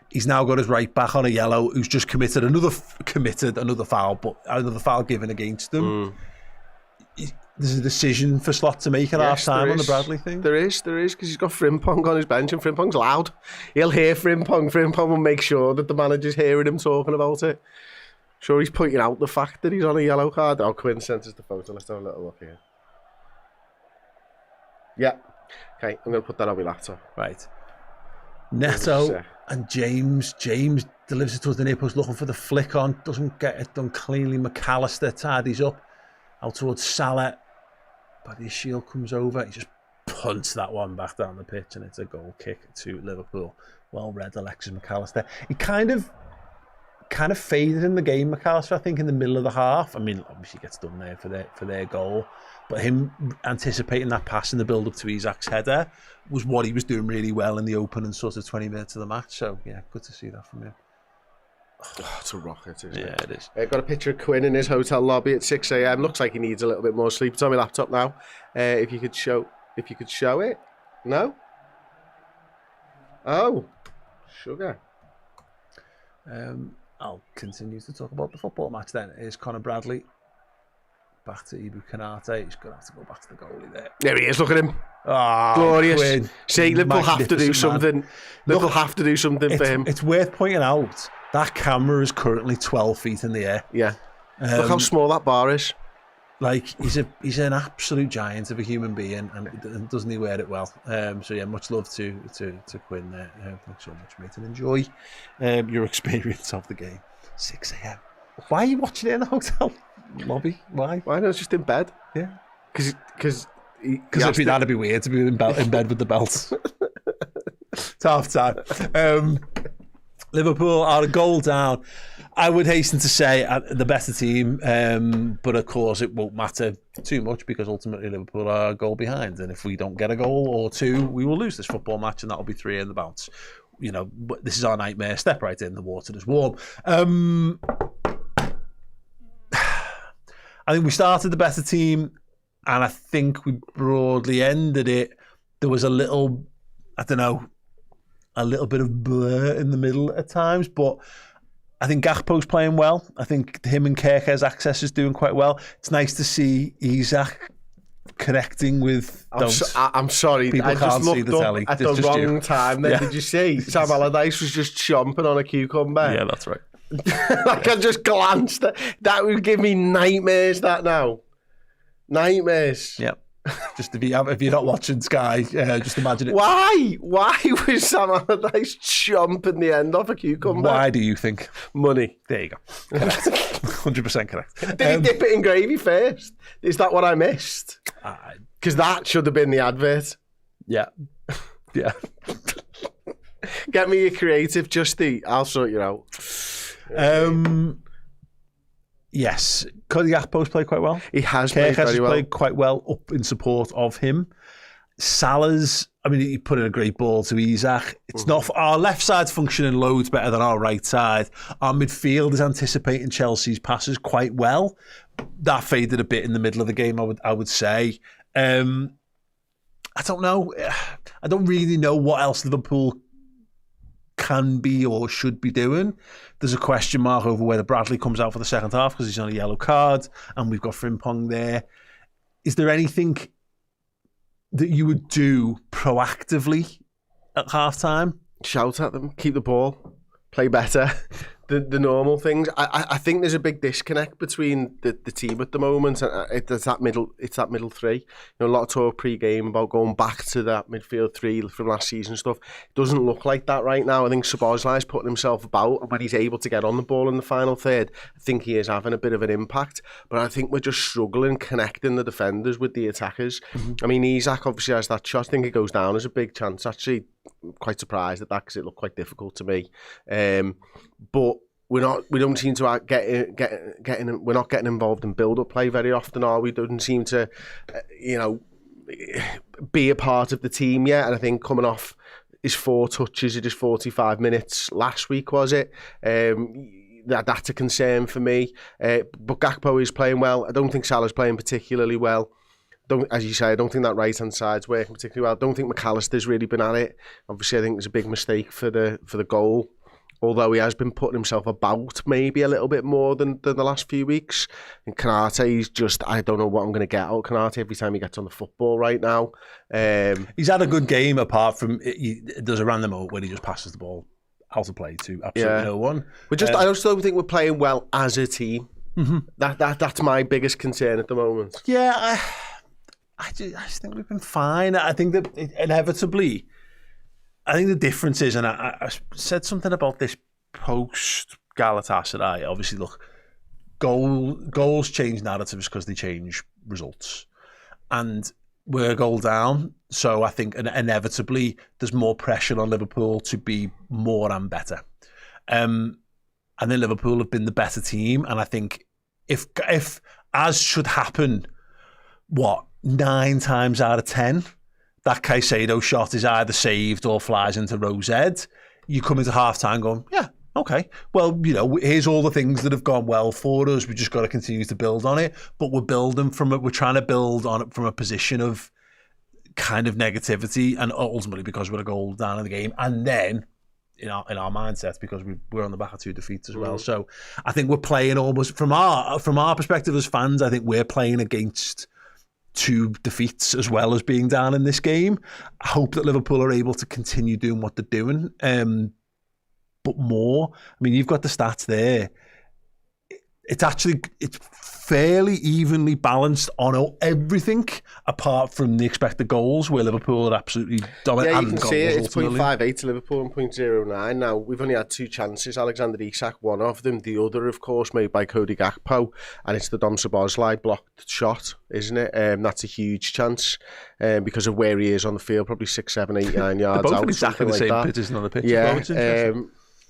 He's now got his right back on a yellow, who's just committed another foul, but another foul given against him. There's a decision for Slot to make at half time on the Bradley thing. There is, because he's got Frimpong on his bench, and Frimpong's loud. He'll hear Frimpong. Frimpong will make sure that the manager's hearing him talking about it. Sure, he's pointing out the fact that he's on a yellow card. Oh, Quinn sent us the photo. Let's have a little look here. Yeah. Okay, I'm going to put that on my laptop. Right. Neto and James delivers it towards the near post looking for the flick on, doesn't get it done cleanly. McAllister tidies up out towards Salah, but his shield comes over, he just punts that one back down the pitch, and it's a goal kick to Liverpool. Well read, Alexis McAllister. He kind of faded in the game, McAllister, I think, in the middle of the half. I mean, obviously gets done there for their goal, but him anticipating that pass in the build up to Isak's header was what he was doing really well in the opening sort of 20 minutes of the match. So yeah, good to see that from him. Oh, it's a rocket, isn't it? Yeah, it is. Got a picture of Quinn in his hotel lobby at 6 a.m. Looks like he needs a little bit more sleep. It's on my laptop now. If you could show it. No? Oh, sugar. I'll continue to talk about the football match then. Here's Conor Bradley. Back to Ibu Konate. He's going to have to go back to the goalie there. There he is, look at him. Oh, glorious. Quinn. See, Liverpool have to do something. Liverpool have to do something for him. It's worth pointing out, that camera is currently 12 feet in the air. Yeah. Look how small that bar is. Like, he's an absolute giant of a human being, and doesn't he wear it well? So yeah, much love to Quinn there. Thanks so much, mate, and enjoy your experience of the game. 6 a.m. Why are you watching it in the hotel lobby? Why? Why not just in bed? Yeah. Because that'd be weird to be in bed with the belts. It's half time. Liverpool are a goal down. I would hasten to say the better team, but of course it won't matter too much because ultimately Liverpool are a goal behind, and if we don't get a goal or two, we will lose this football match, and that'll be 3 in the bounce. You know, this is our nightmare. Step right in, the water is warm. I think we started the better team, and I think we broadly ended it. There was a little, I don't know, a little bit of blur in the middle at times, but I think Gakpo's playing well. I think him and Kerker's access is doing quite well. It's nice to see Isak connecting with I'm sorry, people I can't just see the looked telly. up at It's the just wrong you. time then. Yeah. Did you see? Sam Allardyce was just chomping on a cucumber. Yeah, that's right. Like I just glanced at that. Would give me nightmares, that now. Nightmares. Yeah. Just if you're not watching Sky, just imagine it. Why was Sam Allardyce chomping the end off a cucumber? Why do you think? Money. There you go. Correct. 100% correct. Did he dip it in gravy first? Is that what I missed? Because that should have been the advert. Yeah. Yeah. Get me your creative, Justy. I'll sort you out. Yes. Cody Gakpo's played quite well. He has played very well. Played quite well up in support of him. Salah's, I mean, he put in a great ball to Isak. It's not, our left side's functioning loads better than our right side. Our midfield is anticipating Chelsea's passes quite well. That faded a bit in the middle of the game, I would say. I don't know. I don't really know what else Liverpool can be or should be doing. There's a question mark over whether Bradley comes out for the second half because he's on a yellow card, and we've got Frimpong there. Is there anything that you would do proactively at half-time? Shout at them, keep the ball, play better. The normal things. I think there's a big disconnect between the team at the moment, and it's that middle three. You know, a lot of talk pre-game about going back to that midfield three from last season stuff. It doesn't look like that right now. I think Szoboszlai's putting himself about, and when he's able to get on the ball in the final third, I think he is having a bit of an impact. But I think we're just struggling connecting the defenders with the attackers. I mean, Isak obviously has that shot. I think it goes down as a big chance. Actually, I'm quite surprised at that because it looked quite difficult to me. But we don't seem to we're not getting involved in build-up play very often, are we? Doesn't seem to, be a part of the team yet. And I think coming off his 4 touches in his 45 minutes last week, was it? that's a concern for me. But Gakpo is playing well. I don't think Salah's playing particularly well. As you say, I don't think that right-hand side's working particularly well. I don't think McAllister's really been at it. Obviously, I think there's a big mistake for the goal. Although he has been putting himself about maybe a little bit more than the last few weeks. And Konate's just, I don't know what I'm going to get out of Konate every time he gets on the football right now. He's had a good game apart from, there's a random moment where he just passes the ball out of play to absolutely no one. I just don't think we're playing well as a team. Mm-hmm. That's my biggest concern at the moment. Yeah, I just think we've been fine. I think that inevitably, I think the difference is, and I said something about this post Galatasaray. Obviously, look, goals change narratives because they change results, and we're a goal down. So I think inevitably there's more pressure on Liverpool to be more and better. And then Liverpool have been the better team, and I think if as should happen, 9 times out of 10. That Caicedo shot is either saved or flies into Rowe's head. You come into half-time going, yeah, okay. Well, here's all the things that have gone well for us. We just got to continue to build on it. But we're trying to build on it from a position of kind of negativity, and ultimately because we're a goal down in the game. And then in our mindset, because we're on the back of 2 defeats as well. So I think we're playing almost from our perspective as fans. I think we're playing against 2 defeats as well as being down in this game. I hope that Liverpool are able to continue doing what they're doing, but more. I mean, you've got the stats there. It's fairly evenly balanced on everything apart from the expected goals, where Liverpool are absolutely dominant. Yeah, you can see it. It's 0.58 to Liverpool and 0.09. Now, we've only had 2 chances. Alexander Isak, one of them. The other, of course, made by Cody Gakpo, and it's the Dom Szoboszlai blocked shot, isn't it? That's a huge chance because of where he is on the field, probably 6, 7, 8, 9 yards both out. Exactly the same pitch, isn't on the pitch. Yeah.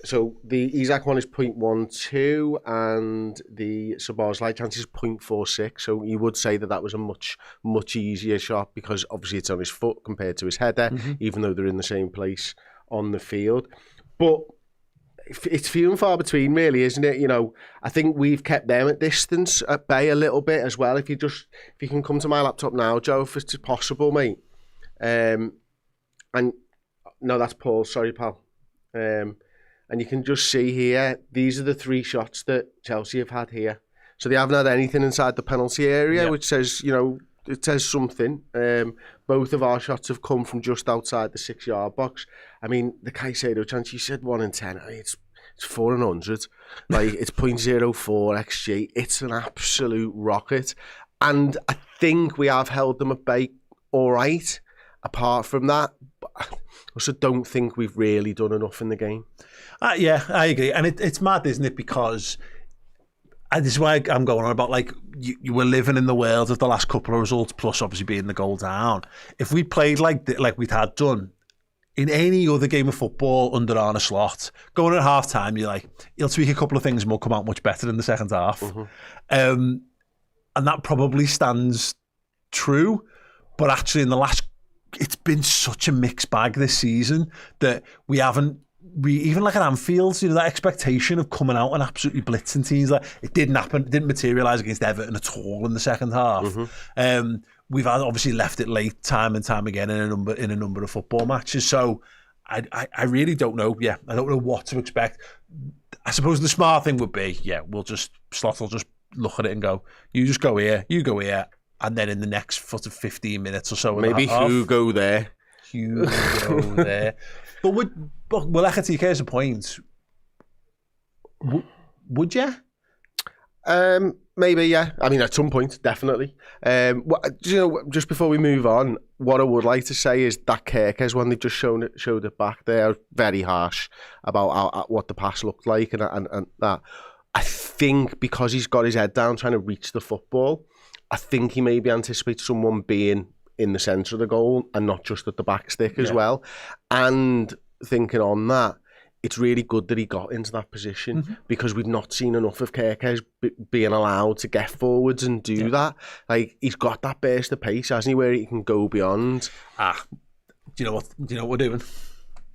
So the Isak one is 0.12 and the Szoboszlai chance is 0.46. So you would say that was a much, much easier shot because obviously it's on his foot compared to his header, even though they're in the same place on the field. But it's few and far between, really, isn't it? I think we've kept them at distance, at bay a little bit as well. If you can come to my laptop now, Joe, if it's possible, mate. And no, that's Paul. Sorry, pal. And you can just see here, these are the 3 shots that Chelsea have had here. So they haven't had anything inside the penalty area, which says, it says something. Both of our shots have come from just outside the 6-yard box. I mean, the Caicedo chance, you said 1 in 10. I mean, it's 4 in 100. Like, it's 0.04 XG. It's an absolute rocket. And I think we have held them at bay all right. Apart from that, I also don't think we've really done enough in the game. Yeah, I agree. And it's mad, isn't it? Because this is why I'm going on about, like, you were living in the world of the last couple of results, plus obviously being the goal down. If we played like we'd had done in any other game of football under Arne Slot, going at half-time, you're like, he'll tweak a couple of things and we'll come out much better in the second half. And that probably stands true. But actually it's been such a mixed bag this season that we even like at Anfield, that expectation of coming out and absolutely blitzing teams, like it didn't happen, it didn't materialise against Everton at all in the second half. We've obviously left it late time and time again in a number of football matches. So I really don't know. Yeah, I don't know what to expect. I suppose the smart thing would be, Slot will just look at it and go, you just go here, you go here. And then in the next 15 minutes or so... Maybe Hugo there. But will Ekitike as a point? Would you? Maybe, yeah. I mean, at some point, definitely. Just before we move on, what I would like to say is that Kerkez one, they've just showed it back there, very harsh about what the pass looked like and that. I think because he's got his head down trying to reach the football, I think he maybe anticipates someone being in the centre of the goal and not just at the back stick as well. And thinking on that, it's really good that he got into that position because we've not seen enough of Kerkez being allowed to get forwards and do that. Like, he's got that burst of pace, hasn't he, where he can go beyond. Do you know what we're doing?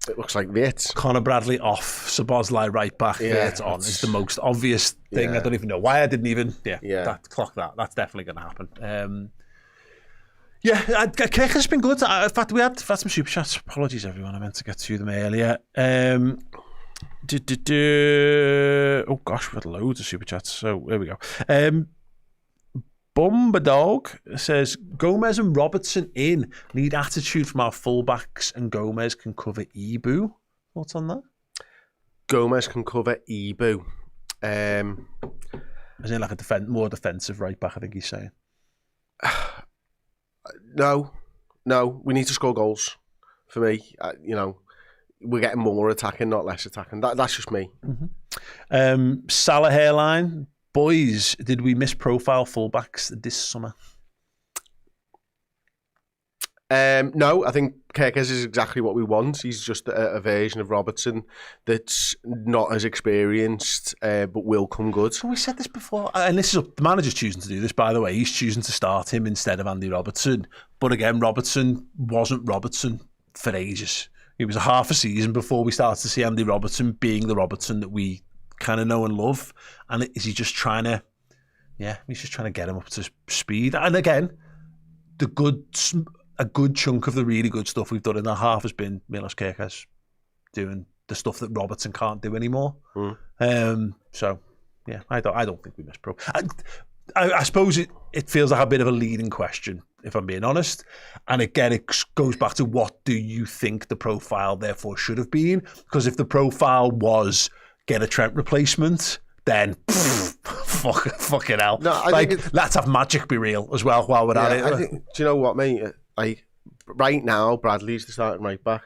It looks like Wits. Connor Bradley off, Szoboszlai right back, Wits on is the most obvious thing. I don't even know why I didn't even clock that. That's definitely going to happen. Kirk has been good. In fact, we had some super chats. Apologies, everyone. I meant to get to them earlier. Oh gosh, we've got loads of super chats. So here we go. Bumbadog says Gomez and Robertson need attitude from our fullbacks, and Gomez can cover Ibu. What's on that? Gomez can cover Ibu. As in like a more defensive right back, I think he's saying. No, we need to score goals. For me, we're getting more attacking, not less attacking. That's just me. Mm-hmm. Salah hairline. Boys, did we misprofile fullbacks this summer? No, I think Kerkez is exactly what we want. He's just a version of Robertson that's not as experienced, but will come good. So we said this before, and this is the manager's choosing to do this, by the way. He's choosing to start him instead of Andy Robertson. But again, Robertson wasn't Robertson for ages. It was a half a season before we started to see Andy Robertson being the Robertson that we kind of know and love. And is he just trying to, he's just trying to get him up to speed. And again, a good chunk of the really good stuff we've done in that half has been Milos Kerkez doing the stuff that Robertson can't do anymore. So I don't think we mispro. I suppose it feels like a bit of a leading question, if I'm being honest. And again, it goes back to what do you think the profile therefore should have been? Because if the profile was get a Trent replacement, then fucking hell. No, let's have Magic be real as well while we're at it. Do you know what, mate? Right now, Bradley's the starting right back.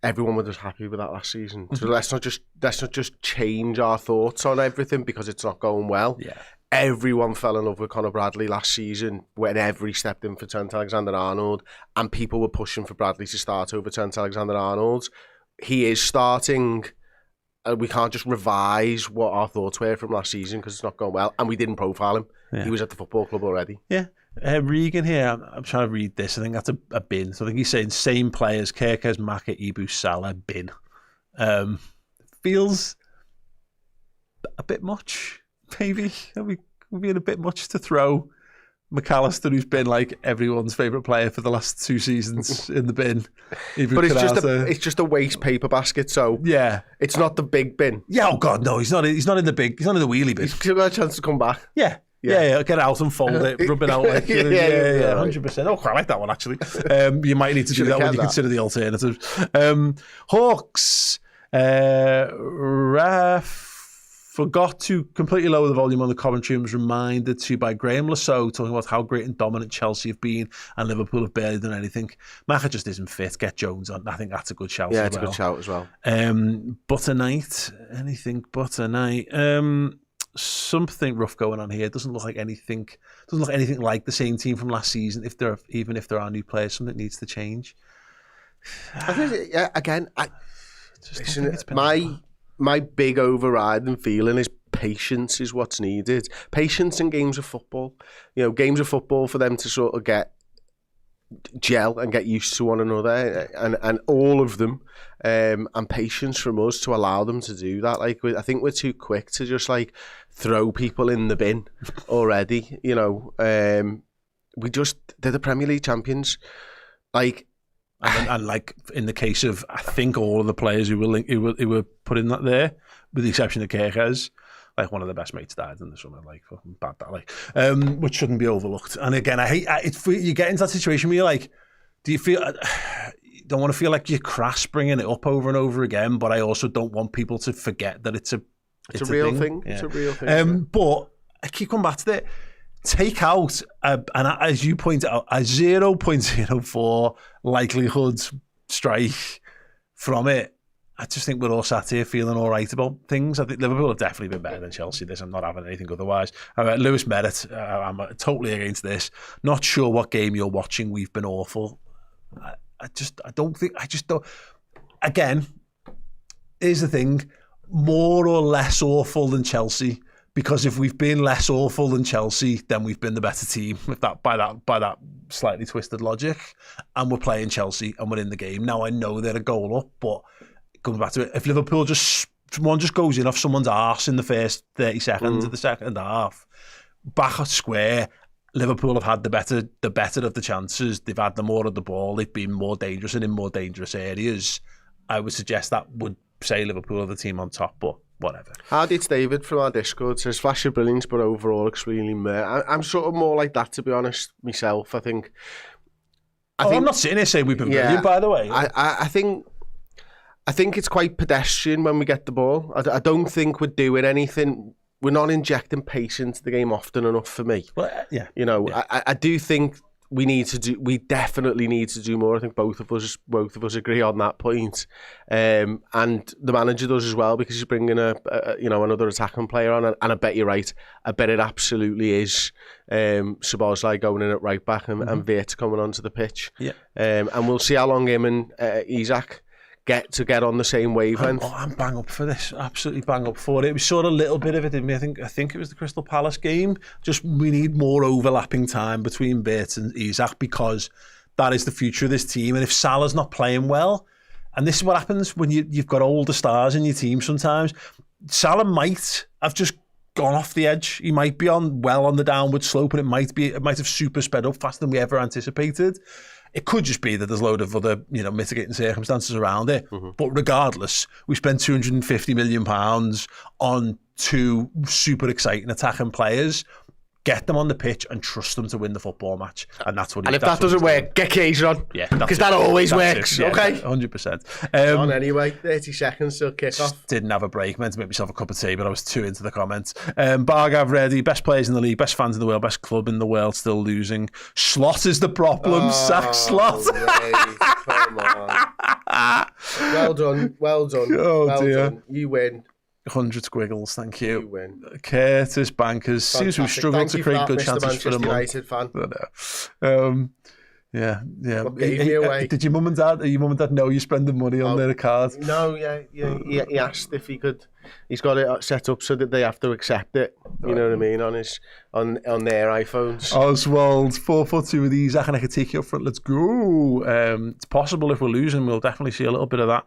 Everyone was just happy with that last season. So let's not just change our thoughts on everything because it's not going well. Yeah. Everyone fell in love with Conor Bradley last season whenever he stepped in for Trent Alexander-Arnold, and people were pushing for Bradley to start over Trent Alexander-Arnold. He is starting. We can't just revise what our thoughts were from last season because it's not going well, and we didn't profile him. Yeah. He was at the football club already. Yeah. Regan here, I'm trying to read this. I think that's a bin. So I think he's saying same players, Kerkez, Maka, Ibu, Salah, bin. Feels a bit much, maybe. We're being a bit much to throw McAllister, who's been like everyone's favourite player for the last 2 seasons, in the bin. But it's just a waste paper basket, so it's not the big bin. Yeah, oh God, no, he's not in the big. He's not in the wheelie bin. He's still got a chance to come back. Yeah, get it out and fold it, rub it out. Like, 100%. Oh, I like that one actually. You might need to do that when you consider the alternatives. Hawks, forgot to completely lower the volume on the commentary and was reminded to by Graham Lasso talking about how great and dominant Chelsea have been and Liverpool have barely done anything. Maka just isn't fit. Get Jones on. I think that's a good shout. Yeah, it's a good shout as well. But a night, anything but a night. Something rough going on here. Doesn't look like anything. Doesn't look anything like the same team from last season. Even if there are new players, something needs to change. I think, again, my big overriding feeling is patience is what's needed. Patience in games of football. Games of football for them to sort of gel and get used to one another, and all of them, and patience from us to allow them to do that. Like, I think we're too quick to just throw people in the bin already. They're the Premier League champions. And in the case of, I think all of the players who were put in that there, with the exception of Kerkez, one of the best mates died in the summer, fucking bad that, which shouldn't be overlooked. And again, I hate it. You get into that situation where you're do you feel, don't want to feel like you're crass bringing it up over and over again, but I also don't want people to forget that it's a real thing. Yeah. It's a real thing. But I keep coming back to that. Take out, and as you point out, a 0.04 likelihood strike from it. I just think we're all sat here feeling all right about things. I think Liverpool have definitely been better than Chelsea. I'm not having anything otherwise. Lewis Merritt, I'm totally against this. Not sure what game you're watching. We've been awful. I just don't. Again, here's the thing. More or less awful than Chelsea, because if we've been less awful than Chelsea, then we've been the better team. If that by that slightly twisted logic, and we're playing Chelsea and we're in the game now. I know they're a goal up, but coming back to it, if Liverpool just goes in off someone's arse in the first 30 seconds of the second half, back at square, Liverpool have had the better of the chances. They've had the more of the ball. They've been more dangerous and in more dangerous areas. I would suggest that would say Liverpool are the team on top, but whatever. It's David from our Discord says flash of brilliance, but overall extremely meh. I'm sort of more like that, to be honest, myself. I think I'm not sitting here saying we've been brilliant, by the way. I think it's quite pedestrian when we get the ball. I don't think we're doing anything. We're not injecting pace into the game often enough for me. Well, yeah. I do think we definitely need to do more. I think both of us agree on that point. And the manager does as well, because he's bringing another attacking player on. And I bet you're right. I bet it absolutely is Szoboszlai going in at right back and Wirtz coming onto the pitch. Yeah. And we'll see how long him and Isak get on the same wavelength. I'm bang up for this. Absolutely bang up for it. We saw a little bit of it, didn't we? I think it was the Crystal Palace game. Just we need more overlapping time between Wirtz and Isak, because that is the future of this team. And if Salah's not playing well, and this is what happens when you've got older stars in your team sometimes, Salah might have just gone off the edge. He might be on the downward slope, and it might have super sped up faster than we ever anticipated. It could just be that there's a load of other, mitigating circumstances around it. But regardless, we spent £250 million on two super exciting attacking players. Get them on the pitch and trust them to win the football match. And that's what. And if that doesn't work, get Kaiser on. Yeah, because that always works. Yeah, okay, 100%. On anyway, 30 seconds till kick off. Didn't have a break. Meant to make myself a cup of tea, but I was too into the comments. Bargav ready. Best players in the league, best fans in the world, best club in the world, still losing. Slot is the problem. Sack Slot. Come on. Well done. Oh dear. Done. You win. 100 squiggles, thank you. You win. Curtis Bankers. Seems we've struggled to create good chances for the United fan. Yeah. What gave me away? Did your mum and dad know you spending money on their card? No, yeah. He asked if he could. He's got it set up so that they have to accept it. You know what I mean? On their iPhones. Oswald, 4-4-2 with Isak, and I can take you up front. Let's go. It's possible if we're losing, we'll definitely see a little bit of that.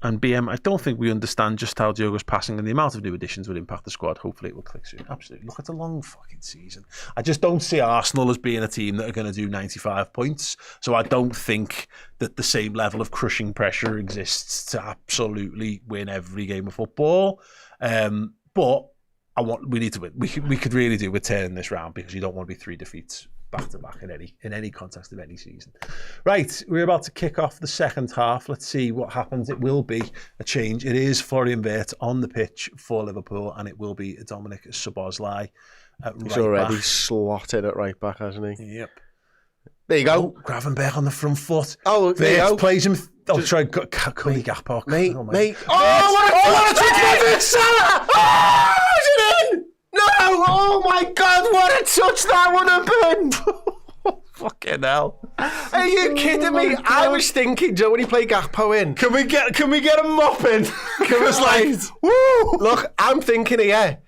And BM, I don't think we understand just how Diogo's passing and the amount of new additions would impact the squad. Hopefully it will click soon. Absolutely. Look, it's a long fucking season. I just don't see Arsenal as being a team that are going to do 95 points. So I don't think that the same level of crushing pressure exists to absolutely win every game of football. But we need to win. We could really do with turning this round, because you don't want to be 3 defeats back to back in any context of any season. Right, we're about to kick off the second half. Let's see what happens. It will be a change. It is Florian Wirtz on the pitch for Liverpool, and it will be Dominic Szoboszlai at He's already slotted at right back, hasn't he? Yep. There you go. Gravenberch on the front foot. Oh, there you go. Plays him. Try Cully Gakpo. Mate. Oh, what a touch by Salah! Oh, is it in? No! Oh my God! What a touch that would have been! Fucking hell! Are you kidding me? I was thinking, Joe, when he played Gakpo in, can we get a mop in? Woo! Look, I'm thinking here,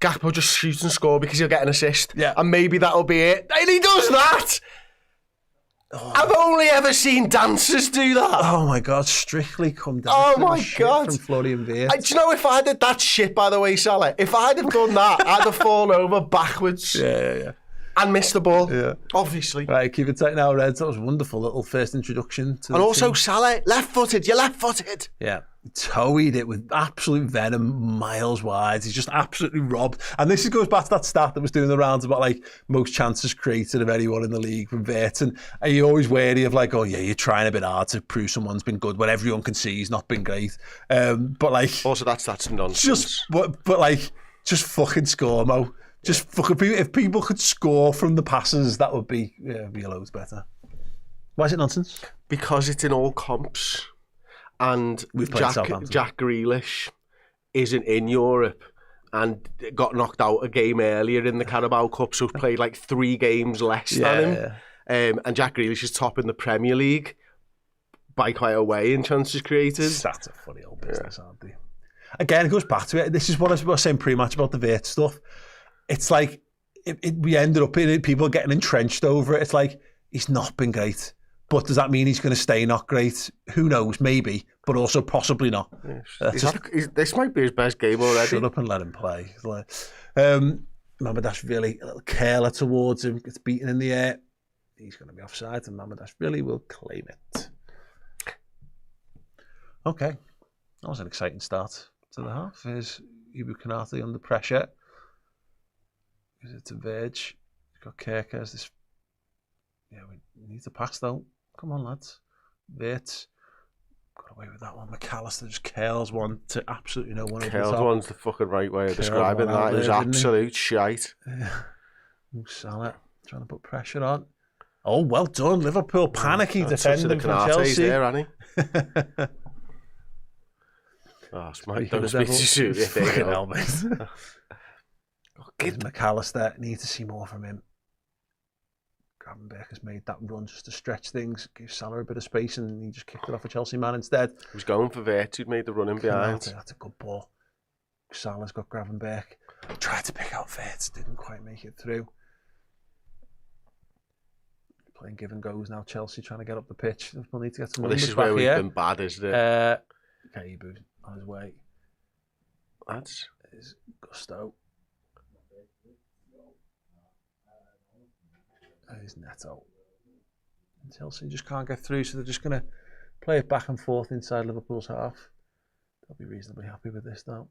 Gakpo just shoots and score because he'll get an assist. Yeah. And maybe that'll be it. And he does that! Oh. I've only ever seen dancers do that. Oh my God, Strictly come down. Oh my God. From Florian Wirtz. Do you know, if I did that shit, by the way, Salah, if I'd have done that, I'd have fallen over backwards. Yeah. And missed the ball. Yeah. Obviously. Right, keep it tight now, Reds. That was a wonderful little first introduction to and also, team. Salah, left-footed. You're left-footed. Yeah. Toeyed it with absolute venom miles wide. He's just absolutely robbed. And this goes back to that stat that was doing the rounds about most chances created of anyone in the league from Wirtz. And you're always wary of you're trying a bit hard to prove someone's been good when everyone can see he's not been great. But also that's nonsense. Just fucking score, Mo. Just fucking, if people could score from the passes, that would be loads better. Why is it nonsense? Because it's in all comps. And Jack Grealish isn't in Europe and got knocked out a game earlier in the Carabao Cup, so played 3 games less than him. Yeah. And Jack Grealish is top in the Premier League by quite a way in chances created. That's a funny old business, aren't they? again, it goes back to it. This is what I was saying pre-match about the Vert stuff. It's like, we ended up in it, people getting entrenched over it. It's like, he's not been great. But does that mean he's going to stay not great? Who knows? Maybe, but also possibly not. This might be his best game already. Shut up and let him play. Mamardashvili, a little curler towards him, gets beaten in the air. He's going to be offside, and Mamardashvili will claim it. Okay, that was an exciting start to the half. Here's Ibu Konate under pressure. Gives it to Verge. He's got Kerkers. This, yeah, we need to pass though. Come on, lads. Vert got away with that one. McAllister just curls one to absolutely no one. Curls one's the fucking right way of describing that. It was absolute shite. Salah trying to put pressure on. Oh, well done. Liverpool panicky defending from Chelsea. There, Annie. Oh, Smite, don't speak to shoot. McAllister, need to see more from him. Gravenberch has made that run just to stretch things, give Salah a bit of space, and he just kicked it off a Chelsea man instead. He was going for Vert, who'd made the run in behind. That's a good ball. Salah's got Gravenberch. Tried to pick out Vert, didn't quite make it through. Playing give and goes now. Chelsea trying to get up the pitch. We'll need to get some numbers this is back where we've here. been bad, isn't it? Okay, Ibu on his way. That's is Gusto. There's Neto. And Chelsea just can't get through, so they're just going to play it back and forth inside Liverpool's half. They'll be reasonably happy with this now.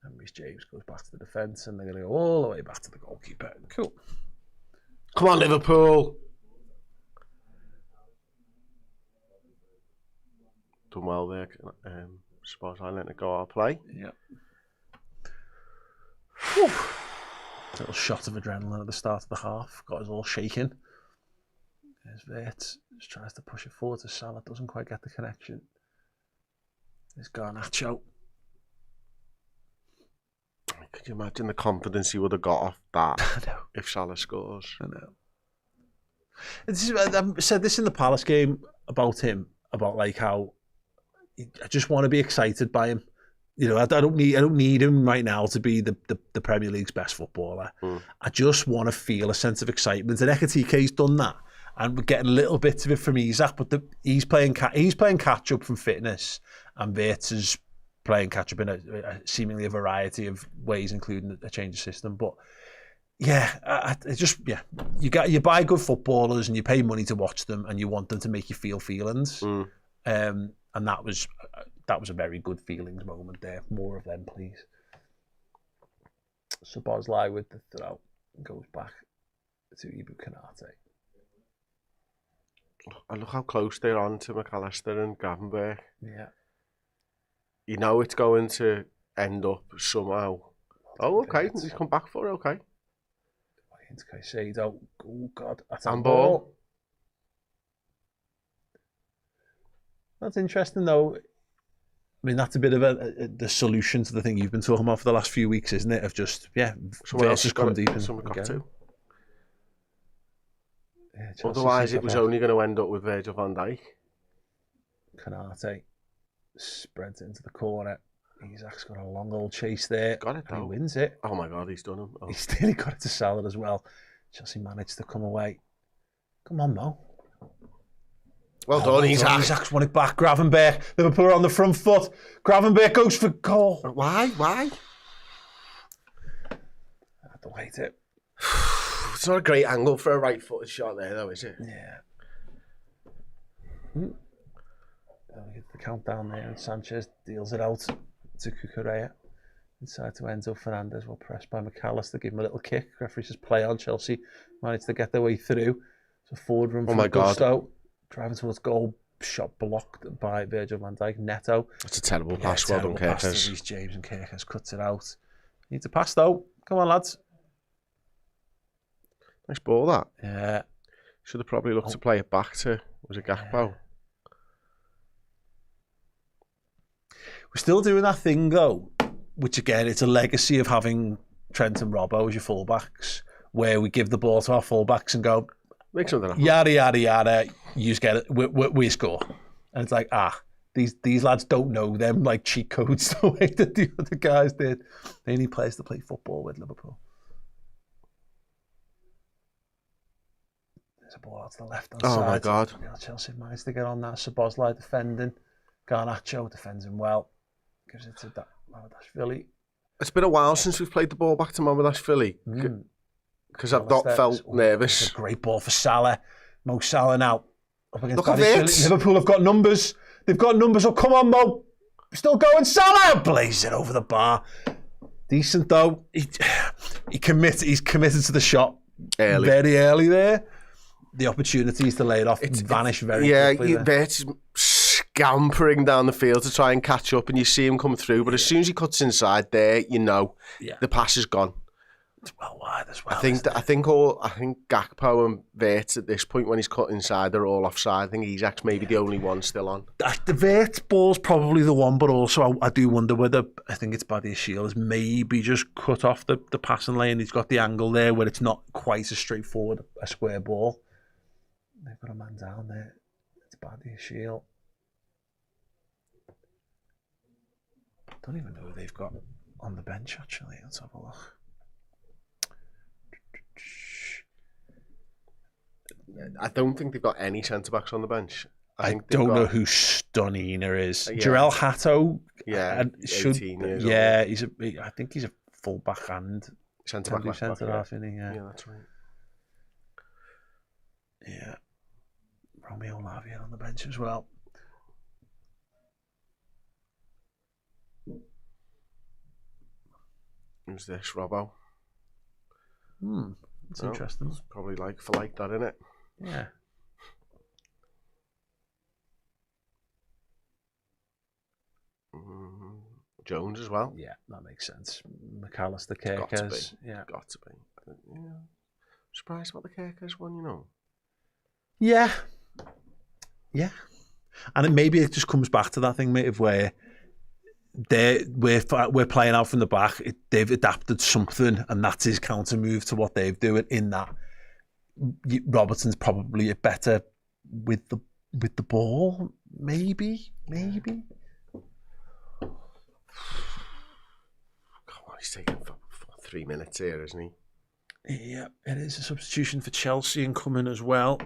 And Reece James goes back to the defence, and they're going to go all the way back to the goalkeeper. Cool. Come on, Liverpool. Done well there. Suppose I let it go our play. Yeah. Little shot of adrenaline at the start of the half. Got us all shaking. There's Vert. Just tries to push it forward to Salah. Doesn't quite get the connection. There's Garnacho. Could you imagine the confidence he would have got off that if Salah scores? I know. I said this in the Palace game about him, about like how I just want to be excited by him. You know, I don't need him right now to be the Premier League's best footballer. I just want to feel a sense of excitement. And Ekitike's done that, and we're getting little bits of it from Isak, but he's playing catch up from fitness, and Vert is playing catch up in a seemingly a variety of ways, including a change of system. But yeah, you buy good footballers and you pay money to watch them, and you want them to make you feel feelings. And that was a very good feelings moment there. More of them, please. So Bosley with the throw goes back to Ibu Konate. And look how close they're on to McAllister and Gravenberch. Yeah. You know it's going to end up somehow. Oh, okay. He's come back for it, okay. Into Caicedo. Oh, God. That's on ball. That's interesting, though. I mean, that's a bit of the solution to the thing you've been talking about for the last few weeks, isn't it? Of just, someone else has come deep and someone got to. Yeah, otherwise, it was only going to end up with Virgil van Dijk. Konate spreads it into the corner. Isak's got a long old chase there. Got it, though. He wins it. Oh, my God, he's done him. Oh. He's nearly got it to Salah as well. Chelsea managed to come away. Come on, Mo. Well done, Isak. Isak's won it back. Gravenberch. Liverpool are on the front foot. Gravenberch goes for goal. Why? I had to wait it. It's not a great angle for a right-footed shot there, though, is it? Yeah. We get the countdown there, and Sanchez deals it out to Cucurella. Inside to Enzo Fernandez, well pressed by McAllister. Give him a little kick. Referee says play on. Chelsea managed to get their way through. So forward run from Gusto. Driving towards goal, shot blocked by Virgil van Dijk. Neto. That's a terrible pass. Well done, Kerkers. Reece James and Kerkers cuts it out. Need to pass though. Come on, lads. Nice ball, that. Yeah. Should have probably looked to play it back to, was it Gakpo? We're still doing that thing though, which again, it's a legacy of having Trent and Robbo as your fullbacks, where we give the ball to our fullbacks and go, make something happen. Yada, yada, yada, you just get it, we score. And it's like, These lads don't know them like cheat codes the way that the other guys did. They need players to play football with Liverpool. There's a ball out to the left-hand side. Oh, my God. Chelsea managed to get on that. Szoboszlai defending. Garnacho defends him well. Gives it to Mamardashvili. It's been a while since we've played the ball back to Mamardashvili. Because I've not felt nervous. It's a great ball for Salah. Mo Salah now. Up against Look at it. Liverpool have got numbers. They've got numbers. Oh, come on, Mo. Still going. Salah blaze it over the bar. Decent though. He's committed to the shot very early there. The opportunities to lay it off vanish very quickly. Yeah, Vert's scampering down the field to try and catch up, and you see him come through. But as soon as he cuts inside there, the pass is gone. It's well wide as well. I think Gakpo and Vert at this point, when he's cut inside, they're all offside. I think Isak's maybe the only one still on. The Vert ball's probably the one, but also I do wonder whether I think it's Badiashile has maybe just cut off the passing lane. He's got the angle there where it's not quite as straightforward a square ball. They've got a man down there. It's Badiashile. Don't even know who they've got on the bench actually. Let's have a look. I don't think they've got any centre-backs on the bench. I don't know who Stonina is. Jarell Hatto. Yeah, 18 years old. Yeah, I think he's a full-back and centre-back. Centre-half, isn't he? Yeah, that's right. Yeah. Romeo Lavia on the bench as well. Who's this, Robbo? It's interesting. It's probably like for like that, isn't it? Yeah. Jones as well. Yeah, that makes sense. McAllister, Kerkez. Yeah. Got to be. Yeah. Surprised about the Kerkez one, Yeah. Yeah. And maybe it just comes back to that thing, mate, of where we're playing out from the back. They've adapted something, and that's his counter move to what they've doing. In that, Robertson's probably better with the ball. Maybe. Come on, he's taking 3 minutes here, isn't he? Yeah, it is a substitution for Chelsea incoming as well.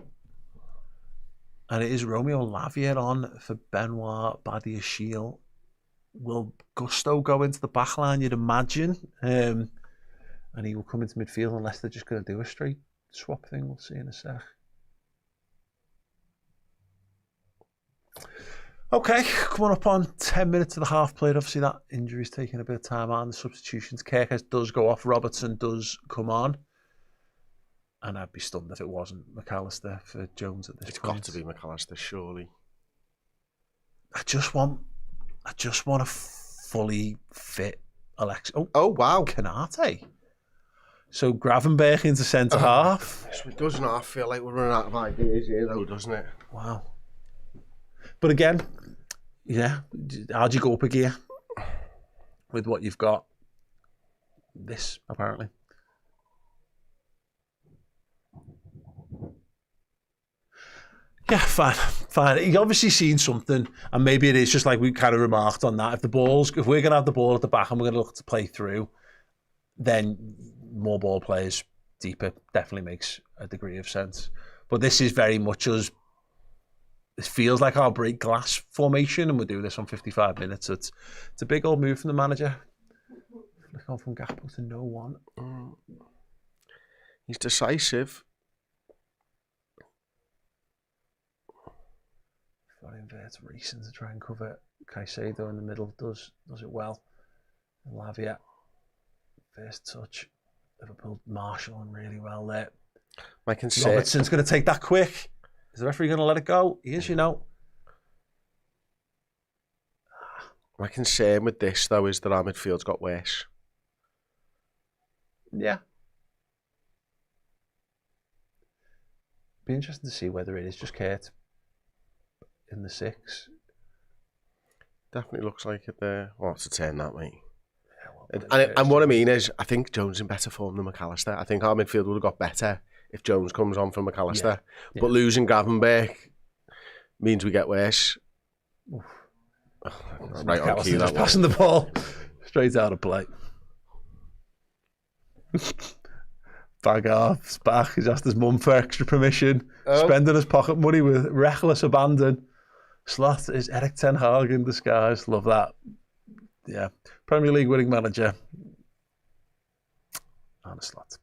And it is Romeo Lavia on for Benoit Badiashile. Will Gusto go into the back line, you'd imagine? And he will come into midfield unless they're just going to do a straight swap thing. We'll see in a sec. Okay, coming up on 10 minutes of the half played. Obviously, that injury's taking a bit of time out, and the substitutions. Kerkez does go off. Robertson does come on. And I'd be stunned if it wasn't McAllister for Jones at this point. It's got to be McAllister, surely. I just want a fully fit Alex. Oh wow, Canate. So Gravenberch into centre half. So it does not feel like we're running out of ideas here, though, doesn't it? Wow. But again, yeah, how'd you go up a gear with what you've got? This apparently. Yeah, fine. He's obviously seen something, and maybe it is just like we kind of remarked on that. If we're going to have the ball at the back and we're going to look to play through, then more ball players deeper definitely makes a degree of sense. But this is very much us. It feels like our break glass formation, and we'll do this on 55 minutes. It's a big old move from the manager. Flick on from Gakpo to no one. He's decisive. Inverts racing to try and cover Caicedo in the middle, does it well. Lavia, first touch. Liverpool marshalling really well there. Robertson's going to take that quick. Is the referee going to let it go? He is, My concern with this, though, is that our midfield's got worse. Yeah. Be interesting to see whether it is just Kurt in the 6. Definitely looks like it there. Well, it's a turn that, mate. Yeah, and what I mean is, I think Jones is in better form than McAllister. I think our midfield would have got better if Jones comes on from McAllister. Yeah. But losing Gravenberch means we get worse. Oof. Right on cue, that passing the ball straight out of play. Bag off, back. He's asked his mum for extra permission. Spending his pocket money with reckless abandon. Slot is Erik ten Hag in disguise. Love that. Yeah. Premier League winning manager. And a Slot.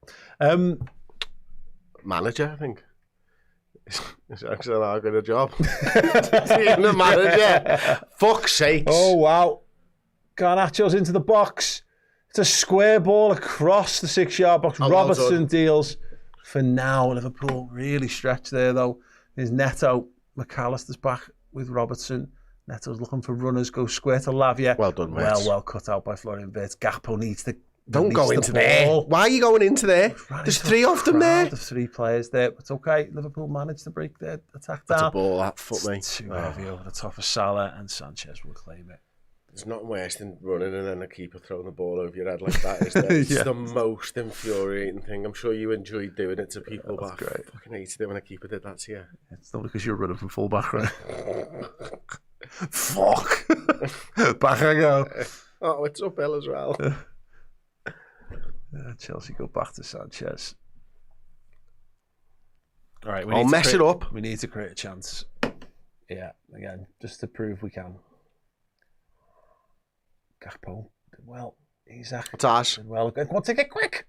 Manager, I think. Is actually not good a job. Even the manager. Fuck's sakes. Oh, wow. Garnacho's into the box. It's a square ball across the 6-yard box. Robertson deals for now. Liverpool really stretched there, though. There's Neto. McAllister's back with Robertson. Neto's looking for runners. Go square to Lavia. Well done, mate. Well cut out by Florian Wirtz. Gakpo needs to... Don't go into there. Why are you going into there? There's 3 of them there. There's 3 players there. It's okay. Liverpool managed to break their attack down. That's a ball, that foot, mate. It's too heavy over the top of Salah, and Sanchez will claim it. There's nothing worse than running and then a keeper throwing the ball over your head like that, is there? It's the most infuriating thing. I'm sure you enjoyed doing it to people, but I fucking hated it when a keeper did that to you. It's not because you're running from full back, right? Fuck! Back I go. Oh, it's uphill as well. Chelsea go back to Sanchez. All right, I'll mess it up. We need to create a chance. Yeah, again, just to prove we can. Gakpo did well. Isak did well. Come on, take it quick.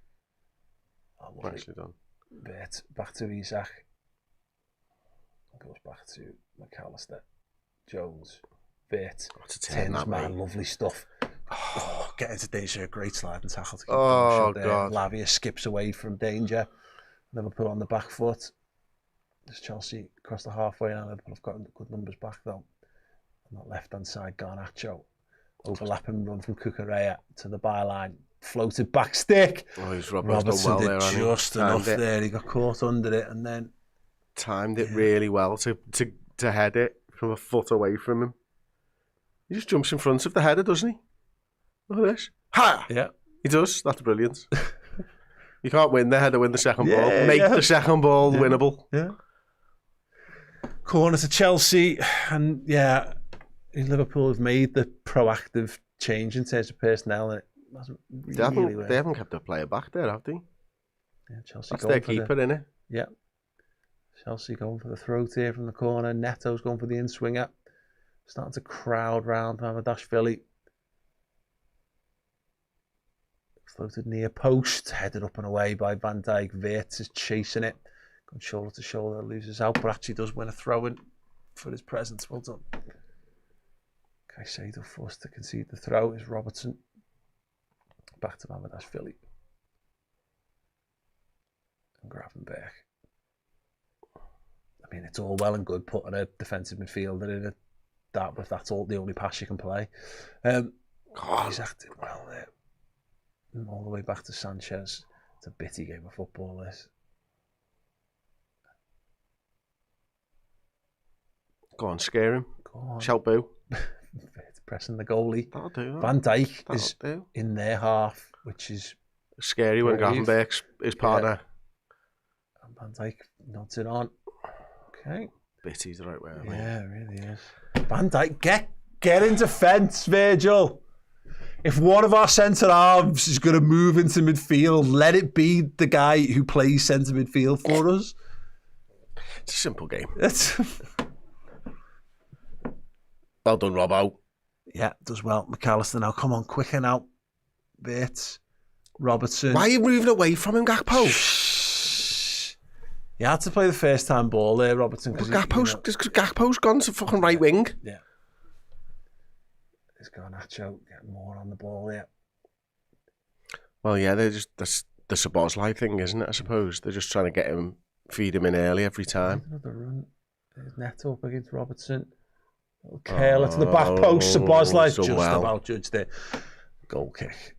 Oh, nicely done. Bit back to Isak. Goes back to McAllister. Jones. Bit. What's a 10, that man? Lovely stuff. Oh, get into danger. Great slide and tackle to keep God. Lavia skips away from danger. Liverpool on the back foot. There's Chelsea across the halfway now. Liverpool have got good numbers back though. On that left hand side, Garnacho. Overlapping run from Cucurella to the byline. Floated back stick. Oh, he's Robertson did just enough there. He got caught under it and then timed it really well to head it from a foot away from him. He just jumps in front of the header, doesn't he? Look at this. Ha! Yeah. He does. That's brilliant. You can't win the header, win the second ball. Make the second ball winnable. Yeah. Corner to Chelsea. And Liverpool have made the proactive change in terms of personnel, and it hasn't really worked. They haven't kept a player back there, have they? Yeah, Chelsea. That's their keeper, innit? Yeah. Chelsea going for the throat here from the corner. Neto's going for the in-swinger. Starting to crowd round Mamadashvili. Floated near post, headed up and away by Van Dijk. Wirtz is chasing it. Going shoulder to shoulder, loses out, but actually does win a throw-in for his presence. Well done. Caicedo forced to concede the throw is Robertson. Back to Mamadashvili. And Gravenberch. I mean, it's all well and good putting a defensive midfielder in that, but that's all the only pass you can play. He's acted well there. And all the way back to Sanchez. It's a bitty game of football, this. Go on, scare him. Go on. Shout boo. It's pressing the goalie. That'll do. Van Dijk is in their half, which is scary when Gravenberch's his partner. And Van Dijk nods it on. Okay. Bitty's the right way. Yeah, it really is. Van Dijk, get in defence, Virgil. If one of our centre-halves is going to move into midfield, let it be the guy who plays centre midfield for us. It's a simple game. Well done, Robbo. Yeah, does well. McAllister now. Come on, quicker now. Wirtz. Robertson. Why are you moving away from him, Gakpo? You had to play the first time ball there, Robertson. Gakpo's gone to fucking right wing. Yeah. There's Garnacho getting more on the ball there. Well, yeah, that's the Szoboszlai thing, isn't it, I suppose? They're just trying to feed him in early every time. Another run. There's Neto up against Robertson. Little curler to the back post. Szoboszlai just about judged it. Goal kick.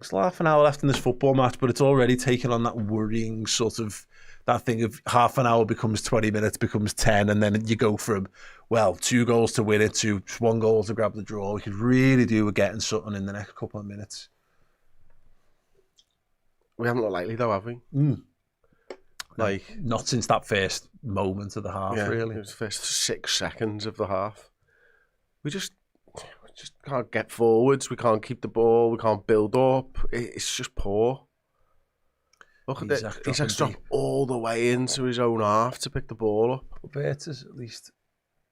Still half an hour left in this football match, but it's already taken on that worrying sort of that thing of half an hour becomes 20 minutes, becomes 10, and then you go from, 2 goals to win it to 1 goal to grab the draw. We could really do with getting something in the next couple of minutes. We haven't looked likely though, have we? Not since that first moment of the half, really. It was the first 6 seconds of the half. We just can't get forwards. We can't keep the ball. We can't build up. It's just poor. Look at that. He's dropped all the way into his own half to pick the ball up. Berta's at least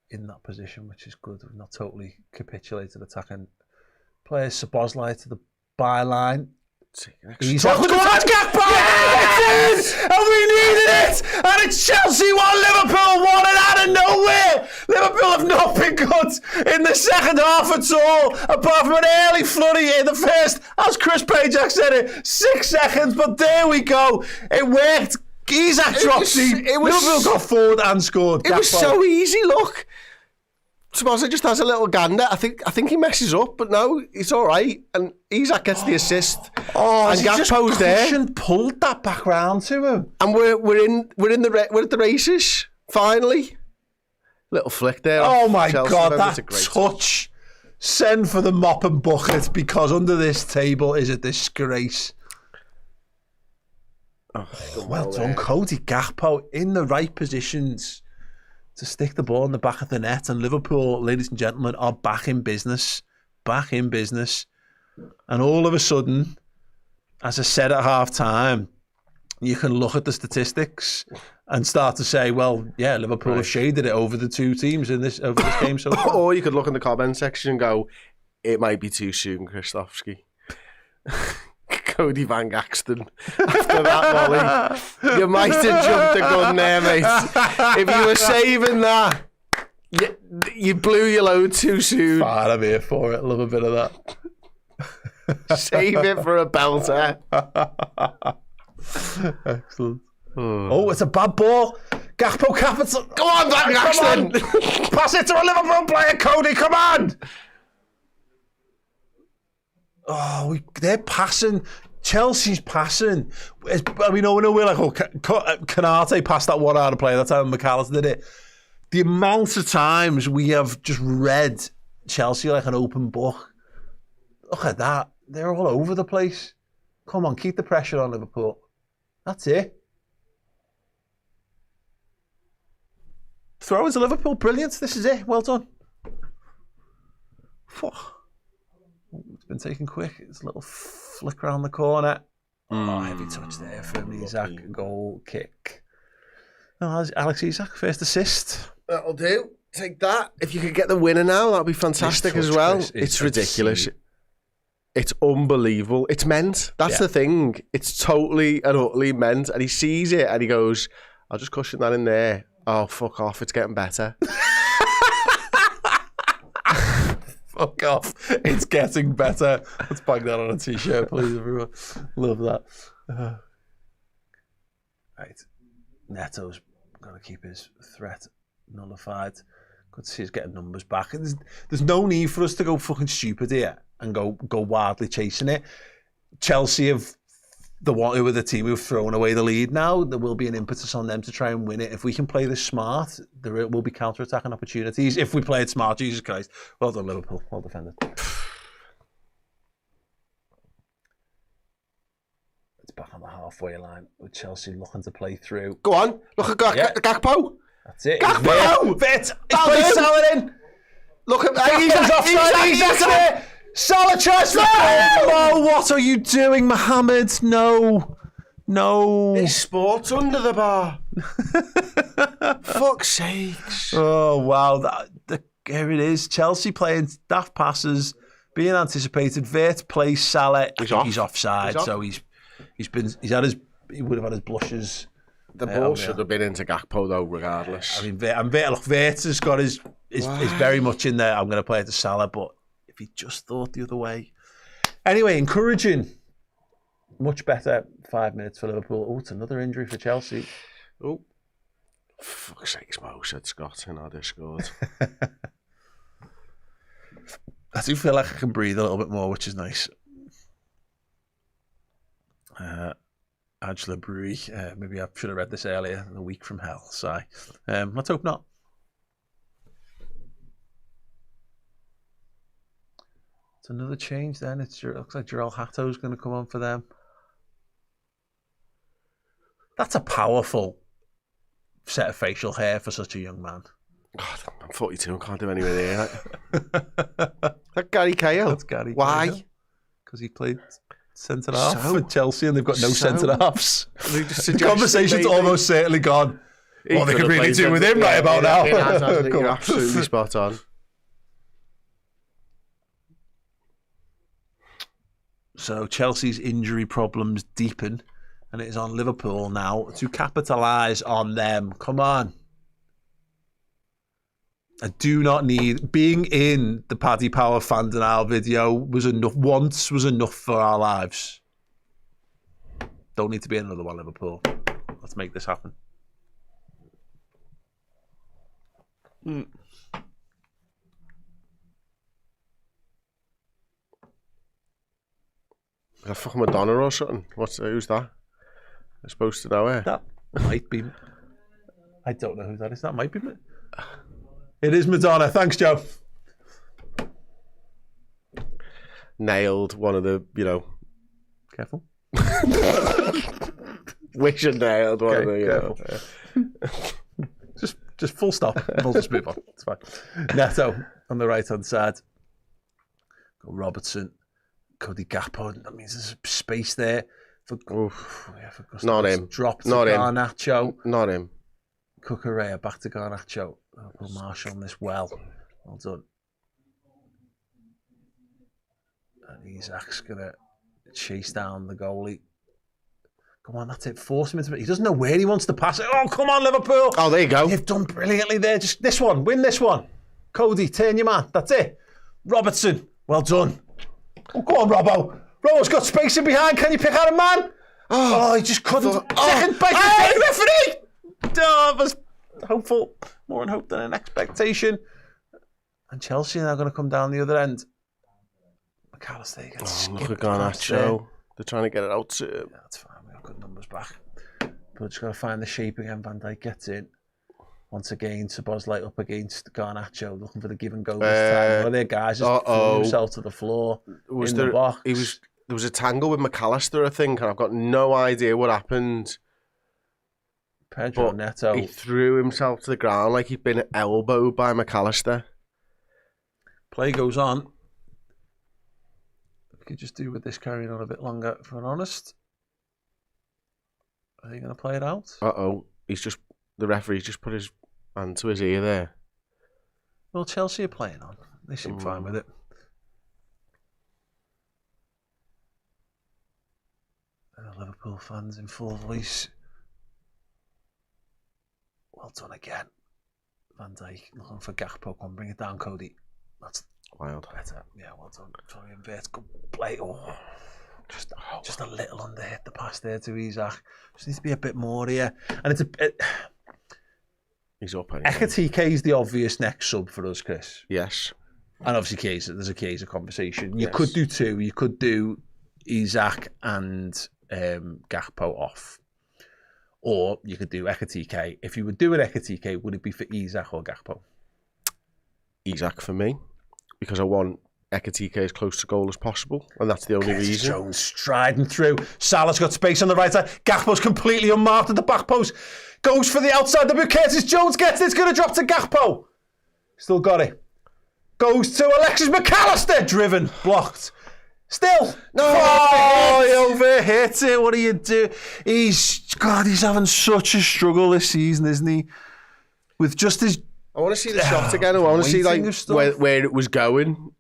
in that position, which is good. We've not totally capitulated attacking players. Szoboszlai to the byline. He's off the Gakpo! Yes! And we needed it! And it's Chelsea 1, Liverpool 1, and out of nowhere! Liverpool have not been good in the second half at all, apart from an early flurry in the first, as Chris Pajak said it, 6 seconds, but there we go. It worked. Isak dropped deep. Liverpool got forward and scored. It was so easy, look. Szoboszlai just has a little gander. I think he messes up, but no, it's all right. And Isak gets the assist. Oh, and Gakpo's there. And pulled that back round to him. And we're at the races finally. Little flick there. Oh my Chelsea God, member. that touch. Send for the mop and bucket, because under this table is a disgrace. Oh, well done, Cody Gakpo, in the right positions to stick the ball in the back of the net, and Liverpool, ladies and gentlemen, are back in business. Back in business. And all of a sudden, as I said at half-time, you can look at the statistics and start to say, well, yeah, Liverpool have shaded it over the two teams over this game so far. Or you could look in the comment section and go, it might be too soon, Krzyzewski. Cody Van Gaxton. After that volley, you might have jumped the gun there, mate. If you were saving that, you blew your load too soon. Fine, I'm here for it. Love a bit of that. Save it for a belter. Excellent. Oh, it's a bad ball. Gakpo capital. Go on, Van Gaxton. Pass it to a Liverpool player, Cody. Come on. Oh, they're passing. Chelsea's passing. We know we're like, Canate passed that one out of play. That's how McAllister did it. The amount of times we have just read Chelsea like an open book. Look at that. They're all over the place. Come on, keep the pressure on Liverpool. That's it. Throw into Liverpool. Brilliant. This is it. Well done. It's been taken quick. It's a little flick around the corner. Oh, heavy touch there from Isak. Goal kick. Oh, Alex Isak, first assist. That'll do. Take that. If you could get the winner now, that'd be fantastic as well. Chris, it's ridiculous. It's unbelievable. It's meant. That's the thing. It's totally and utterly meant. And he sees it and he goes, I'll just cushion that in there. Oh, fuck off. It's getting better. Fuck off. It's getting better. Let's bang that on a t-shirt, please, everyone. Love that. Right. Neto's got to keep his threat nullified. Good to see us getting numbers back. There's no need for us to go fucking stupid here and go wildly chasing it. Chelsea have who are the team who've thrown away the lead now. There will be an impetus on them to try and win it. If we can play this smart, there will be counter-attacking opportunities. If we play it smart, Jesus Christ. Well done, Liverpool. Well defended. It's back on the halfway line with Chelsea looking to play through. Go on. Look at Gakpo. That's it. Gakpo! He's played Salah in. Look at he's offside. He's it. Salah tries to no! What are you doing, Mohammed? No. It's sports under the bar. Fuck's sakes. Oh, wow. Here it is. Chelsea playing daft passes, being anticipated. Vert plays Salah. He's offside, so he would have had his blushes. The ball should have been into Gakpo though, regardless. I mean, Vert has got his very much in there. I'm going to play it to Salah, but if he just thought the other way. Anyway, encouraging. Much better 5 minutes for Liverpool. Oh, it's another injury for Chelsea. Oh, fuck's sakes, Mo, said Scott in our Discord. I do feel like I can breathe a little bit more, which is nice. Angela Brewery. Maybe I should have read this earlier. A week from hell. So, let's hope not. It's another change then. It looks like Jarell Hatto's going to come on for them. That's a powerful set of facial hair for such a young man. God, I'm 42 and can't do anywhere near that. That Gary Cahill. That's Gary Why? Cahill. Because he played centre half So? for Chelsea and they've got no centre halves. The Conversation's almost certainly gone. What they could really do with him right about now. You're absolutely spot on. So Chelsea's injury problems deepen, and it is on Liverpool now to capitalise on them. Come on. I do not need... Being in the Paddy Power Fandinal video was enough. Once was enough for our lives. Don't need to be another one, Liverpool. Let's make this happen. Is that fucking Madonna or something? Who's that? I'm supposed to know it. That might be... I don't know who that is. That might be... It is Madonna. Thanks, Joe. Nailed one of the, Careful. Wish and nailed one of the, careful. Just full stop. We'll just move on. It's fine. Neto on the right-hand side. Got Robertson. Cody Gakpo. That means there's space there. For Not him. Drop to Not him. Garnacho. Not him. Cucurella back to Garnacho. Put Marshall on this well. Well done. And Isaac's going to chase down the goalie. Come on, that's it. Force him into it. He doesn't know where he wants to pass it. Oh, come on, Liverpool. Oh, there you go. You've done brilliantly there. Just this one. Win this one. Cody, turn your man. That's it. Robertson. Well done. Oh, go on, Robbo. Robbo's got space in behind. Can you pick out a man? Oh, he just couldn't. Second base. Hey, referee! Oh, it was hopeful. More in hope than an expectation. And Chelsea are now going to come down the other end. McAllister gets look at Garnacho. They're trying to get it out to him. Yeah, that's fine. We've got good numbers back. But just got to find the shape again. Van Dijk gets in. Once again, Szoboszlai up against Garnacho, looking for the give and go this time. One of their guys just threw himself to the floor the box. There was a tangle with McAllister, I think, and I've got no idea what happened. Pedro Neto. He threw himself to the ground like he'd been elbowed by McAllister. Play goes on. We could just do with this carrying on a bit longer, if I'm honest. Are they going to play it out? The referee's just put his hand to his ear there. Well, Chelsea are playing on. They seem fine with it. Liverpool fans in full voice. Well done again. Van Dijk looking for Gakpo. Come bring it down, Cody. That's wild. Better. Yeah, well done. Sorry, vertical play. Oh, just a little underhit the pass there to Isaac. Just needs to be a bit more here. And it's he's up anyway. Ekatike is the obvious next sub for us, Chris. Yes. And obviously there's a Chiesa conversation. You could do two. You could do Isaac and Gakpo off. Or you could do Ekatike. If you would do an Ekatike, would it be for Isaac or Gakpo? Isaac for me. Because I want Ekatike as close to goal as possible. And that's the only reason. Jones striding through. Salah's got space on the right side. Gakpo's completely unmarked at the back post. Goes for the outside. The Curtis Jones gets it. It's going to drop to Gakpo. Still got it. Goes to Alexis McAllister. Driven. Blocked. Still. No. He overhit it. What do you do? He's having such a struggle this season, isn't he? With just his... I want to see the shot again. I want to see where it was going.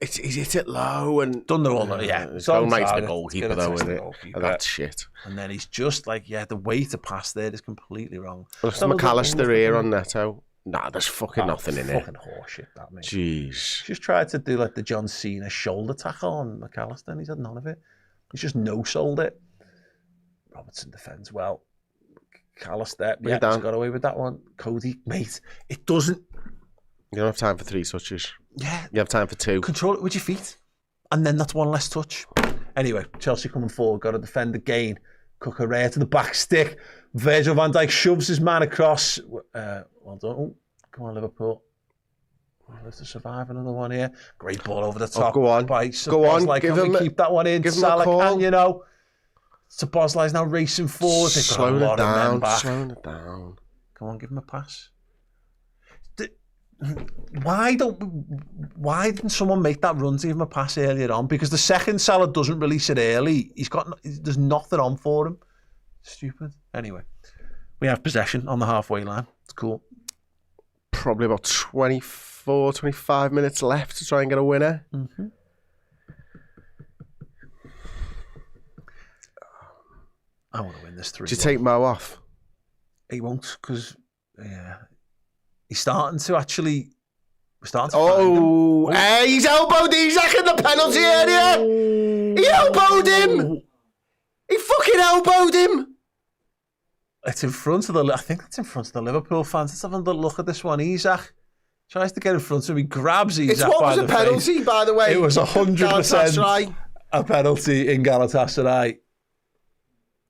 He's hit it low and... Done the all that, yeah. It's going right to the goalkeeper though, isn't it? And that's shit. And then he's just like, the way to pass there is completely wrong. Looks McAllister here on Neto. Nah, there's fucking nothing in it. Fucking horseshit, that mate. Jeez. Just tried to do like the John Cena shoulder tackle on McAllister and he's had none of it. He's just no-sold it. Robertson defends well. McAllister, he's got away with that one. Cody, mate, it doesn't... You don't have time for 3 touches. Yeah. You have time for 2. Control it with your feet. And then that's one less touch. Anyway, Chelsea coming forward, got to defend again. Cucurella to the back stick. Virgil van Dijk shoves his man across. Well done. Oh, come on, Liverpool. Let's to survive another one here. Great ball over the top. Go on. Go on. Give him keep that one in. Give Salah, him a call. can you know? Szoboszlai's now racing forward. Slowing it down. Slowing it down. Come on, give him a pass. why didn't someone make that run to give him a pass earlier on? Because the second Salah doesn't release it early, there's nothing on for him. Stupid. Anyway, we have possession on the halfway line. It's cool. Probably about 24, 25 minutes left to try and get a winner. Mm-hmm. I want to win this 3-1. Do you take Mo off? He won't, because he's starting to actually. We're starting to find him. Hey, he's elbowed Isak in the penalty area. He elbowed him. He fucking elbowed him. It's in front of I think it's in front of the Liverpool fans. Let's have a look at this one. Isak tries to get in front of him. He grabs Isak by the face. What was a penalty, by the way? It was 100% a penalty in Galatasaray.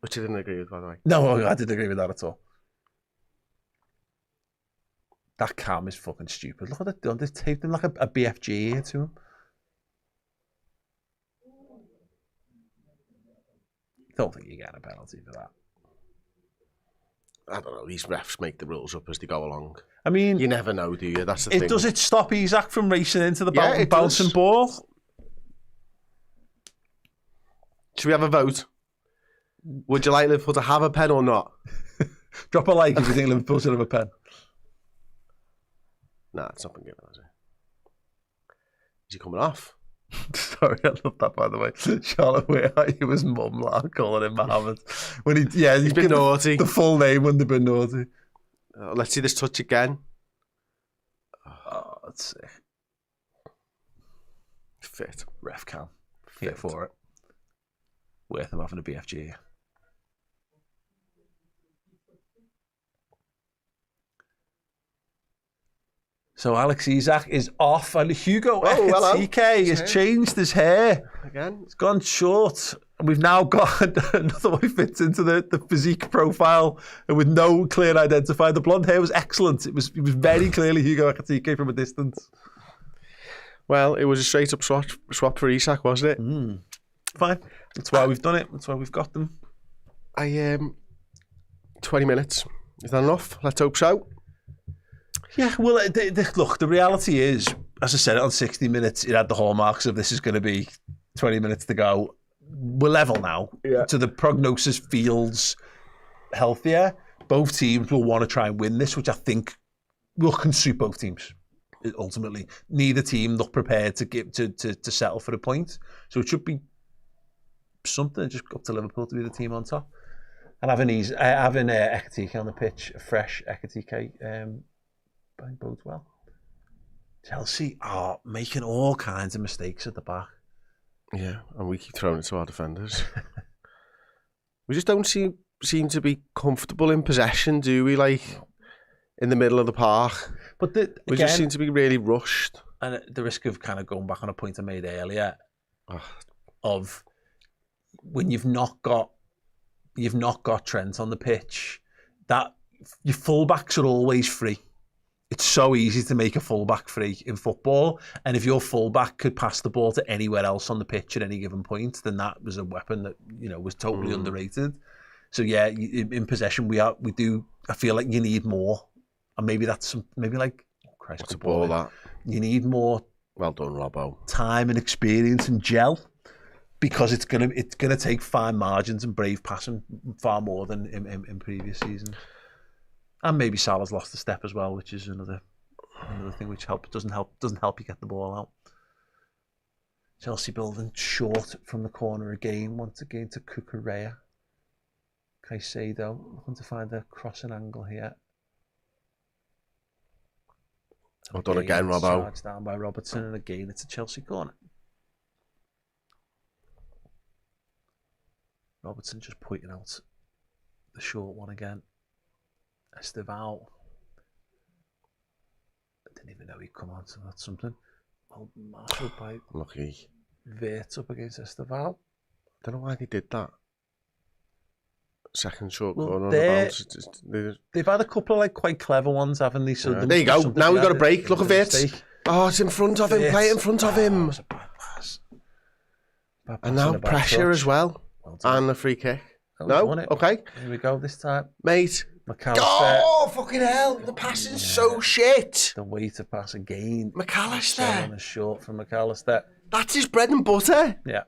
Which I didn't agree with, by the way. No, I didn't agree with that at all. That cam is fucking stupid. Look what they've done. They've taped him like a BFG here to him. Don't think you get a penalty for that. I don't know. These refs make the rules up as they go along. I mean, you never know, do you? That's the thing. Does it stop Isak from racing into the bouncing does. ball? Should we have a vote? Would you like Liverpool to have a pen or not? Drop a like if you think Liverpool should have a pen. Nah, it's not been given, has it? Is he coming off? Sorry, I love that, by the way. Charlotte Warehouse, he was mum, like, calling him Mohammed. When he's been naughty. The full name when they've been naughty. Let's see this touch again. Oh, that's sick. Fit. Ref cam. Fit for it. Worth him having a BFG. So Alex Isak is off, and Hugo Ekitike has changed his hair. Again? It's gone short. And we've now got another one who fits into the physique profile and with no clear identifier. The blonde hair was excellent. It was very clearly Hugo Ekitike from a distance. Well, it was a straight up swap for Isak, wasn't it? Fine. That's why we've done it. That's why we've got them. 20 minutes. Is that enough? Let's hope so. Yeah, well, look, the reality is, as I said, on 60 minutes, it had the hallmarks of this is going to be 20 minutes to go. We're level now. Yeah. So the prognosis feels healthier. Both teams will want to try and win this, which I think will suit both teams, ultimately. Neither team look prepared to settle for a point. So it should be something just up to Liverpool to be the team on top. And having Ekitike on the pitch, a fresh Ekitike, bodes well. Chelsea are making all kinds of mistakes at the back. Yeah, and we keep throwing it to our defenders. We just don't seem to be comfortable in possession, do we? Like, in the middle of the park. But we just seem to be really rushed. And at the risk of kind of going back on a point I made earlier, of when you've not got Trent on the pitch, that your fullbacks are always free. It's so easy to make a fullback free in football, and if your fullback could pass the ball to anywhere else on the pitch at any given point, then that was a weapon that was totally underrated. So yeah, in possession we do. I feel like you need more, and maybe that's like what's a ball that you need more. Well done, Robbo. Time and experience and gel, because it's gonna take fine margins and brave passing far more than in previous seasons. And maybe Salah's lost a step as well, which is another thing which doesn't help you get the ball out. Chelsea building short from the corner again, once again to Cucurella. Caicedo looking to find a crossing angle here. Well done again, Robbo. Charged down by Robertson, and again it's a Chelsea corner. Robertson just pointing out the short one again. Esteval. I didn't even know he'd come on, so that's something. Well, Marshall by lucky. Vert up against Esteval. Don't know why they did that. Second short corner. They've had a couple of like quite clever ones, haven't they? So there you go. Now we've got a break. Look at Vert. Oh, it's in front of him. Play it in front of him. It's a bad pass. And now pressure as well. And a free kick. No? Okay. Here we go this time. Mate, McAllister. Oh, fucking hell. The passing's so shit. The way to pass again. McAllister. On a short from McAllister. That's his bread and butter. Yeah.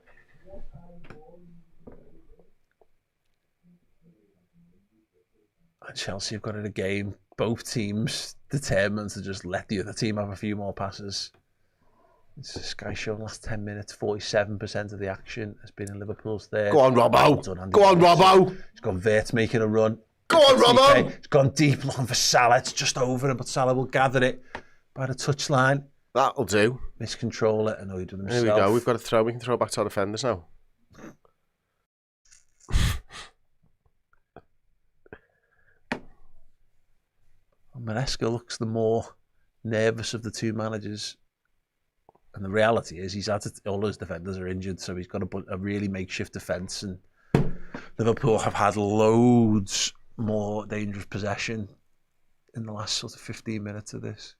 And Chelsea have got in a game. Both teams determined to just let the other team have a few more passes. It's a Sky Show in the last 10 minutes. 47% of the action has been in Liverpool's third. Go on, Robbo. Go on, Robbo. He's got Wirtz making a run. Go on, Robbo. It's gone deep looking for Salah. It's just over him, but Salah will gather it by the touchline. That'll do. Miscontrol it, annoyed with himself. There we go. We've got to throw. We can throw back to our defenders now. Maresca looks the more nervous of the two managers. And the reality is he's had to, all his defenders are injured, so he's got a really makeshift defence. And Liverpool have had loads more dangerous possession in the last sort of 15 minutes of this.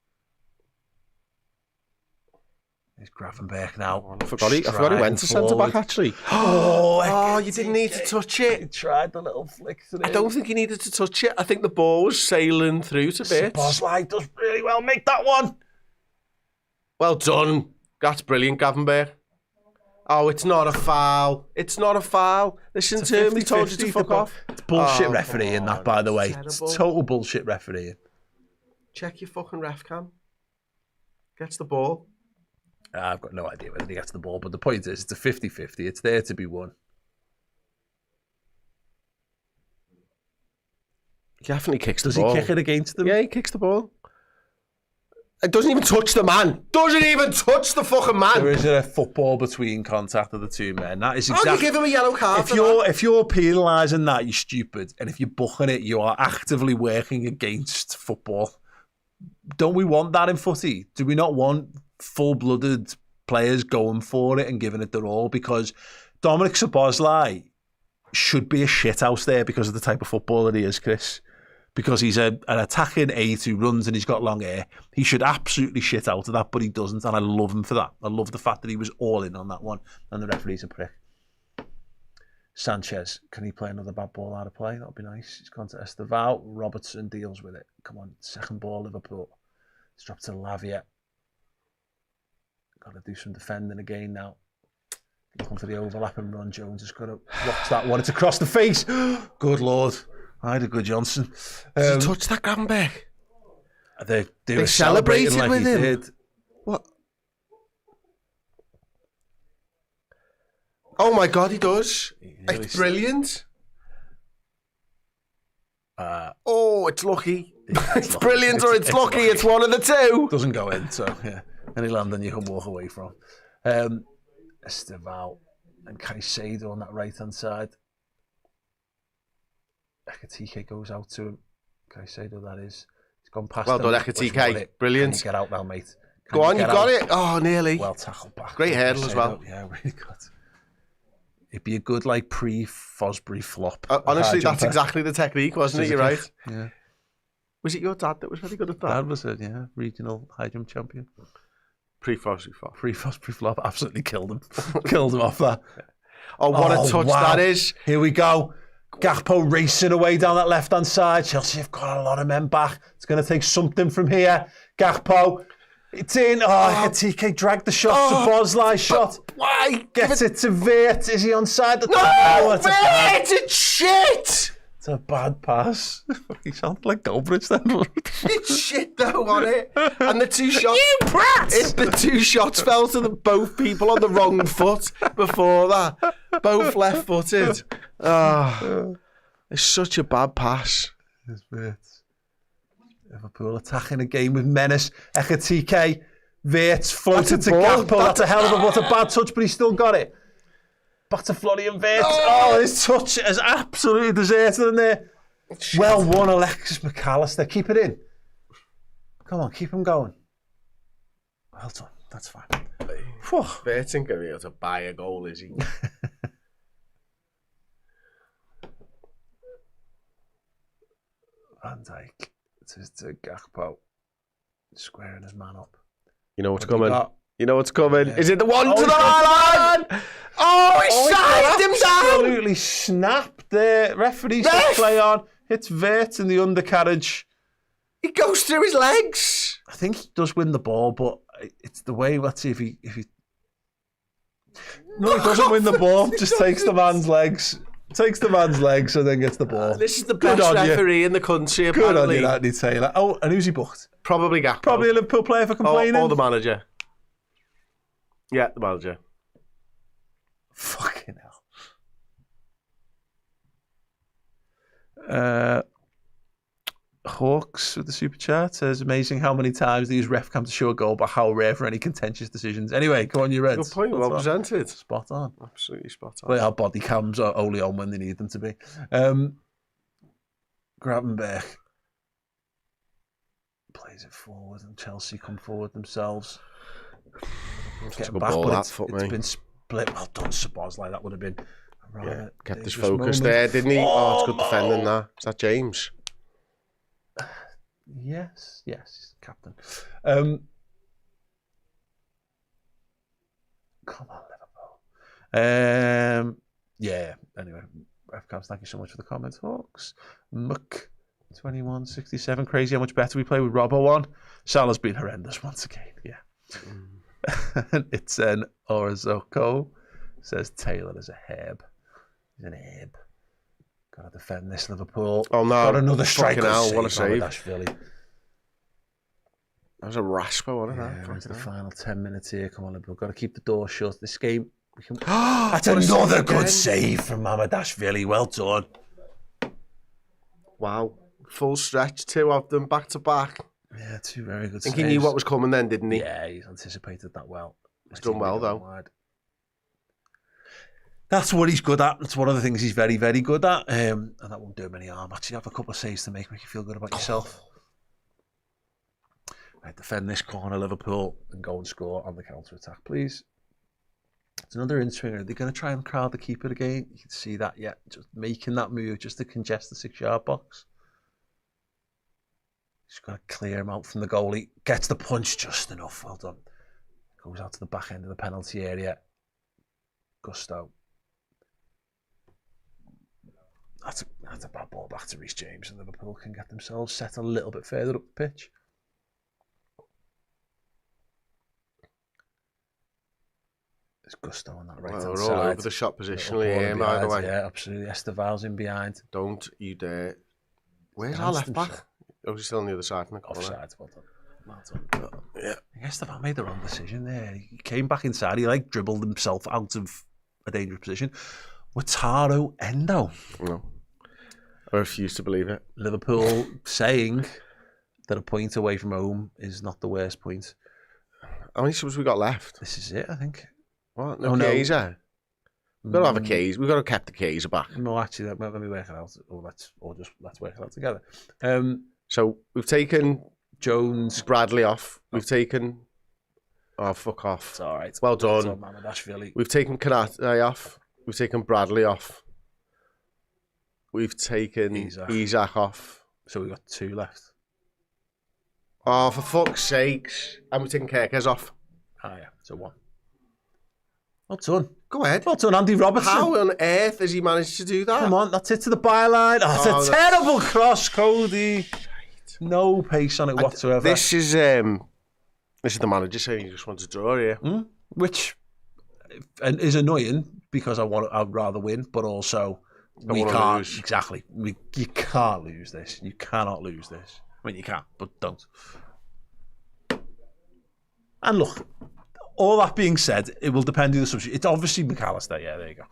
There's Gravenberch now. I forgot he went to centre-back, actually. Oh, you didn't need to touch it. He tried the little flick through. I don't think he needed to touch it. I think the ball was sailing through to bits. Bosley does really well make that one. Well done. That's brilliant, Gravenberch. Oh, it's not a foul. It's not a foul. Listen to him. He told you to fuck off. It's bullshit refereeing that, by the way. It's total bullshit refereeing. Check your fucking ref cam. Gets the ball. I've got no idea whether he gets the ball, but the point is, it's a 50-50. It's there to be won. He definitely kicks the ball. Does he kick it against them? Yeah, he kicks the ball. It doesn't even touch the man. Doesn't even touch the fucking man. There isn't a football between contact of the two men. That is exactly. Oh, you give him a yellow card. If you're penalising that, you're stupid, and if you're booking it, you are actively working against football. Don't we want that in footy? Do we not want full-blooded players going for it and giving it their all? Because Dominic Szoboszlai should be a shithouse there because of the type of footballer he is, Chris. Because he's an attacking 8 who runs and he's got long hair. He should absolutely shit out of that, but he doesn't, and I love him for that. I love the fact that he was all in on that one, and the referee's a prick. Sanchez, can he play another bad ball out of play? That would be nice. He's gone to Estevao. Robertson deals with it. Come on, second ball, Liverpool. It's dropped to Lavia. Got to do some defending again now. Looking for the overlap and run. Jones has got to watch that one. It's across the face. Good Lord. I had a good Johnson. Did he touch that Gravenberch? They were celebrating like with he him. did. What? Oh my God, he does. It's brilliant. It's lucky. Yeah, it's brilliant or it's lucky. It's one of the two. Doesn't go in, so yeah. Any landing you can walk away from. Estevao and Caicedo on that right-hand side. Ekitike goes out to him. Caicedo, that is. He's gone past well him. done, Ekitike. Brilliant. Can you get out now, mate? Go on, you got it. Oh, nearly. Well tackled back. Great hurdle as well. Yeah, really good. It'd be a good, like, pre-Fosbury flop. Honestly, that's exactly the technique, wasn't it? You're right. Yeah. Was it your dad that was very good at that? Dad was a regional high jump champion. Pre-Fosbury flop. Pre-Fosbury flop. Absolutely killed him. Killed him off that. Oh, what a touch that is. Here we go. Gakpo racing away down that left-hand side. Chelsea have got a lot of men back. It's going to take something from here. Gakpo. It's in. TK dragged the shot. Szoboszlai shot. Why? Gets it to Wirtz. Is he onside? No, it's shit. It's a bad pass. He sounded like Goldbridge then. It's shit though on it. And the two shots. You prat! The two shots fell to both people on the wrong foot before that. Both left-footed. It's such a bad pass. It's Wirtz. Liverpool attacking a game with menace. Ekitike. Wirtz floated to Gakpo. That's a hell of a bad touch, but he still got it. Back to Florian Wirtz. His touch is absolutely deserted in there. Well won, Alexis McAllister. Keep it in. Come on, keep him going. Well done. That's fine. Wirtz ain't going to be able to buy a goal, is he? Van Dijk to Gakpo. Squaring his man up. You know what's coming. You know what's coming. Yeah. Is it the one to the line? He shined him down. Absolutely snapped the referee said play on. hits Vert in the undercarriage. He goes through his legs. I think he does win the ball, but it's the way. Let's see if he. No, he doesn't win the ball. Just takes the man's legs. Takes the man's legs and then gets the ball. This is the best referee in the country, apparently. Good on you, Anthony Taylor. Oh, and who's he booked? Probably Gakpo. Probably a Liverpool player for complaining. Or the manager. Yeah, the manager. Fucking hell. Hawks with the super chat says, amazing how many times they use ref cam to show a goal, but how rare for any contentious decisions. Anyway, go on, you Reds. Good point, well presented. Spot on. Absolutely spot on. Like how body cams are only on when they need them to be. Gravenberch plays it forward and Chelsea come forward themselves. Getting back, but it's been split. Well done, Szoboszlai. That would have been kept his focus there, didn't he? Oh, it's good defending that. Is that James? Yes, he's the captain. Come on, Liverpool. Anyway, FCAPS, thank you so much for the comments, Hawks. Muck 2167. Crazy how much better we play with Robbo on. Salah's been horrendous once again. It's an Orzoko. Says Taylor is a herb. He's an herb. Got to defend this, Liverpool. Oh no! Got another striker. What a save! That was a rasper, wasn't it? We're into the final 10 minutes here. Come on, Liverpool. Got to keep the door shut. This game. That's another good save from Mamardashvili. Well done. Wow! Full stretch, 2 of them back to back. Yeah, 2 very good. I think he knew what was coming then, didn't he? Yeah, he's anticipated that well. He's done well though. Wide. That's what he's good at. That's one of the things he's very, very good at. And that won't do him any harm. Actually, have a couple of saves to make you feel good about yourself. Right, defend this corner, Liverpool, and go and score on the counter-attack, please. It's another in-swinger. They're going to try and crowd the keeper again. You can see that, just making that move just to congest the 6-yard box. Just got to clear him out from the goalie. Gets the punch just enough. Well done. Goes out to the back end of the penalty area. Gusto. That's a bad ball back to Reece James, and Liverpool can get themselves set a little bit further up the pitch. There's Gusto on that right-hand we're side. all over the shot positionally here, by the way. Yeah, absolutely. Esteval's in behind. Don't you dare. Where's our left back? Oh, he's still on the other side. Offside. Well done. Yeah. I guess Esteval made the wrong decision there. He came back inside. He dribbled himself out of a dangerous position. Wataru Endo. No. I refuse to believe it. Liverpool saying that a point away from home is not the worst point. How many subs we got left? This is it, I think. What? No Kaiser? We've got to have a Kaiser. We've got to keep the Kaiser back. No, actually, let me work it out. Let's work it out together. So we've taken Jones, Bradley off. We've taken... Oh, fuck off. It's all right. Well done. We've taken Kanate off. We've taken Bradley off. We've taken Isak off. So we've got 2 left. Oh, for fuck's sakes. And we've taken Kerkez off. So 1. Well done. Go ahead. Well done, Andy Robertson. How on earth has he managed to do that? Come on, that's it to the byline. Oh, it's a terrible cross, Cody. No pace on it whatsoever. This is the manager saying he just wants to draw here. Which is annoying because I'd rather win, but also we can't lose. Exactly. You can't lose this. You cannot lose this. I mean, you can, but don't. And look, all that being said, it will depend on the substitute. It's obviously McAllister. Yeah, there you go.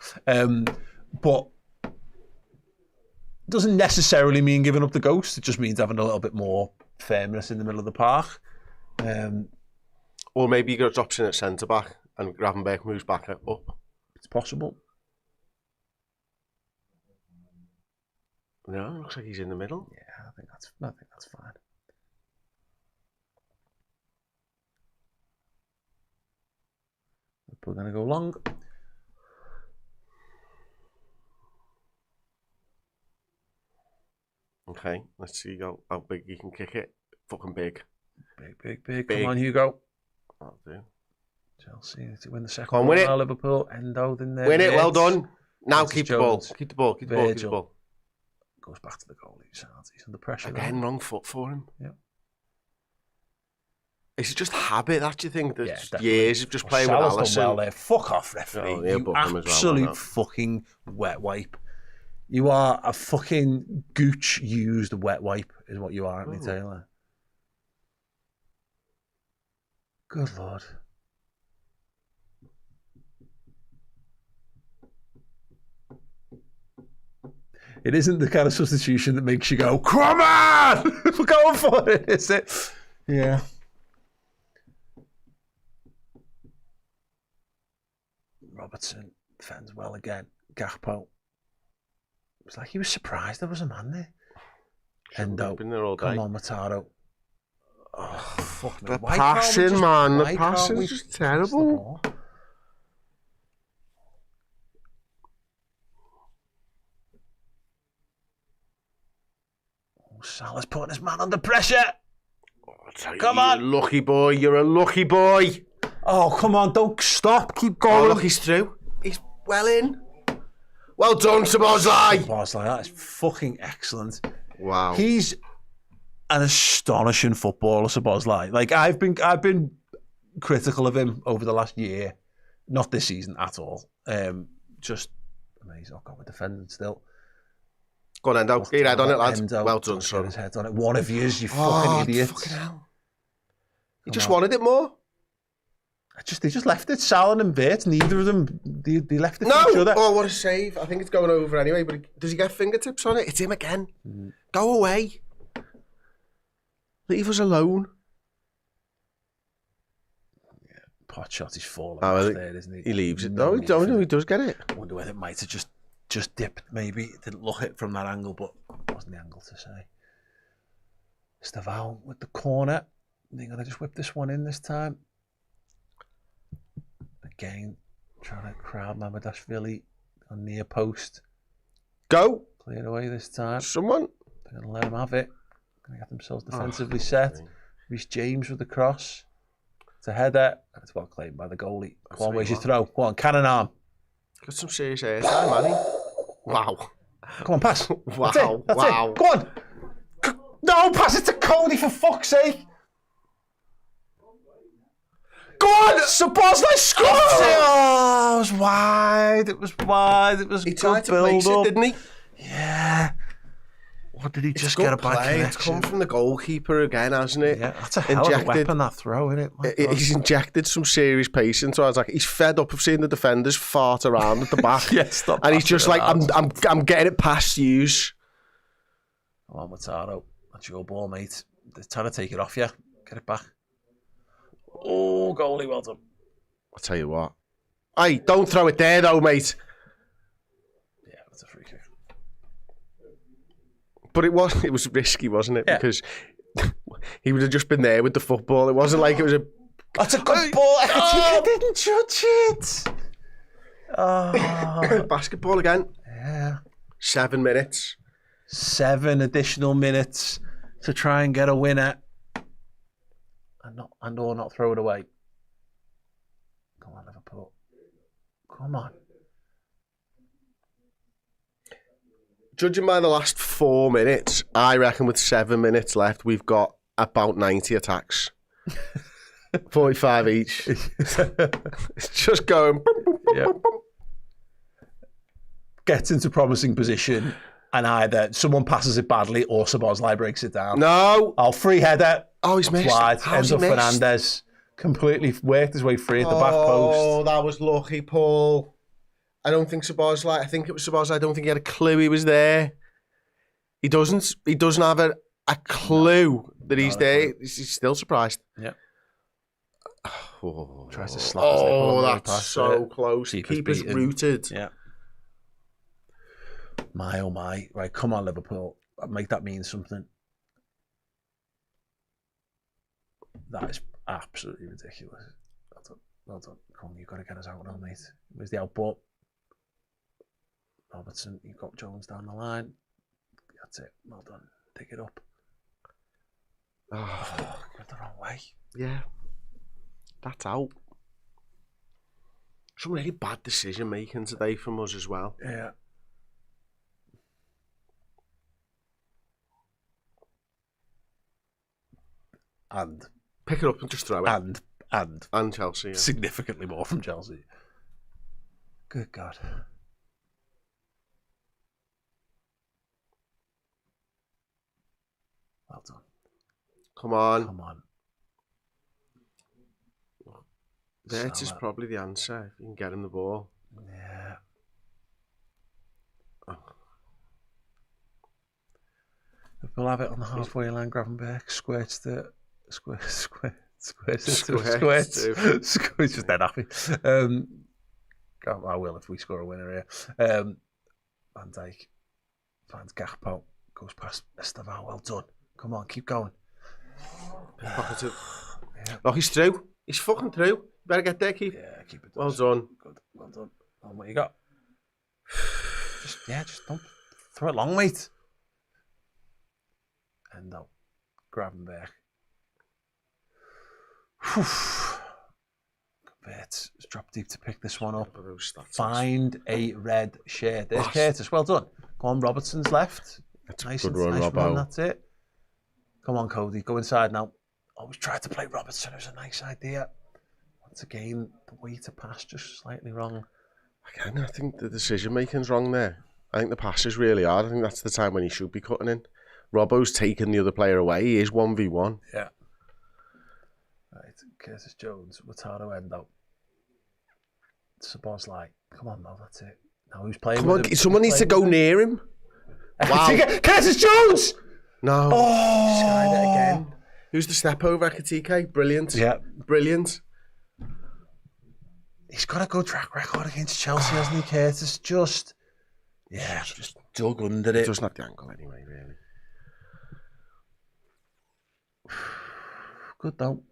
But it doesn't necessarily mean giving up the ghost. It just means having a little bit more firmness in the middle of the park. Or maybe you got option at centre back and Gravenberch moves back up. It's possible. No, it looks like he's in the middle. Yeah, I think that's fine. We're going to go long. Okay, let's see how big you can kick it. Fucking big. Big. Come on, Hugo. That'll do. Chelsea to win the second. Come on, win it. Liverpool. Endo in there. Win it. Well done. Now keep the ball. Jones. Keep the ball. Keep the ball. Keep the ball. Goes back to the goalie. He's under pressure. Again, wrong foot for him. Yeah. Is it just habit, that you think? Yeah, There's definitely. years of just playing with Salah's Alisson. done well there. Fuck off, referee. Oh, yeah, you book him as well, absolute why not? fucking wet wipe. You are a fucking gooch used wet wipe, is what you are, Anthony Taylor. Good Lord. It isn't the kind of substitution that makes you go, come on! We're going for it, is it? Yeah. Robertson defends well again. Gakpo. It was like he was surprised there was a man there. Endo. Been there all day. Come on, Mataro. Oh, fuck me. The Why can't we passing, just- man. The why can't passing's we just pass the terrible. ball? Oh, Salah's putting his man under pressure. Come on. You're a lucky boy. You're a lucky boy. Oh, come on. Don't stop. Keep Oh, going. look, he's through. He's well in. Well done, Szoboszlai. Szoboszlai, that is fucking excellent. Wow. He's an astonishing footballer, Szoboszlai. Like I've been critical of him over the last year, not this season at all. Just amazing. Oh God, we're defending still. Go on, Endo. Get your head on it, lads. Endo, Well done, get son. his head on it. One of yous, you fucking idiots. Fucking hell. He just wanted it more. They just left it. Salon and Bert, neither of them, they left it No! for each other. Oh, what a save. I think it's going over anyway, but does he get fingertips on it? It's him again. Go away. Leave us alone. Pot shot is falling Oh, there, isn't he? He leaves it. No No, need for he does get it. I wonder whether it might have just dipped, maybe. It didn't look it from that angle, but it wasn't the angle to say. Stavao with the corner. They're going to just whip this one in this time. Again, trying to crowd Mamadashvili on near post. Go. Clear away this time. Someone. They're going to let him have it. Going to get themselves defensively set. Reece James with the cross. It's a header. And it's well claimed by the goalie. Go on, where's your throw? Go on, cannon arm. Got some serious airtime, man. Wow. Come on, pass. Wow. That's it. That's Wow. it. Go on. No, pass it to Cody for fuck's sake. Go on. Szoboszlai scored. Oh, it was wide. It was wide. It was He good tried to place build-up. it, didn't he? Yeah. What did he just Good get a bad play. It's connection? come from the goalkeeper again, hasn't it? Yeah, that's a hell of a weapon, that throw, isn't it? He's injected some serious pace into it. I was like, he's fed up of seeing the defenders fart around at the back. Yeah, stop and he's just like, around. I'm getting it past yous. Come on, Mataro. That's your ball, mate. They're trying to take it off you. Get it back. Oh, goalie, well done. I'll tell you what. Hey, don't throw it there though, mate. Yeah, that's a free kick. But it was risky, wasn't it? Yeah. Because he would have just been there with the football. It wasn't like it was a... That's a good ball. I didn't judge it. Oh. Basketball again. Yeah. 7 minutes. 7 additional minutes to try and get a winner. And or not throw it away. Come on, Liverpool. Come on. Judging by the last 4 minutes, I reckon with 7 minutes left, we've got about 90 attacks. 45 each. It's just going... Yeah. Gets into promising position, and either someone passes it badly or Szoboszlai breaks it down. No. Oh, free header. Oh, he's missed. Wide. How's Enzo he missed? Fernandez completely worked his way free at the back post. Oh, that was lucky, Paul. I don't think Szoboszlai. I think it was Szoboszlai. I don't think he had a clue he was there. He doesn't have a clue that he's there. He's still surprised. Yeah. Oh, Tries to slap his leg all the way that's past so it. close. Keeper's beaten. rooted. Yeah. My oh my. Right, come on, Liverpool. Make that mean something. That is absolutely ridiculous. Well done. Well done. Come on, you've got to get us out now, mate. Where's the output? Robertson, you've got Jones down the line. That's it. Well done. Pick it up. Oh, Went the wrong way. yeah. That's out. Some really bad decision making today from us as well. Yeah. and pick it up and just throw it. And Chelsea, yeah. significantly more from Chelsea. Good God. Well done. Come on. Come on. That is probably the answer, if you can get him the ball. Yeah. We'll have it on the halfway line. Gravenberch squirts the squirts. Just dead happy. I will if we score a winner here. Van Dijk finds Gakpo, goes past Estevan. Well done. Come on, keep going. Yeah. Look, he's through. He's fucking through. You better get there, Keith. Yeah, keep it. Well done. Good. Well done. On what you got? Just don't throw it long, mate. And now, Gravenberch. Converts. Drop deep to pick this one up. Find a red shirt. There's Curtis. Well done. Go on, Robertson's left. That's nice a good run, nice Robbo. run, that's it. Come on, Cody. Go inside now. Always tried to play Robertson. It was a nice idea. Once again, the way to pass just slightly wrong. Again, I think the decision making's wrong there. I think the pass is really hard. I think that's the time when he should be cutting in. Robbo's taking the other player away. He is 1v1. Yeah. Right, Curtis Jones, Wataro Endo. Sabozlai. Come on, now, that's it. Now who's playing? Come on, someone needs to go near him. Wow. Curtis Jones! No. Oh! Tried it again. Who's the step over, Ekitike? Brilliant. Yeah. Brilliant. He's got a good track record against Chelsea, hasn't he, Curtis? Just dug under it. Doesn't have the angle anyway, really. Good though.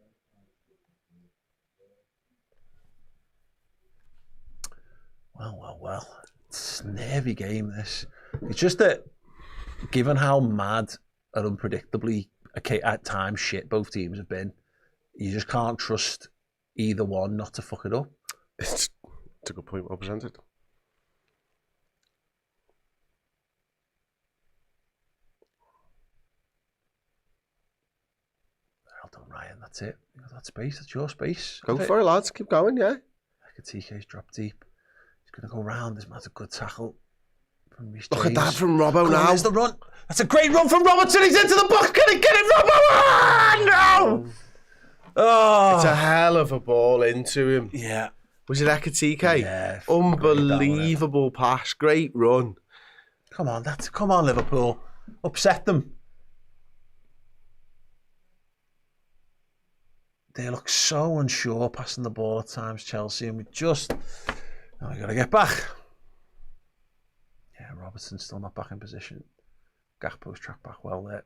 Well. It's a nervy game, this. It's just that, given how mad and unpredictably, at times, shit both teams have been, you just can't trust either one not to fuck it up. It's a good point, well presented. Well done, Ryan. That's it. You got that space. That's your space. Go for it, lads. Keep going, yeah. TK's drop deep. He's going to go round. This man's a good tackle from Reece Look James. at that from Robbo now. There's the run. That's a great run from Robertson. He's into the box. Can he get it, Robbo? Ah, no! Oh. It's a hell of a ball into him. Yeah. Was it Ekitike? Yeah. Unbelievable pass. Great run. Come on, Liverpool. Upset them. They look so unsure passing the ball at times, Chelsea, and we got to get back. Yeah, Robertson's still not back in position. Gakpo's tracked back well there.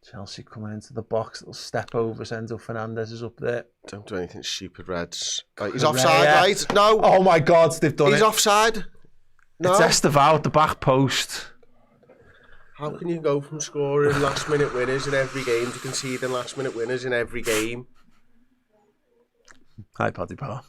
Chelsea coming into the box, little step over. Enzo Fernandez is up there. Don't do anything stupid, Reds. Right, he's offside, right? No. Oh my God, they've done it. He's offside. No. It's Estevao at the back post. How can you go from scoring last-minute winners in every game to conceding last-minute winners in every game? Hi, Paddy Power.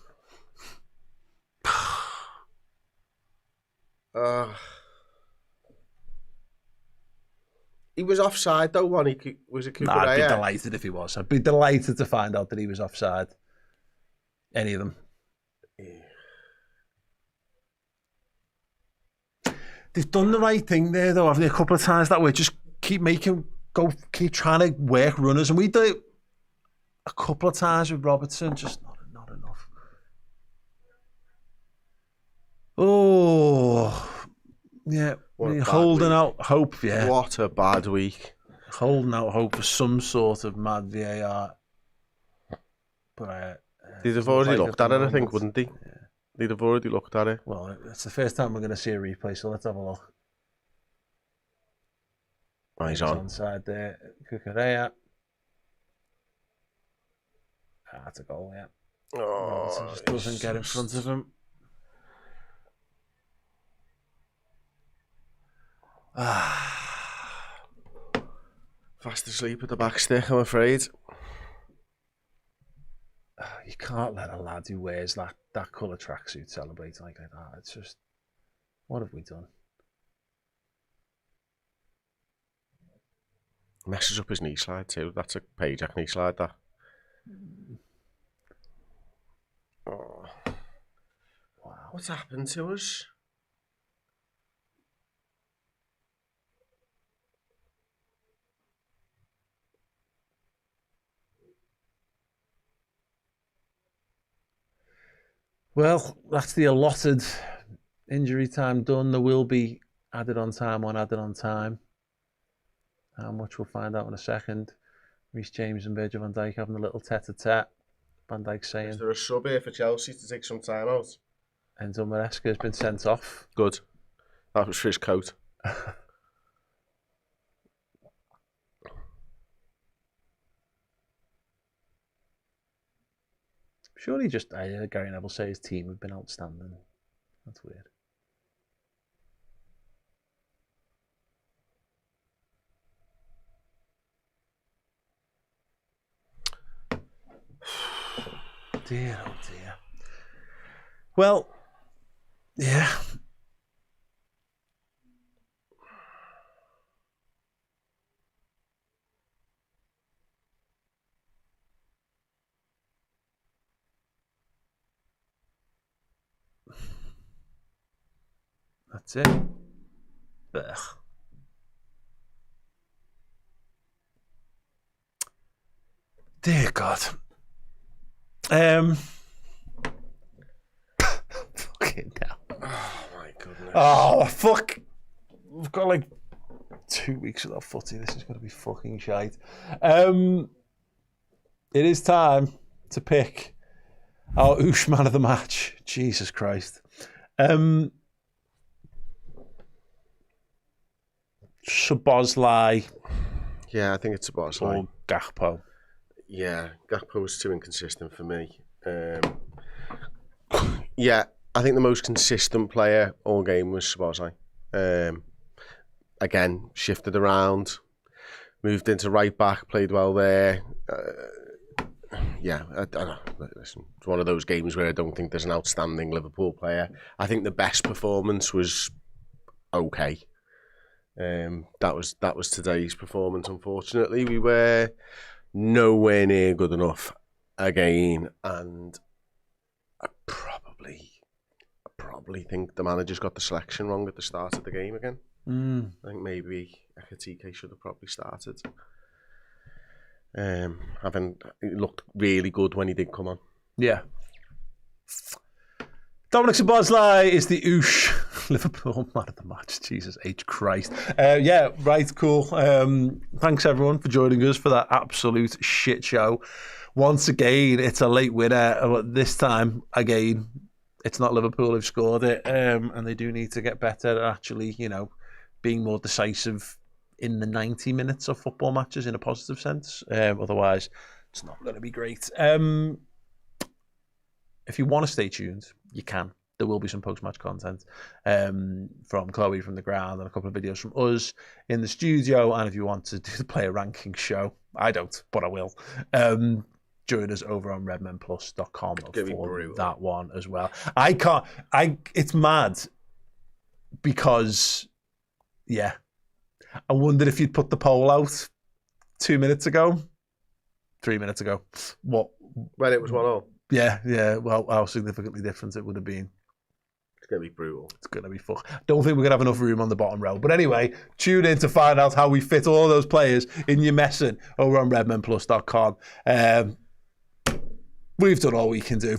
He was offside though, was it Cucurella? I'd be delighted if he was. I'd be delighted to find out that he was offside. Any of them. They've done the right thing there though, haven't they? A couple of times that way. Just keep trying to work runners. And we did it a couple of times with Robertson, just not enough. Oh, yeah. Holding out hope, yeah. What a bad week. Holding out hope for some sort of mad VAR. But they'd have already looked at it, I think, wouldn't they? Yeah. They'd have already looked at it. Well, it's the first time we're going to see a replay, so let's have a look. Oh, he's on. Onside there. Cucurella. That's a goal, yeah. Robertson just doesn't get in front of him. Fast asleep at the back stick, I'm afraid. You can't let a lad who wears that colour tracksuit celebrate like that. It's just, what have we done? Messes up his knee slide too. That's a Pajak knee slide, that. Oh. Wow. What's happened to us? Well, that's the allotted injury time done. There will be added on time. How much we'll find out in a second. Reece James and Virgil van Dijk having a little tete-a-tete. Van Dijk saying... Is there a sub here for Chelsea to take some time out? Enzo Maresca has been sent off. Good. That was for his coat. Surely just Gary Neville say his team have been outstanding. That's weird. Dear, oh dear. Well, yeah. That's it. Ugh. Dear God. Fucking hell. Oh my goodness. Oh fuck. We've got like 2 weeks without footy. This is going to be fucking shite. It is time to pick our Oosh man of the match. Jesus Christ. Szoboszlai. Yeah, I think it's Szoboszlai. Or Gakpo. Yeah, Gakpo was too inconsistent for me. Yeah, I think the most consistent player all game was Szoboszlai. Again, shifted around, moved into right back, played well there. Yeah, I don't know. Listen, it's one of those games where I don't think there's an outstanding Liverpool player. I think the best performance was okay. That was today's performance. Unfortunately, we were nowhere near good enough again, and I probably think the manager's got the selection wrong at the start of the game again. I think maybe Ekitike should have probably started. It looked really good when he did come on. Yeah. Dominic Szoboszlai is the Oosh Liverpool man of the match. Jesus H. Christ. Yeah, right, cool. Thanks everyone for joining us for that absolute shit show. Once again, it's a late winner. This time, again, it's not Liverpool who've scored it, and they do need to get better at actually, being more decisive in the 90 minutes of football matches in a positive sense. Otherwise, it's not going to be great. If you want to stay tuned, you can. There will be some post-match content from Chloe from the ground and a couple of videos from us in the studio. And if you want to do the player ranking show, I don't, but I will. Join us over on redmenplus.com for that one as well. It's mad because, yeah, I wondered if you'd put the poll out 2 minutes ago, 3 minutes ago. What? When it was 1-0. Yeah. Well, how significantly different it would have been. It's going to be brutal. It's going to be fuck. Don't think we're going to have enough room on the bottom row. But anyway, tune in to find out how we fit all those players in your messing over on redmenplus.com. We've done all we can do.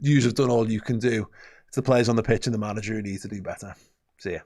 You have done all you can do. It's the players on the pitch and the manager who need to do better. See ya.